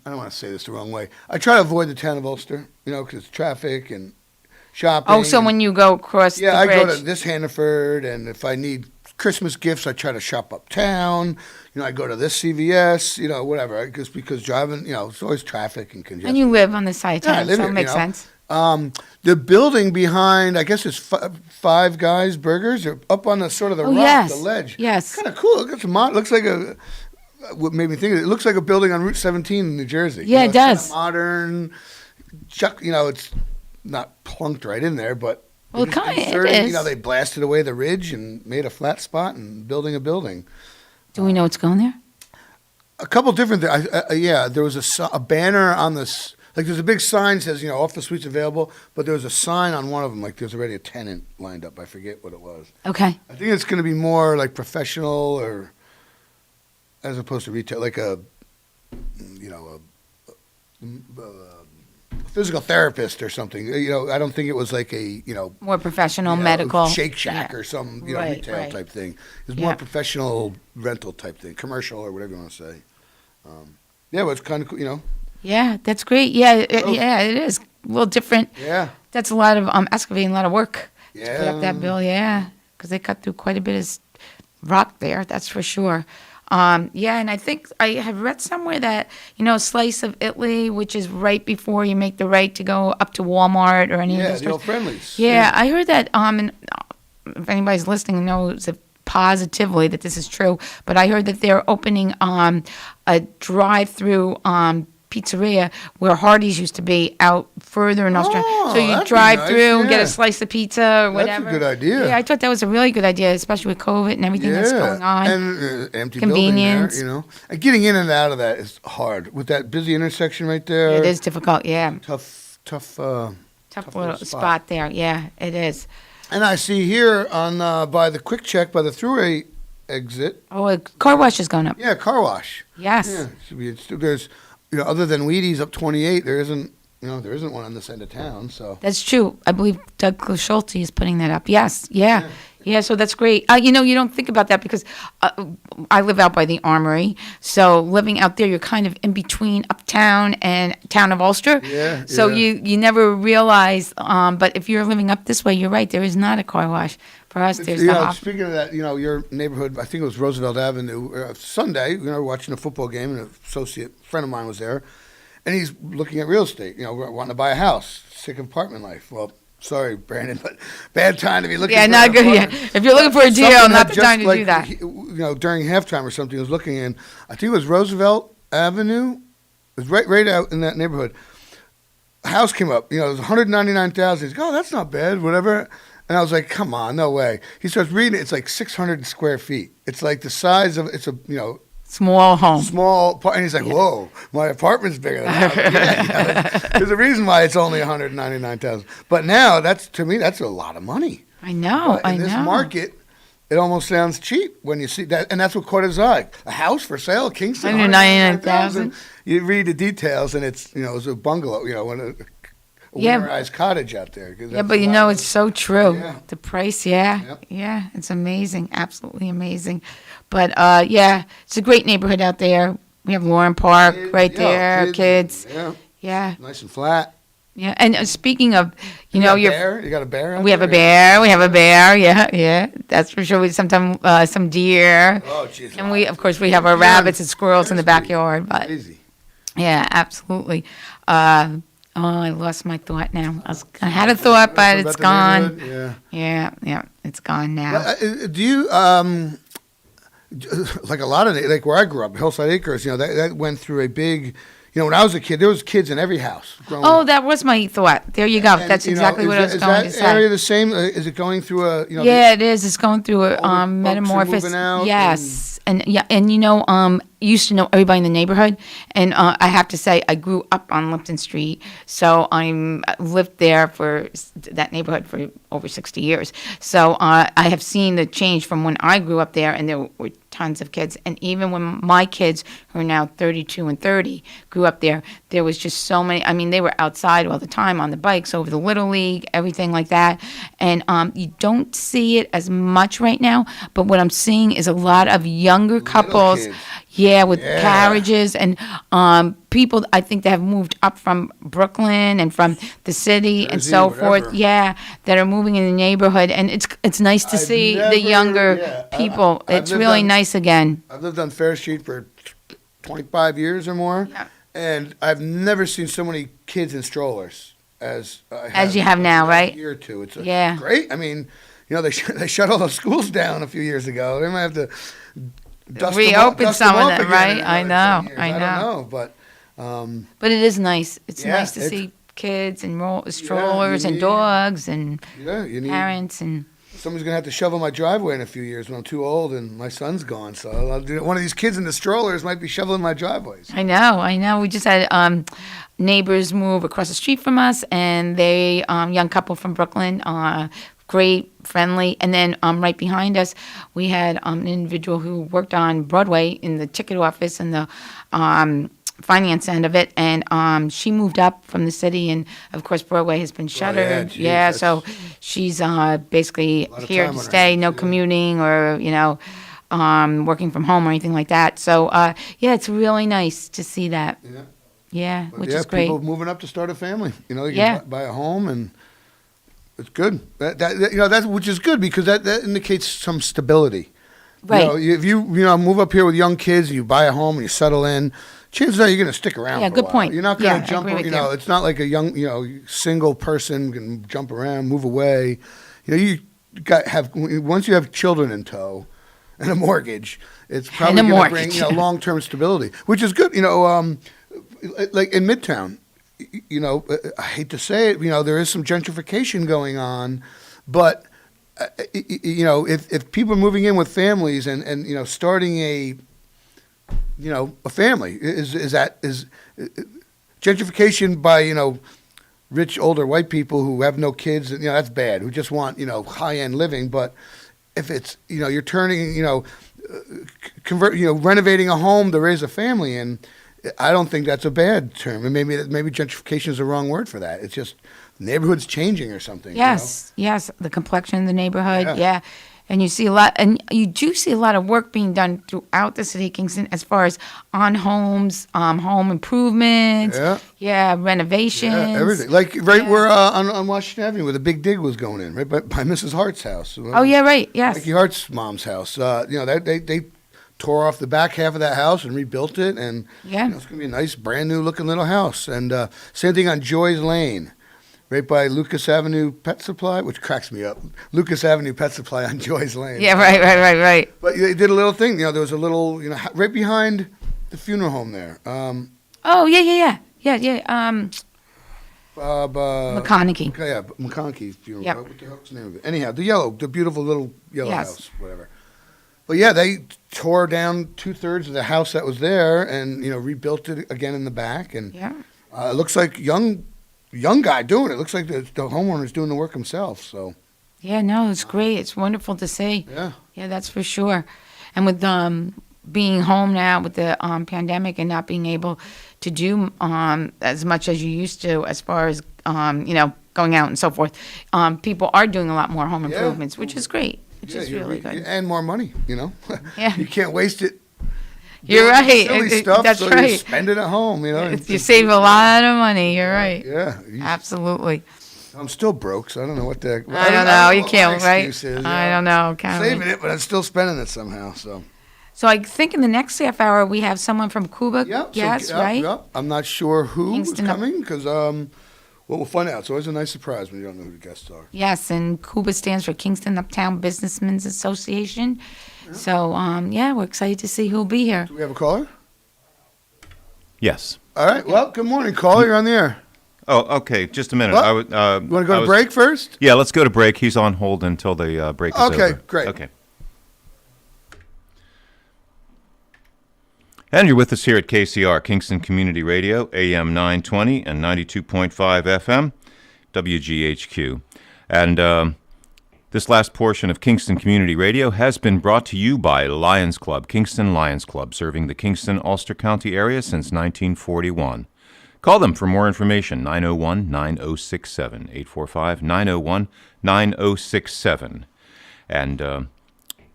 [SPEAKER 13] don't want to say this the wrong way. I try to avoid the town of Ulster, because traffic and shopping.
[SPEAKER 10] Oh, so when you go across the bridge.
[SPEAKER 13] I go to this Hannaford, and if I need Christmas gifts, I try to shop uptown. I go to this CVS, whatever. Just because driving, it's always traffic and congestion.
[SPEAKER 10] And you live on the side of town,
[SPEAKER 13] so
[SPEAKER 10] it makes sense.
[SPEAKER 13] The building behind, I guess it's Five Guys Burgers, or up on the sort of the rock, the ledge.
[SPEAKER 10] Yes.
[SPEAKER 13] Kind of cool. It looks like what made me think of it looks like a building on Route 17 in New Jersey.
[SPEAKER 10] Yeah, it does.
[SPEAKER 13] Modern, it's not plunked right in there, but
[SPEAKER 10] well, it is.
[SPEAKER 13] They blasted away the ridge and made a flat spot and building a building.
[SPEAKER 10] Do we know what's going there?
[SPEAKER 13] A couple different things. There was a banner on this. Like there's a big sign that says, off the suites available, but there was a sign on one of them, like there's already a tenant lined up. I forget what it was.
[SPEAKER 10] Okay.
[SPEAKER 13] I think it's going to be more like professional or as opposed to retail, like a physical therapist or something. I don't think it was like a,
[SPEAKER 10] more professional medical
[SPEAKER 13] Shake Shack or some, retail type thing. It's more professional rental type thing, commercial or whatever you want to say. But it's kind of cool,
[SPEAKER 10] Yeah, that's great. Yeah, it is a little different.
[SPEAKER 13] Yeah.
[SPEAKER 10] That's a lot of excavating, a lot of work to put up that bill. Yeah, because they cut through quite a bit of rock there. That's for sure. And I think I have read somewhere that, Slice of Italy, which is right before you make the right to go up to Walmart or any of those stores.
[SPEAKER 13] The old Friendlies.
[SPEAKER 10] Yeah, I heard that, and if anybody's listening knows positively that this is true, but I heard that they're opening a drive-through pizzeria where Hardee's used to be out further in Australia. So you drive through and get a slice of pizza or whatever.
[SPEAKER 13] That's a good idea.
[SPEAKER 10] Yeah, I thought that was a really good idea, especially with COVID and everything that's going on.
[SPEAKER 13] And empty
[SPEAKER 10] convenience.
[SPEAKER 13] building there, And getting in and out of that is hard. With that busy intersection right there.
[SPEAKER 10] It is difficult, yeah.
[SPEAKER 13] Tough
[SPEAKER 10] little spot there. Yeah, it is.
[SPEAKER 13] And I see here on by the Quick Check, by the Thruway exit.
[SPEAKER 10] Oh, a car wash is going up.
[SPEAKER 13] Yeah, car wash.
[SPEAKER 10] Yes.
[SPEAKER 13] Yeah, there's, other than Wheaties up 28, there isn't one on this end of town. So
[SPEAKER 10] that's true. I believe Doug Schulte is putting that up. Yes. Yeah. Yeah, so that's great. You don't think about that because I live out by the Armory. So living out there, you're kind of in between uptown and town of Ulster.
[SPEAKER 13] Yeah.
[SPEAKER 10] So you never realize, but if you're living up this way, you're right. There is not a car wash. For us, there's
[SPEAKER 13] speaking of that, your neighborhood, I think it was Roosevelt Avenue, Sunday, we were watching a football game, and an associate friend of mine was there, and he's looking at real estate, wanting to buy a house, sick of apartment life. Well, sorry, Brandon, but bad time to be looking for an apartment.
[SPEAKER 10] Yeah. If you're looking for a deal, not the time to do that.
[SPEAKER 13] During halftime or something, he was looking in, I think it was Roosevelt Avenue, it was right out in that neighborhood. A house came up, it was $199,000. He's like, oh, that's not bad, whatever. And I was like, come on, no way. He starts reading it. It's like 600 square feet. It's like the size of, it's a,
[SPEAKER 10] small home.
[SPEAKER 13] And he's like, whoa, my apartment's bigger than that. There's a reason why it's only $199,000. But now, to me, that's a lot of money.
[SPEAKER 10] I know,
[SPEAKER 13] In this market, it almost sounds cheap when you see that. And that's what caught his eye. A house for sale, Kingston, $199,000. You read the details, and it's, it was a bungalow,
[SPEAKER 10] Yeah.
[SPEAKER 13] winterized cottage out there.
[SPEAKER 10] Yeah, but it's so true. Yeah. The price, yeah, it's amazing, absolutely amazing. But it's a great neighborhood out there. We have Lauren Park right there, kids. Yeah.
[SPEAKER 13] Nice and flat.
[SPEAKER 10] Yeah, and speaking of,
[SPEAKER 13] you got a bear.
[SPEAKER 10] We have a bear. Yeah, that's for sure. We sometimes some deer.
[SPEAKER 13] Oh, jeez.
[SPEAKER 10] And we have our rabbits and squirrels in the backyard. But crazy. Yeah, absolutely. I lost my thought now. I had a thought, but it's gone. Yeah, it's gone now.
[SPEAKER 13] Do you like a lot of like where I grew up, Hillside Acres? That went through a big. When I was a kid, there was kids in every house.
[SPEAKER 10] Oh, that was my thought. There you go. That's exactly what I was going to say.
[SPEAKER 13] Is that area the same? Is it going through a?
[SPEAKER 10] Yeah, it is. It's going through a metamorphosis. Yes, and used to know everybody in the neighborhood, and I have to say I grew up on Lipton Street, so I lived there for that neighborhood for over 60 years. So I have seen the change from when I grew up there, and there were tons of kids, and even when my kids, who are now 32 and 30, grew up there, there was just so many. I mean, they were outside all the time on the bikes, over the Little League, everything like that, and you don't see it as much right now, but what I'm seeing is a lot of younger couples. Yeah, with carriages and people, I think they have moved up from Brooklyn and from the city and so forth. Yeah, that are moving in the neighborhood, and it's nice to see the younger people. It's really nice again.
[SPEAKER 13] I've lived on Fair Street for 25 years or more, and I've never seen so many kids in strollers as
[SPEAKER 10] you have now, right?
[SPEAKER 13] A year or two. It's great. I mean, they shut all those schools down a few years ago. They might have to
[SPEAKER 10] reopen some of them, right? I know.
[SPEAKER 13] I don't know, but
[SPEAKER 10] it is nice. It's nice to see kids and strollers and dogs and parents and.
[SPEAKER 13] Somebody's gonna have to shovel my driveway in a few years when I'm too old and my son's gone. So I'll do, one of these kids in the strollers might be shoveling my driveways.
[SPEAKER 10] I know. We just had neighbors move across the street from us, and they young couple from Brooklyn. Great, friendly, and then right behind us, we had an individual who worked on Broadway in the ticket office and the finance end of it, and she moved up from the city, and of course Broadway has been shuttered. So she's basically here to stay, no commuting or working from home or anything like that. So it's really nice to see that. Which is great.
[SPEAKER 13] People moving up to start a family. You can buy a home and. It's good. That's which is good because that indicates some stability.
[SPEAKER 10] Right.
[SPEAKER 13] If you move up here with young kids and you buy a home and you settle in, chances are you're going to stick around.
[SPEAKER 10] Yeah,
[SPEAKER 13] for
[SPEAKER 10] good
[SPEAKER 13] a while.
[SPEAKER 10] point.
[SPEAKER 13] You're not going to jump. It's not like a young single person can jump around, move away. You once you have children in tow and a mortgage, it's probably going to bring long-term stability, which is good. Like in Midtown. I hate to say it, there is some gentrification going on, but, if people are moving in with families and starting a family, is gentrification by, rich older white people who have no kids, that's bad, who just want, high-end living. But if it's, you're turning, renovating a home to raise a family in, I don't think that's a bad term, and maybe gentrification is the wrong word for that. It's just neighborhood's changing or something.
[SPEAKER 10] Yes, the complexion of the neighborhood, and you see a lot, and you do see a lot of work being done throughout the city of Kingston as far as on homes, home improvements, renovations,
[SPEAKER 13] everything. Like where on Washington Avenue where the big dig was going in, right by Mrs. Hart's house.
[SPEAKER 10] Yes.
[SPEAKER 13] Mickey Hart's mom's house. They tore off the back half of that house and rebuilt it, and it's going to be a nice, brand new looking little house. And same thing on Joy's Lane, right by Lucas Avenue Pet Supply, which cracks me up. Lucas Avenue Pet Supply on Joy's Lane.
[SPEAKER 10] Yeah, right.
[SPEAKER 13] But they did a little thing. There was a little, right behind the funeral home there.
[SPEAKER 10] Yeah.
[SPEAKER 13] McConaughey. McConaughey funeral.
[SPEAKER 10] Yep.
[SPEAKER 13] What the hell's the name of it? Anyhow, the beautiful little yellow house, whatever. But they tore down 2/3 of the house that was there and rebuilt it again in the back, and it looks like young guy doing it. It looks like the homeowner's doing the work himself. So
[SPEAKER 10] it's great. It's wonderful to see. Yeah, that's for sure. And with being home now with the pandemic and not being able to do as much as you used to as far as going out and so forth, people are doing a lot more home improvements, which is great. Which is really good.
[SPEAKER 13] And more money,
[SPEAKER 10] Yeah.
[SPEAKER 13] You can't waste it.
[SPEAKER 10] You're right.
[SPEAKER 13] Silly stuff,
[SPEAKER 10] That's
[SPEAKER 13] so
[SPEAKER 10] right.
[SPEAKER 13] you spend it at home,
[SPEAKER 10] You save a lot of money. You're right.
[SPEAKER 13] Yeah.
[SPEAKER 10] Absolutely.
[SPEAKER 13] I'm still broke, so I don't know what the.
[SPEAKER 10] I don't know. You
[SPEAKER 13] what
[SPEAKER 10] can't,
[SPEAKER 13] my
[SPEAKER 10] right?
[SPEAKER 13] excuse is,
[SPEAKER 10] I don't know.
[SPEAKER 13] Saving it, but I'm still spending it somehow. So
[SPEAKER 10] I think in the next half hour we have someone from Cuba. Yes, right?
[SPEAKER 13] Yep. I'm not sure who
[SPEAKER 10] Kingston
[SPEAKER 13] is coming because we'll find out. It's always a nice surprise when you don't know who the guests are.
[SPEAKER 10] Yes, and Cuba stands for Kingston Uptown Businessmen's Association.
[SPEAKER 13] Yeah.
[SPEAKER 10] So we're excited to see who'll be here.
[SPEAKER 13] Do we have a caller?
[SPEAKER 5] Yes.
[SPEAKER 13] All right. Well, good morning, caller. You're on the air.
[SPEAKER 5] Oh, okay. Just a minute.
[SPEAKER 13] What?
[SPEAKER 5] I would,
[SPEAKER 13] you want to go to break first?
[SPEAKER 5] Yeah, let's go to break. He's on hold until the break is over.
[SPEAKER 13] Okay, great.
[SPEAKER 5] Okay. And you're with us here at KCR, Kingston Community Radio, AM 920 and 92.5 FM, WGHQ. And this last portion of Kingston Community Radio has been brought to you by Lions Club, Kingston Lions Club, serving the Kingston-Ulster County area since 1941. Call them for more information, 901-9067, 845-901-9067. And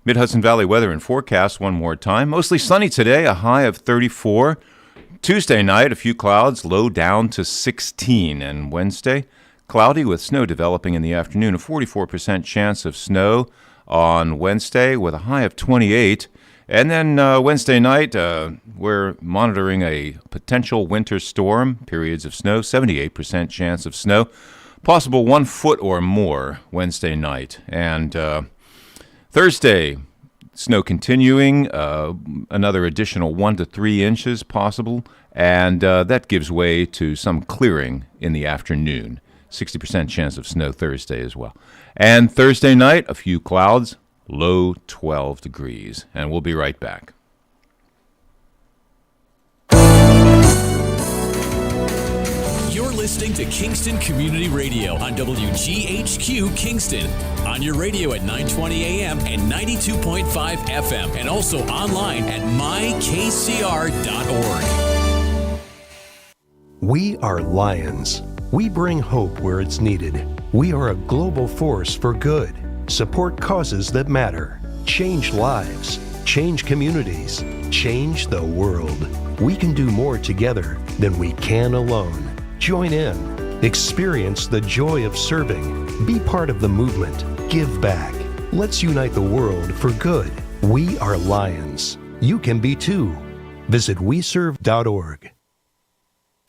[SPEAKER 5] Mid-Hudson Valley weather and forecast one more time. Mostly sunny today, a high of 34. Tuesday night, a few clouds, low down to 16. And Wednesday, cloudy with snow developing in the afternoon. A 44% chance of snow on Wednesday with a high of 28. And then Wednesday night, we're monitoring a potential winter storm, periods of snow, 78% chance of snow, possible 1 foot or more Wednesday night. And Thursday, snow continuing, another additional 1 to 3 inches possible, and that gives way to some clearing in the afternoon. 60% chance of snow Thursday as well. And Thursday night, a few clouds, low 12 degrees. And we'll be right back.
[SPEAKER 6] You're listening to Kingston Community Radio on WGHQ Kingston. On your radio at 920 AM and 92.5 FM. And also online at mykcr.org.
[SPEAKER 7] We are Lions. We bring hope where it's needed. We are a global force for good. Support causes that matter. Change lives. Change communities. Change the world. We can do more together than we can alone. Join in. Experience the joy of serving. Be part of the movement. Give back. Let's unite the world for good. We are Lions. You can be too. Visit weserve.org.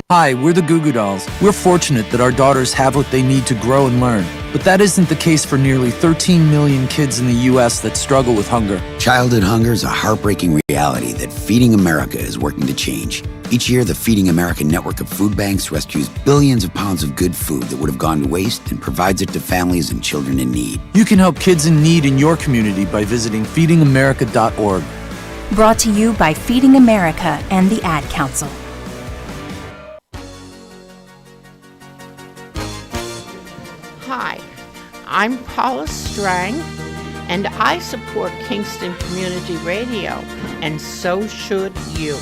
[SPEAKER 20] Hi, we're the Goo Goo Dolls. We're fortunate that our daughters have what they need to grow and learn. But that isn't the case for nearly 13 million kids in the U.S. that struggle with hunger.
[SPEAKER 21] Childhood hunger is a heartbreaking reality that Feeding America is working to change. Each year, the Feeding America network of food banks rescues billions of pounds of good food that would have gone to waste and provides it to families and children in need.
[SPEAKER 20] You can help kids in need in your community by visiting feedingamerica.org.
[SPEAKER 15] Brought to you by Feeding America and the Ad Council.
[SPEAKER 22] Hi, I'm Paula Strang, and I support Kingston Community Radio, and so should you.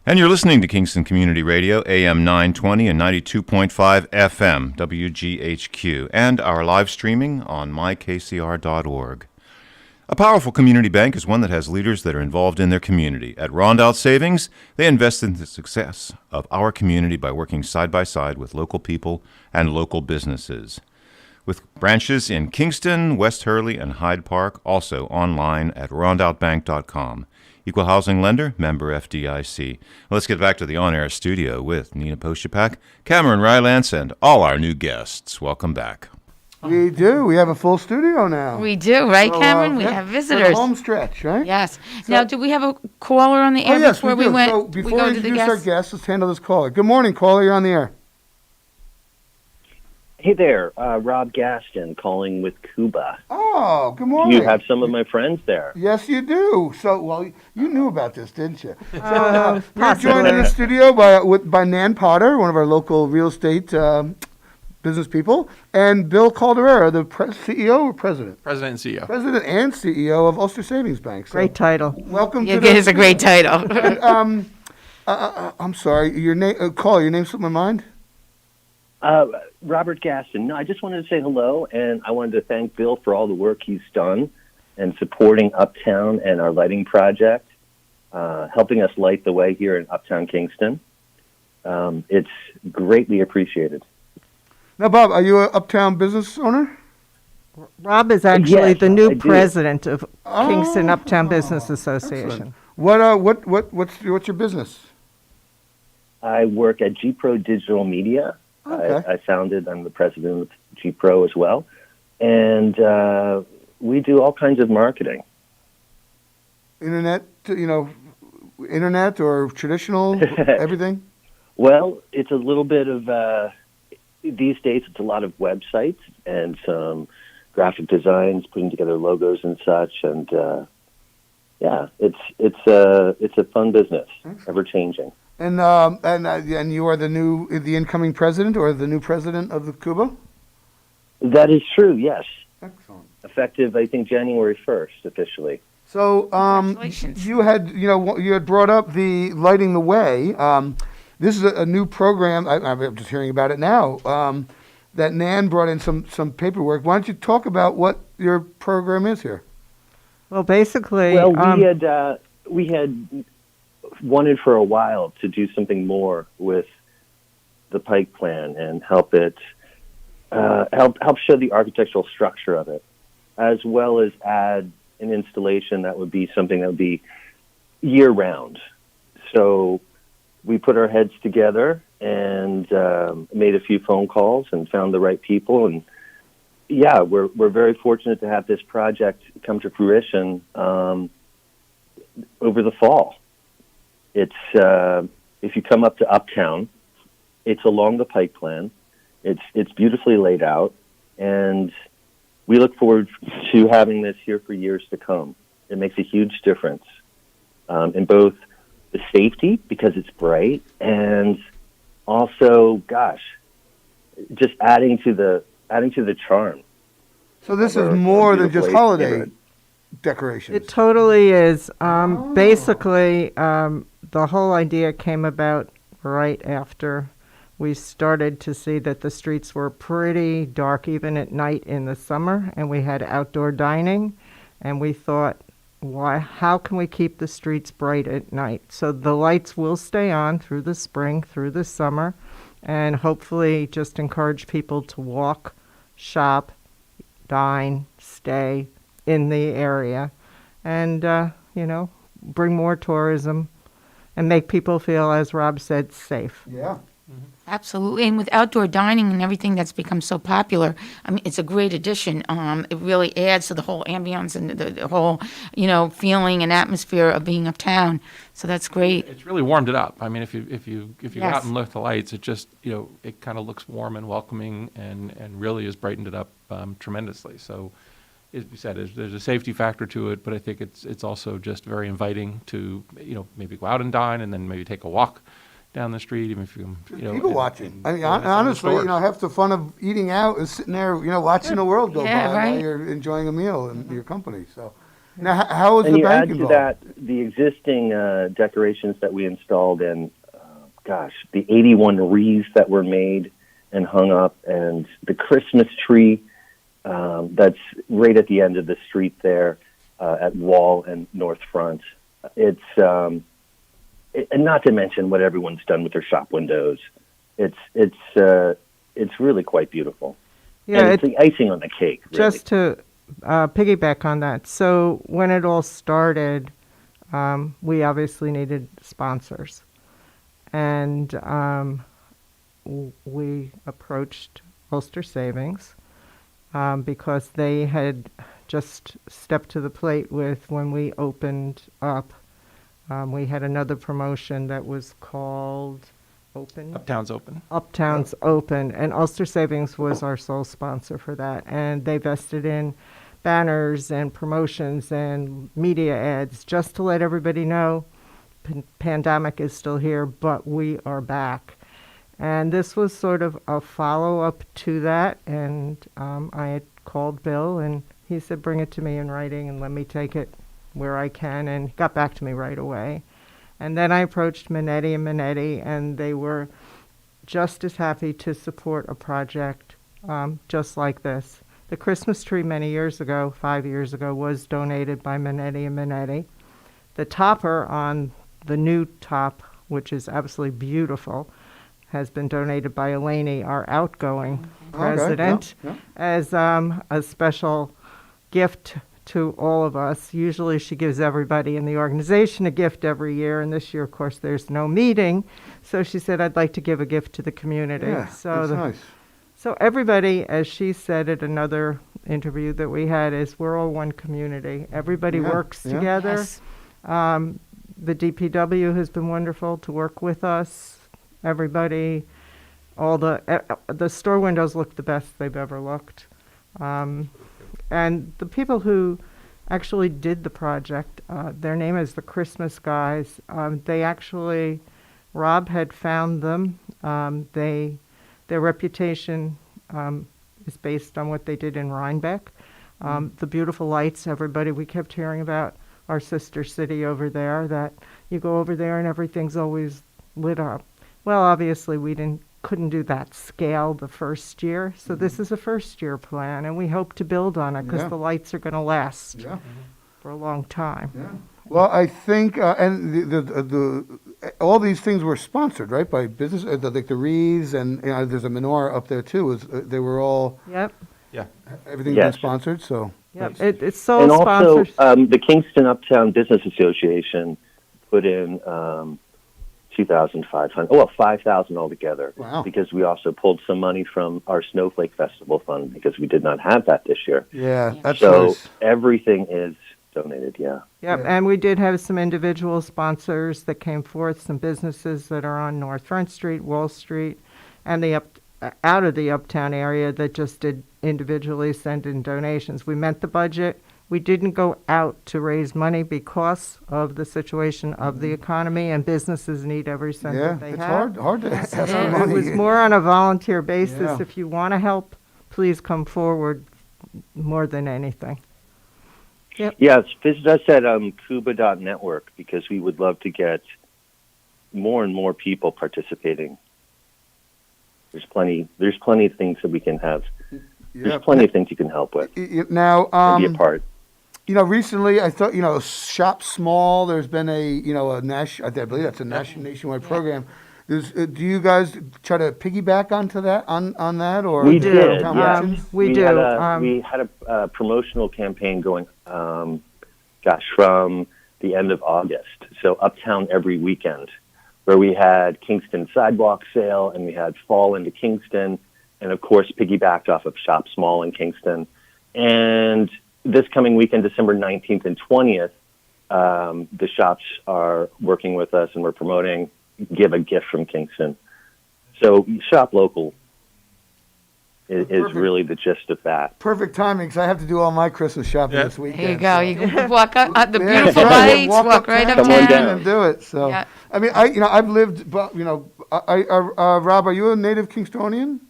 [SPEAKER 5] And you're listening to Kingston Community Radio, AM 920 and 92.5 FM, WGHQ, and our live streaming on mykcr.org. A powerful community bank is one that has leaders that are involved in their community. At Rondout Savings, they invest in the success of our community by working side by side with local people and local businesses. With branches in Kingston, West Hurley, and Hyde Park, also online at rondoutbank.com. Equal housing lender, member FDIC. Let's get back to the on-air studio with Nina Poshapak, Cameron Rylance, and all our new guests. Welcome back.
[SPEAKER 13] We do. We have a full studio now.
[SPEAKER 10] We do, right,
[SPEAKER 13] So,
[SPEAKER 10] Cameron? We
[SPEAKER 13] yeah,
[SPEAKER 10] have
[SPEAKER 13] for
[SPEAKER 10] visitors.
[SPEAKER 13] the home stretch, right?
[SPEAKER 10] Yes. Now, do we have a caller on the air
[SPEAKER 13] yes,
[SPEAKER 10] before
[SPEAKER 13] we
[SPEAKER 10] we
[SPEAKER 13] do.
[SPEAKER 10] went?
[SPEAKER 13] So before we
[SPEAKER 10] go to the
[SPEAKER 13] introduce our
[SPEAKER 10] guests?
[SPEAKER 13] guests, let's handle this caller. Good morning, caller. You're on the air.
[SPEAKER 23] Hey there, Rob Gaston calling with Cuba.
[SPEAKER 13] Oh, good morning.
[SPEAKER 23] You have some of my friends there.
[SPEAKER 13] Yes, you do. So, well, you knew about this, didn't you? So, we're
[SPEAKER 23] possibly.
[SPEAKER 13] joined in the studio by Nan Potter, one of our local real estate business people, and Bill Calderera, the CEO or president?
[SPEAKER 24] President and CEO.
[SPEAKER 13] President and CEO of Ulster Savings Bank. So
[SPEAKER 25] Great title.
[SPEAKER 13] Welcome
[SPEAKER 10] Yeah,
[SPEAKER 13] to
[SPEAKER 10] it is a great title.
[SPEAKER 13] I'm sorry. Your name, caller. Your name slipped my mind.
[SPEAKER 23] Robert Gaston. No, I just wanted to say hello, and I wanted to thank Bill for all the work he's done and supporting Uptown and our lighting project, helping us light the way here in Uptown Kingston. It's greatly appreciated.
[SPEAKER 13] Now, Bob, are you an Uptown business owner?
[SPEAKER 1] Rob is actually
[SPEAKER 23] Yes,
[SPEAKER 1] the new
[SPEAKER 23] I do.
[SPEAKER 1] president of Kingston Uptown Business Association.
[SPEAKER 13] Excellent. What's your business?
[SPEAKER 23] I work at G Pro Digital Media.
[SPEAKER 13] Okay.
[SPEAKER 23] I founded. I'm the president of G Pro as well, and we do all kinds of marketing.
[SPEAKER 13] Internet, internet or traditional, everything?
[SPEAKER 23] Well, it's a little bit of these days. It's a lot of websites and some graphic designs, putting together logos and such, and yeah, it's a fun business, ever changing.
[SPEAKER 13] And you are the incoming president or the new president of the Cuba?
[SPEAKER 23] That is true. Yes.
[SPEAKER 13] Excellent.
[SPEAKER 23] Effective, I think, January 1st officially.
[SPEAKER 13] So you had brought up the lighting the way. This is a new program. I'm just hearing about it now. That Nan brought in some paperwork. Why don't you talk about what your program is here?
[SPEAKER 1] Well, basically,
[SPEAKER 23] well, we had wanted for a while to do something more with the Pike Plan and help show the architectural structure of it, as well as add an installation that would be something that would be year round. So we put our heads together and made a few phone calls and found the right people. And yeah, we're very fortunate to have this project come to fruition over the fall. It's if you come up to Uptown, it's along the Pike Plan. It's beautifully laid out, and we look forward to having this here for years to come. It makes a huge difference in both the safety, because it's bright, and also, gosh, just adding to the charm.
[SPEAKER 13] So this is more than just holiday decorations.
[SPEAKER 1] It totally is. Basically, the whole idea came about right after we started to see that the streets were pretty dark even at night in the summer, and we had outdoor dining, and we thought, how can we keep the streets bright at night? So the lights will stay on through the spring, through the summer, and hopefully just encourage people to walk, shop, dine, stay in the area, and bring more tourism and make people feel, as Rob said, safe.
[SPEAKER 13] Yeah.
[SPEAKER 10] Absolutely, and with outdoor dining and everything that's become so popular, I mean, it's a great addition. It really adds to the whole ambiance and the whole, feeling and atmosphere of being uptown. So that's great.
[SPEAKER 2] It's really warmed it up. I mean, if you go
[SPEAKER 10] Yes.
[SPEAKER 2] out and look at the lights, it just it kind of looks warm and welcoming, and really has brightened it up tremendously. So, as we said, there's a safety factor to it, but I think it's also just very inviting to maybe go out and dine, and then maybe take a walk down the street, even if
[SPEAKER 13] people watching. I mean, honestly, half the fun of eating out is sitting there, watching the world go by while you're enjoying a meal in your company. So, now how is the bank involved?
[SPEAKER 23] And you add to that the existing decorations that we installed, and the 81 wreaths that were made and hung up, and the Christmas tree that's right at the end of the street there at Wall and North Front. It's and not to mention what everyone's done with their shop windows. It's really quite beautiful.
[SPEAKER 1] Yeah,
[SPEAKER 23] and it's the icing on the cake. Really.
[SPEAKER 1] Just to piggyback on that, so when it all started, we obviously needed sponsors, and we approached Ulster Savings because they had just stepped to the plate with when we opened up. We had another promotion that was called
[SPEAKER 2] Uptown's Open.
[SPEAKER 1] Uptown's Open, and Ulster Savings was our sole sponsor for that. And they vested in banners and promotions and media ads just to let everybody know pandemic is still here, but we are back. And this was sort of a follow-up to that, and I had called Bill, and he said, bring it to me in writing and let me take it where I can, and got back to me right away. And then I approached Minetti and Minetti, and they were just as happy to support a project just like this. The Christmas tree many years ago, 5 years ago, was donated by Minetti and Minetti. The topper on the new top, which is absolutely beautiful, has been donated by Eleni, our outgoing president, as a special gift to all of us. Usually she gives everybody in the organization a gift every year, and this year, of course, there's no meeting. So she said, I'd like to give a gift to the community.
[SPEAKER 13] Yeah,
[SPEAKER 1] so
[SPEAKER 13] that's nice.
[SPEAKER 1] So everybody, as she said at another interview that we had, is we're all one community. Everybody works together.
[SPEAKER 10] Yes.
[SPEAKER 1] The DPW has been wonderful to work with us. Everybody, all the store windows look the best they've ever looked. And the people who actually did the project, their name is the Christmas Guys. They actually, Rob had found them. Their reputation is based on what they did in Rhinebeck. The beautiful lights, everybody, we kept hearing about our sister city over there, that you go over there and everything's always lit up. Well, obviously we couldn't do that scale the first year, so this is a first-year plan, and we hope to build on it because the lights are going to last for a long time.
[SPEAKER 13] Well, I think, and the all these things were sponsored, right, by business, like the wreaths, and there's a menorah up there too. They were all
[SPEAKER 2] Yeah.
[SPEAKER 13] everything's
[SPEAKER 23] Yes.
[SPEAKER 13] been sponsored. So
[SPEAKER 1] it's so
[SPEAKER 23] And also,
[SPEAKER 1] sponsored.
[SPEAKER 23] the Kingston Uptown Business Association put in 2,500, well, 5,000 altogether.
[SPEAKER 13] Wow.
[SPEAKER 23] Because we also pulled some money from our Snowflake Festival Fund because we did not have that this year.
[SPEAKER 13] Yeah, that's
[SPEAKER 23] so
[SPEAKER 13] nice.
[SPEAKER 23] everything is donated. Yeah.
[SPEAKER 1] Yep, and we did have some individual sponsors that came forth, some businesses that are on North Front Street, Wall Street, and out of the uptown area that just did individually send in donations. We met the budget. We didn't go out to raise money because of the situation of the economy, and businesses need every cent that they
[SPEAKER 13] it's
[SPEAKER 1] have.
[SPEAKER 13] hard to have
[SPEAKER 1] So
[SPEAKER 13] some
[SPEAKER 1] it
[SPEAKER 13] money.
[SPEAKER 1] was more on a volunteer basis.
[SPEAKER 13] Yeah.
[SPEAKER 1] If you want to help, please come forward more than anything. Yep.
[SPEAKER 23] Yes, visit us at Cuba.network because we would love to get more and more people participating. There's plenty of things that we can have. There's plenty of things you can help with.
[SPEAKER 13] Now,
[SPEAKER 23] and be a part.
[SPEAKER 13] Recently I thought, Shop Small. There's been I believe that's a nationwide program. Do you guys try to piggyback onto that on that, or
[SPEAKER 23] We did. Yeah.
[SPEAKER 1] We do.
[SPEAKER 23] We had a promotional campaign going. From the end of August. So Uptown every weekend, where we had Kingston Sidewalk Sale and we had Fall into Kingston, and of course piggybacked off of Shop Small in Kingston. And this coming weekend, December 19th and 20th, the shops are working with us and we're promoting Give a Gift from Kingston. So shop local is really the gist of that.
[SPEAKER 13] Perfect timing, because I have to do all my Christmas shopping this weekend.
[SPEAKER 10] There you go.
[SPEAKER 13] so.
[SPEAKER 10] You can walk up the
[SPEAKER 13] Yeah,
[SPEAKER 10] beautiful
[SPEAKER 13] right.
[SPEAKER 10] lights, walk right
[SPEAKER 23] Come on
[SPEAKER 10] uptown.
[SPEAKER 23] down.
[SPEAKER 13] And do it. So,
[SPEAKER 10] Yeah.
[SPEAKER 13] I mean, I've lived, Rob, are you a native Kingstonian?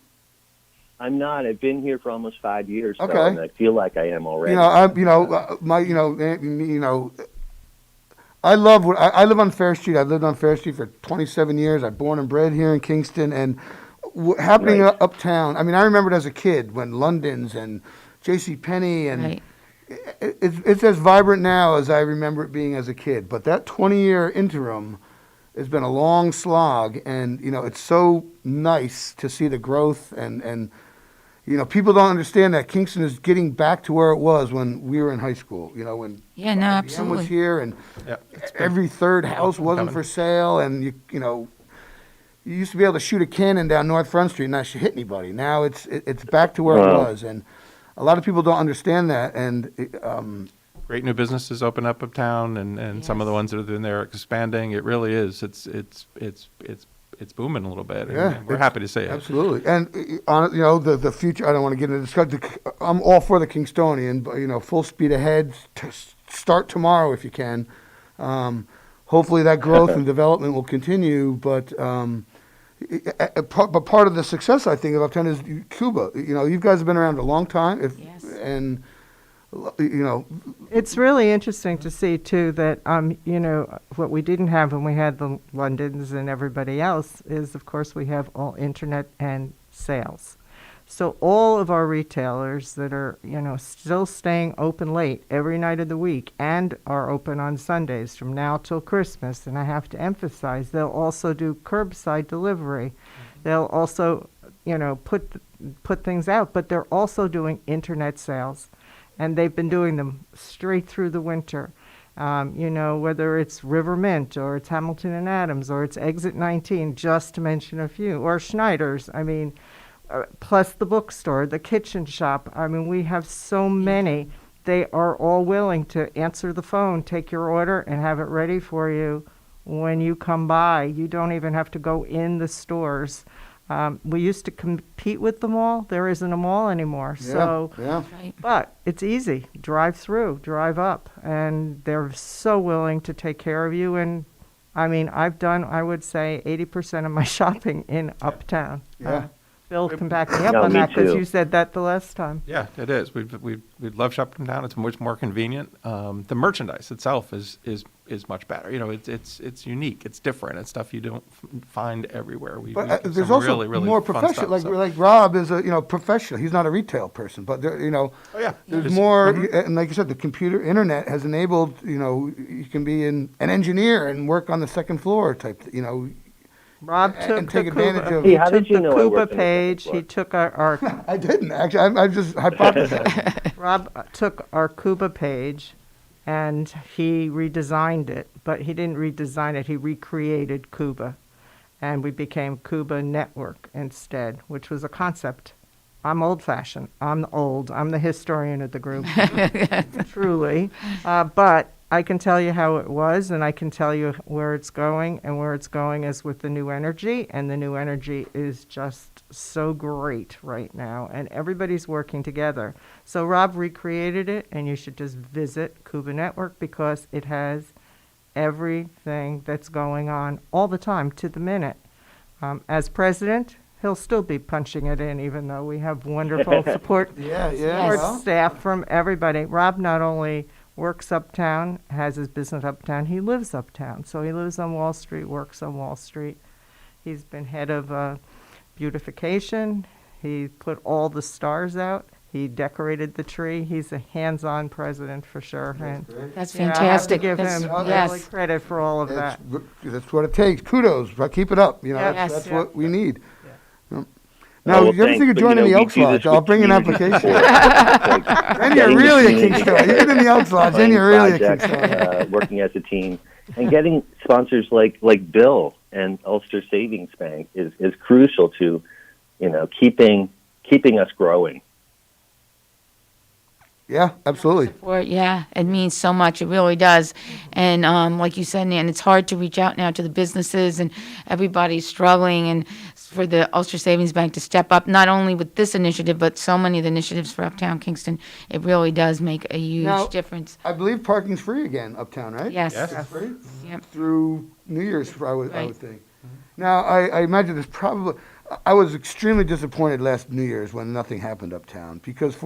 [SPEAKER 23] I'm not. I've been here for almost 5 years,
[SPEAKER 13] Okay.
[SPEAKER 23] though, and I feel like I am already.
[SPEAKER 13] I love I live on Fair Street. I lived on Fair Street for 27 years. I'm born and bred here in Kingston, and happening uptown. I mean, I remember it as a kid when London's and J.C. Penney and it's as vibrant now as I remember it being as a kid. But that 20-year interim has been a long slog, and it's so nice to see the growth and people don't understand that Kingston is getting back to where it was when we were in high school. When
[SPEAKER 10] Yeah, no,
[SPEAKER 13] IBM
[SPEAKER 10] absolutely.
[SPEAKER 13] was here, and every third house wasn't for sale, and you used to be able to shoot a cannon down North Front Street and not hit anybody. Now it's back to where it was, and a lot of people don't understand that. And
[SPEAKER 2] Great new businesses open up uptown, and some of the ones that are in there are expanding. It really is. It's booming a little bit. And we're happy to say it.
[SPEAKER 13] Absolutely. And the future. I don't want to get into discussion. I'm all for the Kingstonian, but full speed ahead. Start tomorrow if you can. Hopefully that growth and development will continue, but part of the success, I think, of Uptown is Cuba. You guys have been around a long time, and you know,
[SPEAKER 1] It's really interesting to see too that what we didn't have when we had the Londons and everybody else is, of course, we have all internet and sales. So all of our retailers that are still staying open late every night of the week and are open on Sundays from now till Christmas, and I have to emphasize they'll also do curbside delivery. They'll also put things out, but they're also doing internet sales. And they've been doing them straight through the winter. Whether it's River Mint or it's Hamilton and Adams or it's Exit 19, just to mention a few, or Schneider's. I mean, plus the bookstore, the kitchen shop. I mean, we have so many. They are all willing to answer the phone, take your order, and have it ready for you when you come by. You don't even have to go in the stores. We used to compete with the mall. There isn't a mall anymore.
[SPEAKER 13] Yeah.
[SPEAKER 1] But it's easy. Drive through, drive up. And they're so willing to take care of you. And I mean, I've done, I would say, 80% of my shopping in Uptown.
[SPEAKER 13] Yeah.
[SPEAKER 1] Bill can back me up
[SPEAKER 23] No,
[SPEAKER 1] on
[SPEAKER 23] me
[SPEAKER 1] that because
[SPEAKER 23] too.
[SPEAKER 1] you said that the last time.
[SPEAKER 2] Yeah, it is. We love shopping down. It's much more convenient. The merchandise itself is much better. It's unique. It's different. It's stuff you don't find everywhere.
[SPEAKER 13] But
[SPEAKER 2] we have
[SPEAKER 13] there's
[SPEAKER 2] some
[SPEAKER 13] also
[SPEAKER 2] really, really
[SPEAKER 13] more
[SPEAKER 2] fun
[SPEAKER 13] professional.
[SPEAKER 2] stuff,
[SPEAKER 13] Like Rob is a professional. He's not a retail person, but there,
[SPEAKER 2] Oh yeah.
[SPEAKER 13] there's
[SPEAKER 2] It's-
[SPEAKER 13] more. And like you said, the internet has enabled. You can be an engineer and work on the second floor type.
[SPEAKER 1] Rob
[SPEAKER 13] and
[SPEAKER 1] took
[SPEAKER 13] take
[SPEAKER 1] the
[SPEAKER 13] advantage
[SPEAKER 1] Cuba,
[SPEAKER 13] of.
[SPEAKER 23] Hey, how
[SPEAKER 1] took
[SPEAKER 23] did you
[SPEAKER 1] the
[SPEAKER 23] know I
[SPEAKER 1] Cuba
[SPEAKER 23] worked on the second
[SPEAKER 1] page.
[SPEAKER 23] floor?
[SPEAKER 1] He took our
[SPEAKER 13] I didn't actually. I just hypothesized.
[SPEAKER 1] Rob took our Cuba page and he redesigned it, but he didn't redesign it. He recreated Cuba, and we became Cuba Network instead, which was a concept. I'm old-fashioned. I'm old. I'm the historian of the group, truly. But I can tell you how it was, and I can tell you where it's going, and where it's going is with the new energy, and the new energy is just so great right now, and everybody's working together. So Rob recreated it, and you should just visit Cuba Network because it has everything that's going on all the time to the minute. As president, he'll still be punching it in, even though we have wonderful support
[SPEAKER 13] Well.
[SPEAKER 1] staff from everybody. Rob not only works uptown, has his business uptown, he lives uptown. So he lives on Wall Street, works on Wall Street. He's been head of beautification. He put all the stars out. He decorated the tree. He's a hands-on president for sure. And
[SPEAKER 10] That's
[SPEAKER 1] yeah,
[SPEAKER 10] fantastic.
[SPEAKER 1] I have to give
[SPEAKER 10] That's-
[SPEAKER 1] him
[SPEAKER 10] yes.
[SPEAKER 1] really credit for all of that.
[SPEAKER 13] That's what it takes. Kudos. But keep it up.
[SPEAKER 1] Yes.
[SPEAKER 13] That's
[SPEAKER 1] Yeah.
[SPEAKER 13] what we need. Now,
[SPEAKER 23] well,
[SPEAKER 13] you ever
[SPEAKER 23] thanks,
[SPEAKER 13] think of
[SPEAKER 23] but,
[SPEAKER 13] joining the
[SPEAKER 23] we
[SPEAKER 13] Elks
[SPEAKER 23] do this
[SPEAKER 13] Lodge?
[SPEAKER 23] with
[SPEAKER 13] I'll bring an
[SPEAKER 23] community
[SPEAKER 13] application.
[SPEAKER 23] support.
[SPEAKER 13] Then you're
[SPEAKER 23] Getting the
[SPEAKER 13] really a
[SPEAKER 23] community
[SPEAKER 13] Kingston. You get in the Elks Lodge, then you're really a
[SPEAKER 23] project,
[SPEAKER 13] Kingston.
[SPEAKER 23] working as a team, and getting sponsors like Bill and Ulster Savings Bank is crucial to, keeping us growing.
[SPEAKER 13] Yeah, absolutely.
[SPEAKER 10] Support, yeah, it means so much. It really does. And like you said, Nan, it's hard to reach out now to the businesses, and everybody's struggling. And for the Ulster Savings Bank to step up, not only with this initiative, but so many of the initiatives for Uptown Kingston, it really does make a huge
[SPEAKER 13] Now,
[SPEAKER 10] difference.
[SPEAKER 13] I believe parking's free again uptown, right?
[SPEAKER 10] Yes.
[SPEAKER 2] Yes.
[SPEAKER 13] It's free
[SPEAKER 10] Yep.
[SPEAKER 13] through New Year's, I would
[SPEAKER 10] Right.
[SPEAKER 13] think. Now, I imagine there's probably. I was extremely disappointed last New Year's when nothing happened uptown because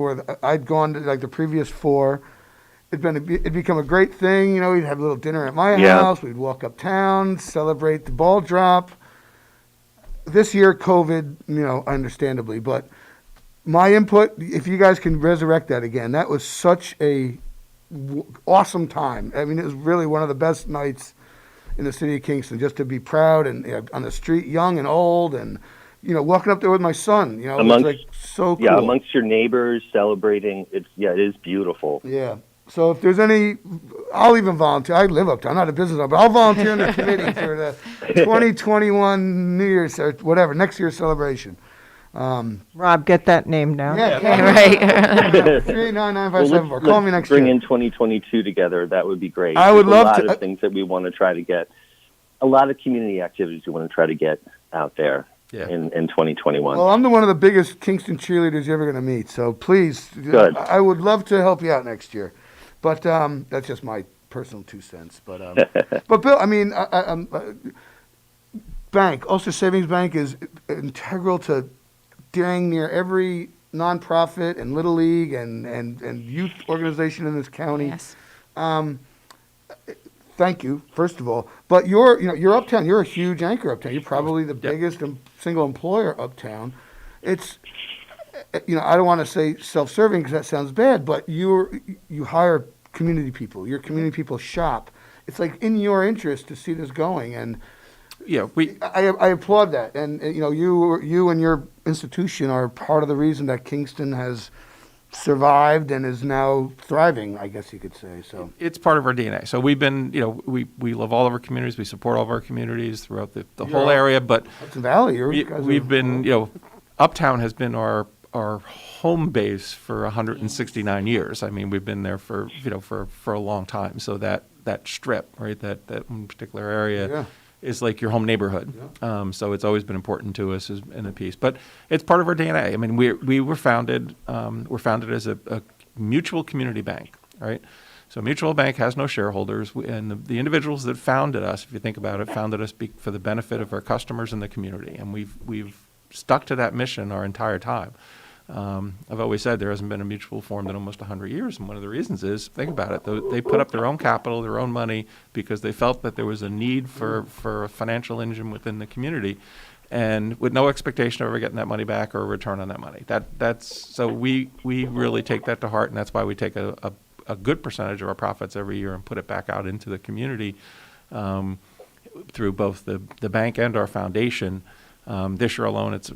[SPEAKER 13] I'd gone to like the previous four. It'd become a great thing, We'd have a little dinner at my
[SPEAKER 23] Yeah.
[SPEAKER 13] house. We'd walk uptown, celebrate the ball drop. This year, COVID, understandably, but my input. If you guys can resurrect that again, that was such a awesome time. I mean, it was really one of the best nights in the city of Kingston. Just to be proud and on the street, young and old, and walking up there with my son. It was like so cool.
[SPEAKER 23] Yeah, amongst your neighbors celebrating. It is beautiful.
[SPEAKER 13] Yeah. So if there's any, I'll even volunteer. I live uptown, I'm not a business owner, but I'll volunteer in the committee for the 2021 New Year's or whatever, next year's celebration.
[SPEAKER 1] Rob, get that name down.
[SPEAKER 13] Yeah,
[SPEAKER 10] Right.
[SPEAKER 13] 3899574. Call me next
[SPEAKER 23] bring
[SPEAKER 13] year.
[SPEAKER 23] in 2022 together. That would be great.
[SPEAKER 13] I would
[SPEAKER 23] There's
[SPEAKER 13] love
[SPEAKER 23] a lot
[SPEAKER 13] to-
[SPEAKER 23] of things that we want to try to get. A lot of community activities we want to try to get out there in 2021.
[SPEAKER 13] Well, I'm one of the biggest Kingston cheerleaders you're ever going to meet, so please,
[SPEAKER 23] Good.
[SPEAKER 13] I would love to help you out next year. But that's just my personal 2 cents. But but Bill, I mean, bank, Ulster Savings Bank is integral to dang near every nonprofit and Little League and youth organization in this county.
[SPEAKER 10] Yes.
[SPEAKER 13] Thank you, first of all. But you're uptown. You're a huge anchor uptown. You're probably the biggest single employer uptown. It's, I don't want to say self-serving because that sounds bad, but you hire community people. Your community people shop. It's like in your interest to see this going, and
[SPEAKER 2] Yeah,
[SPEAKER 13] I applaud that. And you and your institution are part of the reason that Kingston has survived and is now thriving, I guess you could say. So
[SPEAKER 2] it's part of our DNA. So we've been, we love all of our communities. We support all of our communities throughout the whole area. But
[SPEAKER 13] Hudson Valley,
[SPEAKER 2] we've been, Uptown has been our home base for 169 years. I mean, we've been there for a long time. So that strip, right, that one particular area is like your home neighborhood. So it's always been important to us in the piece. But it's part of our DNA. I mean, we were founded as a mutual community bank, right? So mutual bank has no shareholders, and the individuals that founded us, if you think about it, founded us for the benefit of our customers and the community, and we've stuck to that mission our entire time. I've always said there hasn't been a mutual formed in almost 100 years, and one of the reasons is, think about it, they put up their own capital, their own money, because they felt that there was a need for a financial engine within the community, and with no expectation of ever getting that money back or a return on that money. So we really take that to heart, and that's why we take a good percentage of our profits every year and put it back out into the community through both the bank and our foundation. This year alone, it's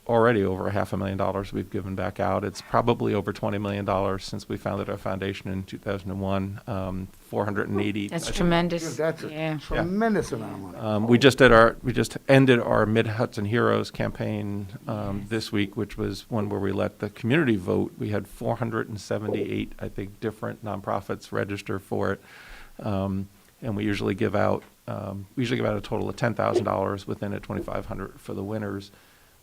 [SPEAKER 2] already over $500,000 we've given back out. It's probably over $20 million since we founded our foundation in 2001. 480.
[SPEAKER 10] That's tremendous.
[SPEAKER 13] That's a tremendous amount of money.
[SPEAKER 2] We just ended our Mid Hudson Heroes campaign this week, which was one where we let the community vote. We had 478, I think, different nonprofits register for it, and we usually give out a total of $10,000 within it, $2,500 for the winners.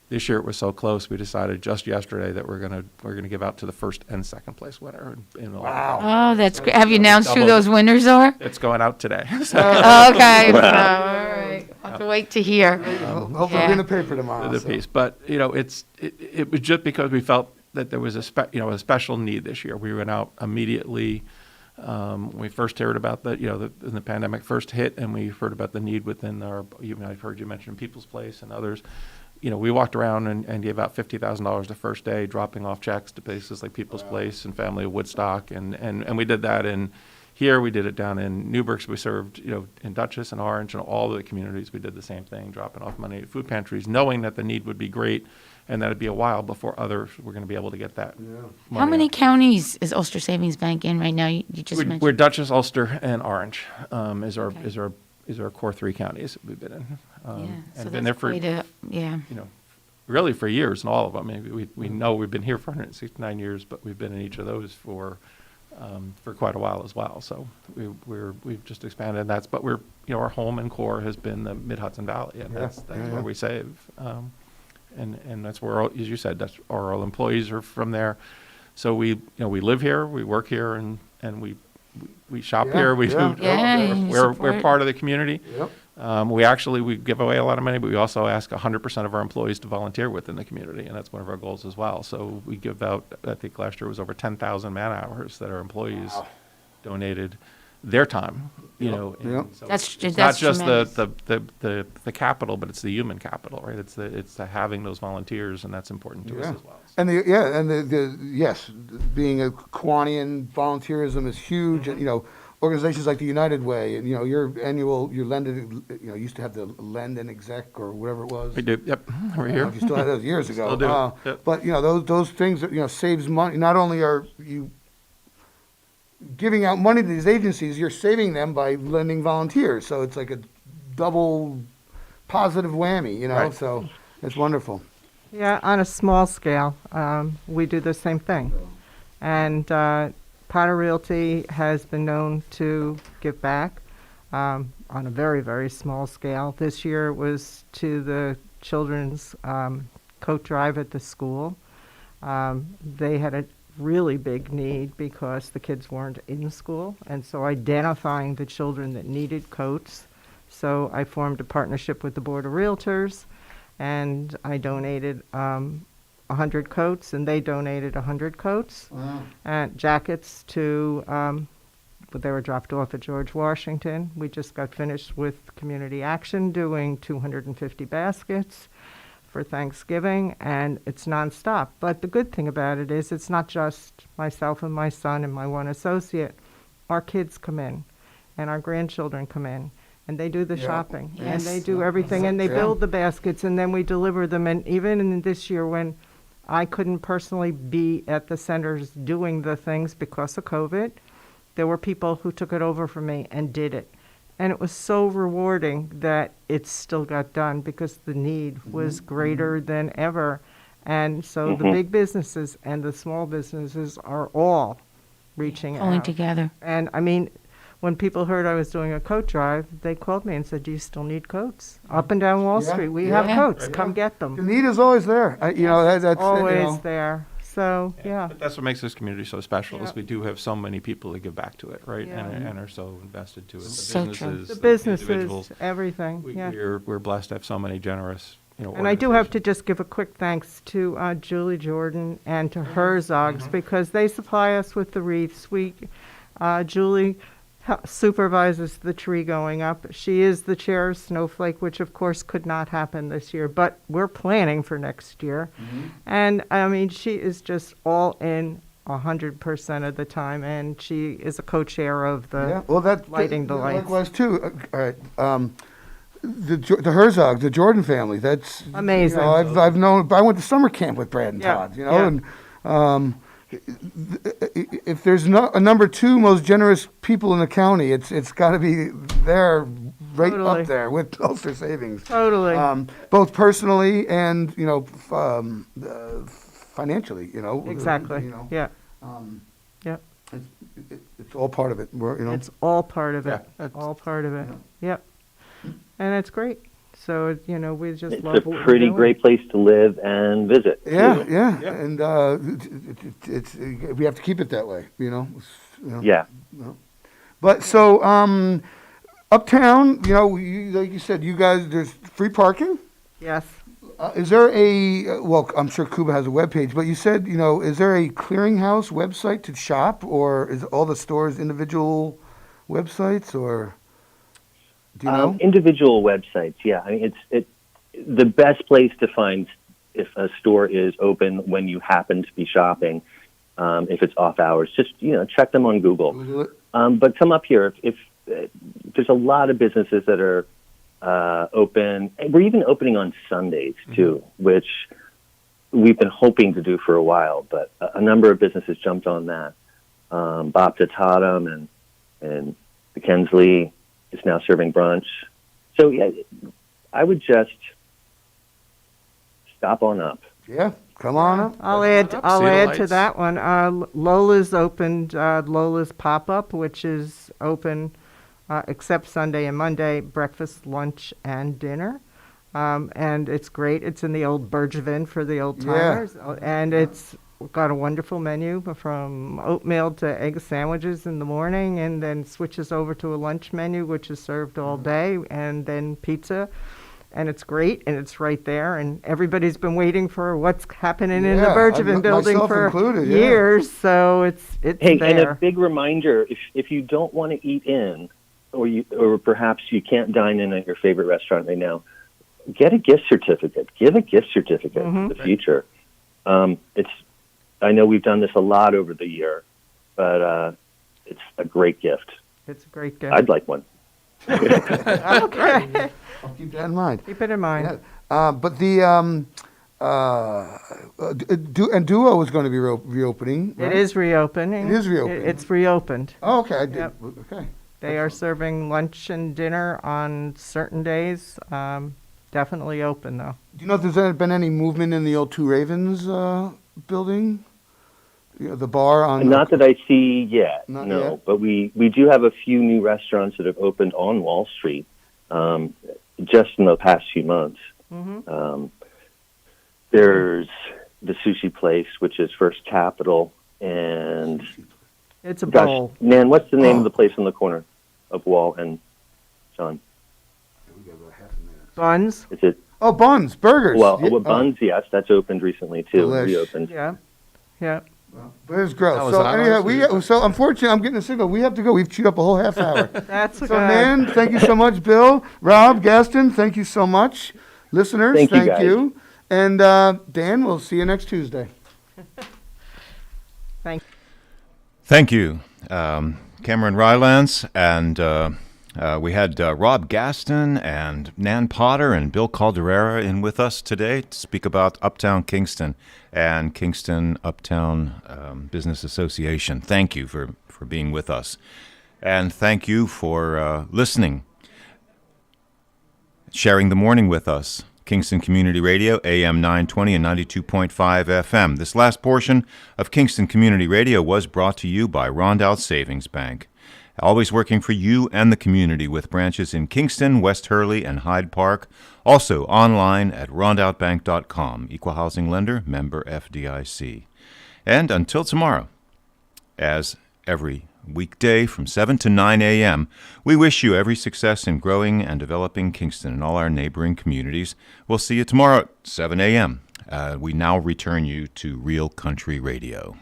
[SPEAKER 2] This year it was so close, we decided just yesterday that we're gonna give out to the first and second place winner.
[SPEAKER 13] Wow!
[SPEAKER 10] Oh, that's great. Have you announced who those winners are?
[SPEAKER 2] It's going out today.
[SPEAKER 10] Okay. All right. I'll have to wait to hear.
[SPEAKER 13] Hopefully it'll be in the paper tomorrow.
[SPEAKER 2] The piece, but it was just because we felt that there was a special need this year. We went out immediately. We first heard about the pandemic first hit, and we heard about the need within I've heard you mention People's Place and others. We walked around and gave out $50,000 the first day, dropping off checks to places like People's Place and Family of Woodstock, and we did that in here. We did it down in Newburgh. So we served, in Dutchess and Orange and all of the communities. We did the same thing, dropping off money at food pantries, knowing that the need would be great and that it'd be a while before others were going to be able to get that.
[SPEAKER 13] Yeah.
[SPEAKER 10] How many counties is Ulster Savings Bank in right now? You just mentioned.
[SPEAKER 2] We're Dutchess, Ulster, and Orange is our core three counties that we've been in. And been there for really for years in all of them. Maybe we know we've been here for 169 years, but we've been in each of those for quite a while as well. So we've just expanded. But our home and core has been the Mid Hudson Valley, and that's where we save. And that's where, as you said, that's our employees are from there. So we live here, we work here, and we shop here. We're part of the community.
[SPEAKER 13] Yep.
[SPEAKER 2] We give away a lot of money, but we also ask 100% of our employees to volunteer within the community, and that's one of our goals as well. So we give out, I think last year was over 10,000 man hours that our employees donated their time. So
[SPEAKER 10] That's
[SPEAKER 2] it's not just
[SPEAKER 10] tremendous.
[SPEAKER 2] the capital, but it's the human capital, right? It's the having those volunteers, and that's important to us as well.
[SPEAKER 13] And being a Kiwanian, volunteerism is huge. And, organizations like the United Way, and your lend, used to have the lend and exec or whatever it was.
[SPEAKER 2] We do. Yep. We're here.
[SPEAKER 13] You still had those years ago.
[SPEAKER 2] Still do. Yep.
[SPEAKER 13] But those things that saves money. Not only are you giving out money to these agencies, you're saving them by lending volunteers. So it's like a double positive whammy,
[SPEAKER 2] Right.
[SPEAKER 13] So it's wonderful.
[SPEAKER 1] Yeah, on a small scale, we do the same thing. And Potter Realty has been known to give back on a very, very small scale. This year it was to the children's coat drive at the school. They had a really big need because the kids weren't in school, and so identifying the children that needed coats. So I formed a partnership with the Board of Realtors, and I donated 100 coats, and they donated 100 coats.
[SPEAKER 13] Wow.
[SPEAKER 1] And jackets to, but they were dropped off at George Washington. We just got finished with Community Action doing 250 baskets for Thanksgiving, and it's nonstop. But the good thing about it is it's not just myself and my son and my one associate. Our kids come in, and our grandchildren come in, and they do the
[SPEAKER 13] Yeah.
[SPEAKER 1] shopping, and
[SPEAKER 13] Yes.
[SPEAKER 1] they do everything, and they
[SPEAKER 13] Yeah.
[SPEAKER 1] build the baskets, and then we deliver them. And even in this year when I couldn't personally be at the centers doing the things because of COVID, there were people who took it over for me and did it. And it was so rewarding that it still got done because the need was greater than ever. And so the big businesses and the small businesses are all reaching
[SPEAKER 10] Pulling
[SPEAKER 1] out.
[SPEAKER 10] together.
[SPEAKER 1] And I mean, when people heard I was doing a coat drive, they called me and said, "Do you still need coats? Up and down Wall
[SPEAKER 13] Yeah,
[SPEAKER 1] Street, we
[SPEAKER 13] yeah.
[SPEAKER 1] have coats.
[SPEAKER 13] Yeah.
[SPEAKER 1] Come get them."
[SPEAKER 13] The need is always there. That's
[SPEAKER 1] Always
[SPEAKER 13] you know.
[SPEAKER 1] there. So, yeah.
[SPEAKER 2] But that's what makes this community so special, is
[SPEAKER 1] Yeah.
[SPEAKER 2] we do have so many people that give back to it, right?
[SPEAKER 1] Yeah.
[SPEAKER 2] And are so invested to it. The
[SPEAKER 10] So true.
[SPEAKER 2] businesses,
[SPEAKER 1] The
[SPEAKER 2] the
[SPEAKER 1] businesses,
[SPEAKER 2] individuals.
[SPEAKER 1] everything, yeah.
[SPEAKER 2] We're blessed to have so many generous,
[SPEAKER 1] And I do have to just give a quick thanks to Julie Jordan and to Herzogs because they supply us with the wreaths. Julie supervises the tree going up. She is the chair of Snowflake, which of course could not happen this year, but we're planning for next year. And I mean, she is just all in 100% of the time, and she is a co-chair of the
[SPEAKER 13] Yeah, well, that
[SPEAKER 1] lighting the lights.
[SPEAKER 13] Likewise too. All right, the Herzog, the Jordan family. That's
[SPEAKER 1] Amazing.
[SPEAKER 13] You know, I've known. I went to summer camp with Brad and
[SPEAKER 1] Yeah,
[SPEAKER 13] Todd. You know,
[SPEAKER 1] yeah.
[SPEAKER 13] and if there's a number two most generous people in the county, it's got to be there, right
[SPEAKER 1] Totally.
[SPEAKER 13] up there with Ulster Savings.
[SPEAKER 1] Totally.
[SPEAKER 13] Both personally and financially. You know.
[SPEAKER 1] Exactly.
[SPEAKER 13] You know.
[SPEAKER 1] Yeah.
[SPEAKER 13] Yep. It's all part of it.
[SPEAKER 1] It's all part of it.
[SPEAKER 2] Yeah, that's-
[SPEAKER 1] All part of it. Yep. And it's great. So, we just
[SPEAKER 23] It's
[SPEAKER 1] love
[SPEAKER 23] a
[SPEAKER 1] what we're
[SPEAKER 23] pretty
[SPEAKER 1] doing.
[SPEAKER 23] great place to live and visit.
[SPEAKER 13] Yeah,
[SPEAKER 23] too.
[SPEAKER 13] yeah, and it's we have to keep it that way, you know.
[SPEAKER 23] Yeah.
[SPEAKER 13] But so uptown, like you said, you guys, there's free parking.
[SPEAKER 1] Yes.
[SPEAKER 13] Is there well, I'm sure Cuba has a webpage, but you said, is there a clearinghouse website to shop, or is all the stores individual websites, or do you know?
[SPEAKER 23] Individual websites, yeah. I mean, it's the best place to find if a store is open when you happen to be shopping. If it's off hours, just check them on Google. But come up here if there's a lot of businesses that are open. We're even opening on Sundays too, which we've been hoping to do for a while. But a number of businesses jumped on that. Bob Tatum and the Kensley is now serving brunch. So yeah, I would just stop on up.
[SPEAKER 13] Yeah, come on up.
[SPEAKER 1] I'll add
[SPEAKER 2] See the
[SPEAKER 1] to
[SPEAKER 2] lights.
[SPEAKER 1] that one. Lola's opened Lola's Pop-Up, which is open except Sunday and Monday, breakfast, lunch, and dinner. And it's great. It's in the old Bergevin for the old timers. And it's got a wonderful menu from oatmeal to egg sandwiches in the morning, and then switches over to a lunch menu, which is served all day, and then pizza. And it's great, and it's right there, and everybody's been waiting for what's happening in the Bergevin building
[SPEAKER 13] myself
[SPEAKER 1] for
[SPEAKER 13] included, yeah.
[SPEAKER 1] years, so it's
[SPEAKER 23] Hey,
[SPEAKER 1] there.
[SPEAKER 23] and a big reminder: if you don't want to eat in, or perhaps you can't dine in at your favorite restaurant right now, get a gift certificate. Give a gift certificate for the future. I know we've done this a lot over the year, but it's a great gift.
[SPEAKER 1] It's a great gift.
[SPEAKER 23] I'd like one.
[SPEAKER 1] Okay.
[SPEAKER 13] I'll keep that in mind.
[SPEAKER 1] Keep it in mind.
[SPEAKER 13] Yeah. But the Duo is going to be reopening. Right?
[SPEAKER 1] It is reopening.
[SPEAKER 13] It is reopening.
[SPEAKER 1] It's reopened.
[SPEAKER 13] Oh, okay. I did.
[SPEAKER 1] Yep.
[SPEAKER 13] Okay.
[SPEAKER 1] They are serving lunch and dinner on certain days. Definitely open, though.
[SPEAKER 13] Do you know if there's been any movement in the old Two Ravens building? The bar on.
[SPEAKER 23] Not that I see yet,
[SPEAKER 13] Not
[SPEAKER 23] no.
[SPEAKER 13] yet?
[SPEAKER 23] But we do have a few new restaurants that have opened on Wall Street just in the past few months. There's the sushi place, which is First Capital, and
[SPEAKER 1] It's a bowl.
[SPEAKER 23] man, what's the name of the place on the corner of Wall and John?
[SPEAKER 1] Buns.
[SPEAKER 23] Is it?
[SPEAKER 13] Oh, Buns, burgers.
[SPEAKER 23] Well,
[SPEAKER 13] Yeah.
[SPEAKER 23] Buns, yes, that's opened recently too.
[SPEAKER 13] Delish.
[SPEAKER 23] Reopened.
[SPEAKER 1] Yeah, yeah.
[SPEAKER 13] But it's gross.
[SPEAKER 2] That was
[SPEAKER 13] So
[SPEAKER 2] on
[SPEAKER 13] anyhow,
[SPEAKER 2] ours?
[SPEAKER 13] so unfortunately, I'm getting a signal. We have to go. We've chewed up a whole half hour.
[SPEAKER 1] That's
[SPEAKER 13] So,
[SPEAKER 1] good.
[SPEAKER 13] man, thank you so much, Bill, Rob, Gaston. Thank you so much, listeners.
[SPEAKER 23] Thank you,
[SPEAKER 13] thank
[SPEAKER 23] guys.
[SPEAKER 13] you. And Dan, we'll see you next Tuesday.
[SPEAKER 5] Thank you, Cameron Rylance, and we had Rob Gaston and Nan Potter and Bill Calderera in with us today to speak about Uptown Kingston and Kingston Uptown Business Association. Thank you for being with us, and thank you for listening, sharing the morning with us. Kingston Community Radio, AM 920 and 92.5 FM. This last portion of Kingston Community Radio was brought to you by Rondout Savings Bank. Always working for you and the community with branches in Kingston, West Hurley, and Hyde Park. Also online at rondoutbank.com. Equal housing lender, member FDIC. And until tomorrow, as every weekday from 7 to 9 a.m., we wish you every success in growing and developing Kingston and all our neighboring communities. We'll see you tomorrow at 7 a.m. We now return you to Real Country Radio.